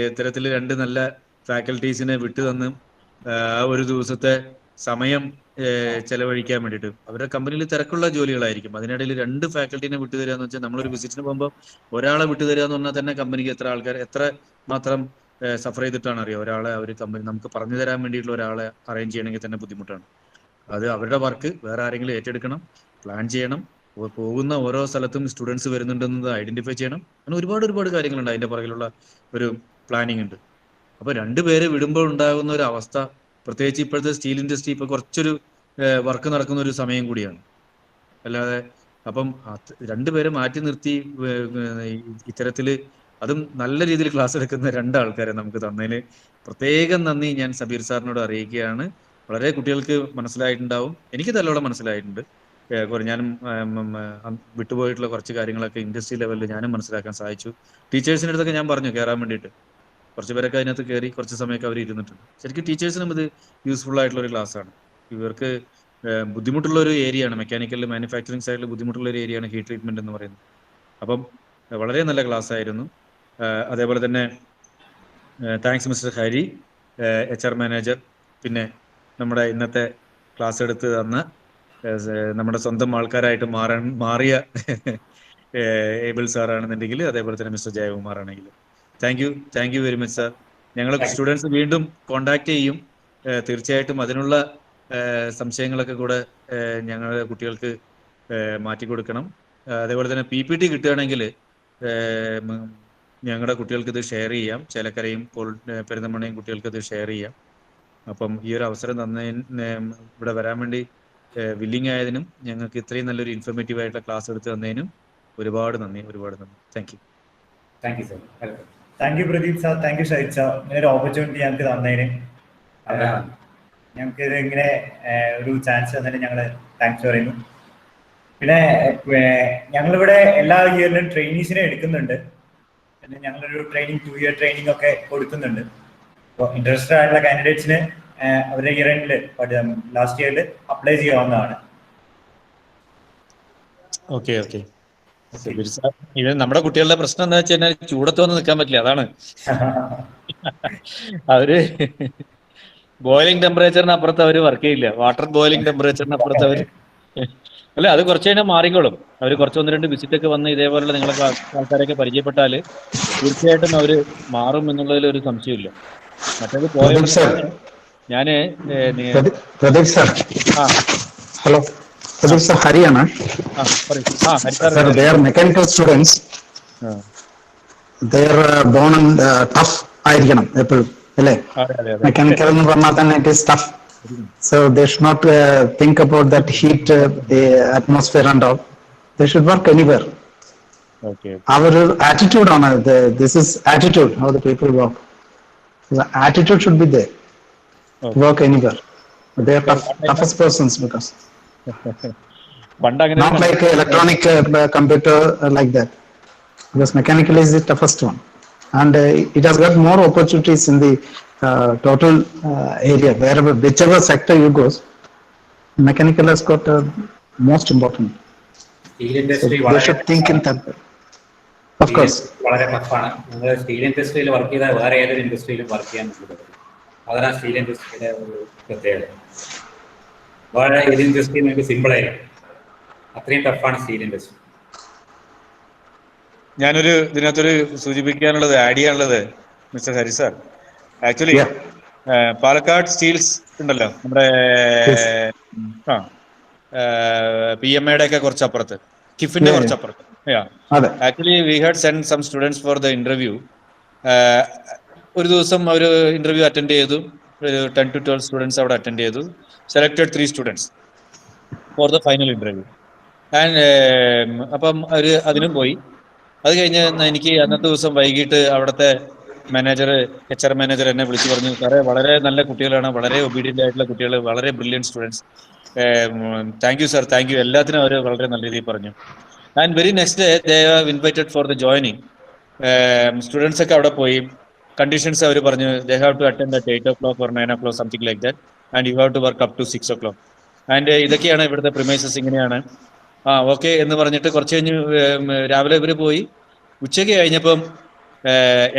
ഇത്തരത്തിൽ രണ്ട് നല്ല ഫാക്കൽറ്റീസിനെ വിട്ടു തന്ന് ആ ഒരു ദിവസത്തെ സമയം ചെലവഴിക്കാൻ വേണ്ടിയിട്ട്. അവരുടെ കമ്പനിയിൽ തിരക്കുള്ള ജോലികളായിരിക്കും, അതിനിടയിൽ രണ്ട് ഫാക്കൽറ്റീനെ വിട്ടു തരിക എന്ന് വെച്ചാൽ, നമ്മളൊരു വിസിറ്റിന് പോകുമ്പോൾ ഒരാളെ വിട്ടു തരിക എന്ന് പറഞ്ഞാൽ തന്നെ കമ്പനിക്ക് എത്ര ആൾക്കാർ എത്ര മാത്രം സഫർ ചെയ്തിട്ടാണ് അറിയാം. ഒരാളെ ഒരു കമ്പനി നമുക്ക് പറഞ്ഞു തരാൻ വേണ്ടിയിട്ടുള്ള ഒരാളെ അറേഞ്ച് ചെയ്യണമെങ്കിൽ തന്നെ ബുദ്ധിമുട്ടാണ്. അത് അവരുടെ വർക്ക് വേറെ ആരെങ്കിലും ഏറ്റെടുക്കണം, പ്ലാൻ ചെയ്യണം, പോകുന്ന ഓരോ സ്ഥലത്തും സ്റ്റുഡൻസ് വരുന്നുണ്ടെന്നത് ഐഡന്റിഫൈ ചെയ്യണം. അങ്ങനെ ഒരുപാട് കാര്യങ്ങളുണ്ട്, അതിന്റെ പുറകിലുള്ള ഒരു പ്ലാനിങ് ഉണ്ട്. അപ്പൊ രണ്ടുപേരെ വിടുമ്പോൾ ഉണ്ടാകുന്ന ഒരു അവസ്ഥ, പ്രത്യേകിച്ച് ഇപ്പോഴത്തെ സ്റ്റീൽ ഇൻഡസ്ട്രി ഇപ്പൊ കുറച്ചൊരു വർക്ക് നടക്കുന്ന ഒരു സമയം കൂടിയാണ്. അല്ലാതെ അപ്പം രണ്ടുപേരെ മാറ്റി നിർത്തി ഇത്തരത്തില് അതും നല്ല രീതിയിൽ ക്ലാസ് എടുക്കുന്ന രണ്ടാൾക്കാരെ നമുക്ക് തന്നതിന് പ്രത്യേകം നന്ദി ഞാൻ സബീർ സാറിനോട് അറിയിക്കുകയാണ്. വളരെ കുട്ടികൾക്ക് മനസ്സിലായിട്ടുണ്ടാവും, എനിക്ക് നല്ലോണം മനസ്സിലായിട്ടുണ്ട്. ഞാനും വിട്ടുപോയിട്ടുള്ള കുറച്ച് കാര്യങ്ങളൊക്കെ ഇൻഡസ്ട്രി ലെവലിൽ ഞാനും മനസ്സിലാക്കാൻ സാധിച്ചു. ടീച്ചേഴ്സിൻ്റെ അടുത്തൊക്കെ ഞാൻ പറഞ്ഞു കയറാൻ വേണ്ടിയിട്ട്, കുറച്ച് പേരൊക്കെ അതിനകത്ത് കയറി കുറച്ച് സമയമൊക്കെ അവർ ഇരുന്നിട്ടുണ്ട്. ശരിക്കും ടീച്ചേഴ്സിനും ഇത് യൂസ്ഫുൾ ആയിട്ടുള്ള ഒരു ക്ലാസ്സാണ്. ഇവർക്ക് ബുദ്ധിമുട്ടുള്ള ഒരു ഏരിയയാണ്, മെക്കാനിക്കൽ മാനുഫാക്ചറിങ് സൈഡിൽ ബുദ്ധിമുട്ടുള്ള ഒരു ഏരിയയാണ് ഹീറ്റ് ട്രീറ്റ്മെന്റ് എന്ന് പറയുന്നത്. അപ്പം വളരെ നല്ല ക്ലാസ് ആയിരുന്നു. അതേപോലെ തന്നെ thanks mister Hari, HR manager, പിന്നെ നമ്മുടെ ഇന്നത്തെ ക്ലാസ് എടുത്ത് തന്ന നമ്മുടെ സ്വന്തം ആൾക്കാരായിട്ട് മാറിയ ഏബിൾ സാറാണെന്നുണ്ടെങ്കിൽ, അതേപോലെ തന്നെ മിസ്റ്റർ ജയകുമാർ ആണെങ്കിൽ thank you very much sir. ഞങ്ങൾ സ്റ്റുഡൻസ് വീണ്ടും കോണ്ടാക്ട് ചെയ്യും. തീർച്ചയായിട്ടും അതിനുള്ള സംശയങ്ങളൊക്കെ കൂടെ ഞങ്ങളുടെ കുട്ടികൾക്ക് മാറ്റിക്കൊടുക്കണം. അതേപോലെ തന്നെ PPT കിട്ടുകയാണെങ്കിൽ ഞങ്ങളുടെ കുട്ടികൾക്ക് ഇത് ഷെയർ ചെയ്യാം. ചേലക്കരയും പെരുന്തമണ്ണയും കുട്ടികൾക്ക് ഇത് ഷെയർ ചെയ്യാം. അപ്പം ഈ ഒരു അവസരം തന്നതിന്, ഇവിടെ വരാൻ വേണ്ടി വില്ലിങ് ആയതിനും ഞങ്ങൾക്ക് ഇത്രയും നല്ലൊരു ഇൻഫോർമേറ്റീവ് ആയിട്ടുള്ള ക്ലാസ് എടുത്ത് തന്നതിനും ഒരുപാട് നന്ദി. Thank you. Sir. Thank you Pradeep sir, thank you Shahid sir, ഇങ്ങനെ ഒരു ഓപ്പർച്യൂണിറ്റി ഞങ്ങൾക്ക് തന്നതിന്. ഞങ്ങൾക്ക് ഇത് ഇങ്ങനെ ഒരു ചാൻസ് തന്നതിന് ഞങ്ങൾ താങ്ക്സ് പറയുന്നു. പിന്നെ ഞങ്ങളിവിടെ എല്ലാ ഇയറിലും ട്രെയിനീസിനെ എടുക്കുന്നുണ്ട്. പിന്നെ ഞങ്ങളൊരു 2 year ട്രെയിനിങ് ഒക്കെ കൊടുക്കുന്നുണ്ട്. അപ്പോൾ ഇൻട്രസ്റ്റഡ് ആയിട്ടുള്ള കാൻഡിഡേറ്റ്സിന് അവരുടെ ഇയറിൽ ലാസ്റ്റ് ഇയറിൽ അപ്ലൈ ചെയ്യാവുന്നതാണ്. ഓക്കെ. ഇത് നമ്മുടെ കുട്ടികളുടെ പ്രശ്നം എന്താ വെച്ച് കഴിഞ്ഞാൽ ചൂടത്തൊന്നും നിൽക്കാൻ പറ്റില്ല, അതാണ്. അവര് ബോയിലിംഗ് ടെമ്പറേച്ചറിന് അപ്പുറത്ത് അവർ വർക്ക് ചെയ്യില്ല, വാട്ടർ ബോയിലിംഗ് ടെമ്പറേച്ചറിന് അപ്പുറത്ത് അവർ അല്ല, അത് കുറച്ച് കഴിഞ്ഞാൽ മാറിക്കോളും. അവർ കുറച്ച് 1-2 വിസിറ്റ് ഒക്കെ വന്ന് ഇതേപോലുള്ള നിങ്ങളെ ആൾക്കാരൊക്കെ പരിചയപ്പെട്ടാൽ തീർച്ചയായിട്ടും അവര് മാറും എന്നുള്ളതിൽ ഒരു സംശയമില്ല. മറ്റേത് ഞാന് Pradeep sir, hello Pradeep sir, ഹരിയാണ്. They are mechanical students. They are born and tough ആയിരിക്കണം എപ്പോഴും, അല്ലേ? മെക്കാനിക്കൽ എന്ന് പറഞ്ഞാൽ തന്നെ it is tough. So they should not think about that heat, the atmosphere and all. They should work anywhere. Our attitude on this is attitude, how the people work. The attitude should be there. Work anywhere. They are toughest persons because not like electronic computer like that. Because mechanical is the toughest one, and it has got more opportunities in the total area, whichever sector you go. Mechanical has got most important. Steel industry, so they should think in that. Of course. വളരെ ടഫാണ്. നിങ്ങൾ steel ഇൻഡസ്ട്രിയിൽ work ചെയ്താൽ വേറെ ഏതൊരു ഇൻഡസ്ട്രിയിലും work ചെയ്യാൻ പറ്റും. അതാണ് steel ഇൻഡസ്ട്രിയുടെ ഒരു പ്രത്യേകത. വേറെ ഏത് ഇൻഡസ്ട്രി നിങ്ങൾക്ക് സിമ്പിൾ ആയിരിക്കും, അത്രയും ടഫാണ് സ്റ്റീൽ ഇൻഡസ്ട്രി. ഞാനൊരു ഇതിനകത്തൊരു സൂചിപ്പിക്കാനുള്ളത്, ആഡ് ചെയ്യാനുള്ളത് mister Hari sir, actually Palakkad steels ഉണ്ടല്ലോ, നമ്മുടെ PMA ഒക്കെ കുറച്ചപ്പുറത്ത്, കിഫിന്റെ കുറച്ചപ്പുറത്ത്. Actually we had send some students for the interview. ഒരു ദിവസം അവർ ഇന്റർവ്യൂ അറ്റൻഡ് ചെയ്തു. 10 to 12 സ്റ്റുഡൻസ് അവിടെ അറ്റൻഡ് ചെയ്തു. Selected 3 students for the final interview. And അപ്പം അവർ അതിനും പോയി. അത് കഴിഞ്ഞ് എനിക്ക് അന്നത്തെ ദിവസം വൈകിട്ട് അവിടുത്തെ HR മാനേജർ എന്നെ വിളിച്ചു പറഞ്ഞു, സാറേ വളരെ നല്ല കുട്ടികളാണ്, വളരെ ഒബീഡിയന്റ് ആയിട്ടുള്ള കുട്ടികൾ, വളരെ brilliant students, thank you sir, thank you, എല്ലാത്തിനും അവർ വളരെ നല്ല രീതിയിൽ പറഞ്ഞു. And very next day they have invited for the joining. Students ഒക്കെ അവിടെ പോയി. കണ്ടീഷൻസ് അവർ പറഞ്ഞു, they have to attend at 8 o'clock or 9 o'clock, something like that, and you have to work up to 6 o'clock. ആൻഡ് ഇതൊക്കെയാണ് ഇവിടുത്തെ premises, ഇങ്ങനെയാണ്. Okay എന്ന് പറഞ്ഞിട്ട് കുറച്ച് കഴിഞ്ഞ് രാവിലെ ഇവര് പോയി. ഉച്ചയ്ക്ക് കഴിഞ്ഞപ്പം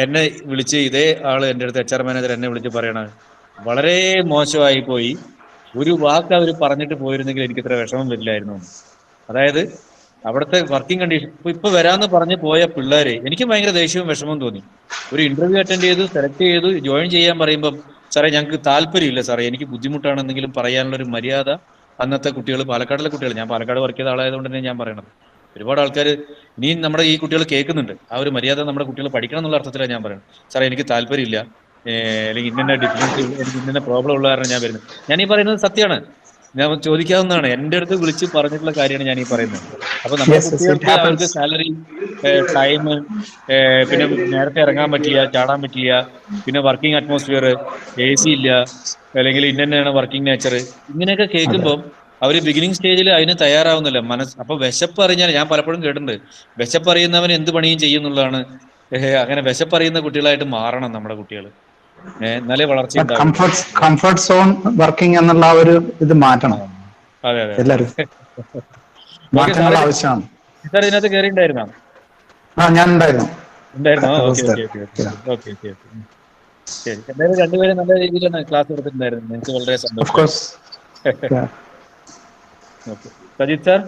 എന്നെ വിളിച്ച് ഇതേ ആള് എൻ്റെ അടുത്ത് HR മാനേജർ എന്നെ വിളിച്ച് പറയണ വളരെ മോശമായി പോയി, ഒരു വാക്ക് അവർ പറഞ്ഞിട്ട് പോയിരുന്നെങ്കിൽ എനിക്ക് ഇത്ര വിഷമം വരില്ലായിരുന്നു. അതായത് അവിടുത്തെ വർക്കിംഗ് കണ്ടീഷൻ ഇപ്പൊ വരാന്ന് പറഞ്ഞ് പോയ പിള്ളേരെ എനിക്ക് ഭയങ്കര ദേഷ്യവും വിഷമവും തോന്നി. ഒരു ഇന്റർവ്യൂ അറ്റൻഡ് ചെയ്തു, സെലക്ട് ചെയ്തു, ജോയിൻ ചെയ്യാൻ പറയുമ്പം സാറേ ഞങ്ങൾക്ക് താല്പര്യമില്ല സാറേ, എനിക്ക് ബുദ്ധിമുട്ടാണെന്നെങ്കിലും പറയാനുള്ള ഒരു മര്യാദ അന്നത്തെ കുട്ടികൾ, പാലക്കാടിലെ കുട്ടികൾ, ഞാൻ പാലക്കാട് വർക്ക് ചെയ്ത ആളായതുകൊണ്ട് തന്നെ ഞാൻ പറയണത്, ഒരുപാട് ആൾക്കാർ ഇനിയും നമ്മുടെ ഈ കുട്ടികൾ കേൾക്കുന്നുണ്ട്. ആ ഒരു മര്യാദ നമ്മുടെ കുട്ടികൾ പഠിക്കണം എന്നുള്ള അർത്ഥത്തിലാണ് ഞാൻ പറയുന്നത്. സാറേ എനിക്ക് താല്പര്യമില്ല, അല്ലെങ്കിൽ ഇന്ന ഡിഫറൻസ്, എനിക്ക് ഇന്ന പ്രോബ്ലം ഉള്ള കാരണം ഞാൻ വരുന്നത്. ഞാൻ ഈ പറയുന്നത് സത്യമാണ്, ഞാൻ ചോദിക്കാവുന്നതാണ്. എൻ്റെ അടുത്ത് വിളിച്ച് പറഞ്ഞിട്ടുള്ള കാര്യമാണ് ഞാൻ ഈ പറയുന്നത്. അപ്പൊ നമ്മുടെ കുട്ടികൾക്ക് അവർക്ക് സാലറി, ടൈം, പിന്നെ നേരത്തെ ഇറങ്ങാൻ പറ്റില്ല, ചാടാൻ പറ്റില്ല, പിന്നെ വർക്കിംഗ് അറ്റ്മോസ്ഫിയർ, AC ഇല്ല, അല്ലെങ്കിൽ ഇന്നയാണ് വർക്കിംഗ് നേച്ചർ, ഇങ്ങനെയൊക്കെ കേൾക്കുമ്പോൾ അവർ ബിഗിനിങ് സ്റ്റേജിൽ അതിന് തയ്യാറാവുന്നില്ല. അപ്പൊ വിശപ്പ് അറിഞ്ഞാൽ, ഞാൻ പലപ്പോഴും കേട്ടിട്ടുണ്ട്, വിശപ്പറിയുന്നവൻ എന്ത് പണിയും ചെയ്യുന്നുള്ളതാണ്. അങ്ങനെ വിശപ്പറിയുന്ന കുട്ടികളായിട്ട് മാറണം നമ്മുടെ കുട്ടികൾ, എന്നാലേ വളർച്ച ഉണ്ടാവും. കംഫർട്ട് സോൺ വർക്കിംഗ് എന്നുള്ള ഒരു ഇത് മാറ്റണം. അതെ അതെ, എല്ലാവരും മാറ്റങ്ങൾ ആവശ്യമാണ്. സാർ ഇതിനകത്ത് കയറി ഉണ്ടായിരുന്നോ? ഞാൻ ഉണ്ടായിരുന്നു. ഓക്കെ. ശരി, എന്തായാലും രണ്ടുപേരും നല്ല രീതിയിലാണ് ക്ലാസ് എടുത്തിട്ടുണ്ടായിരുന്നു. എനിക്ക് വളരെ സന്തോഷം. സജിത് സാർ.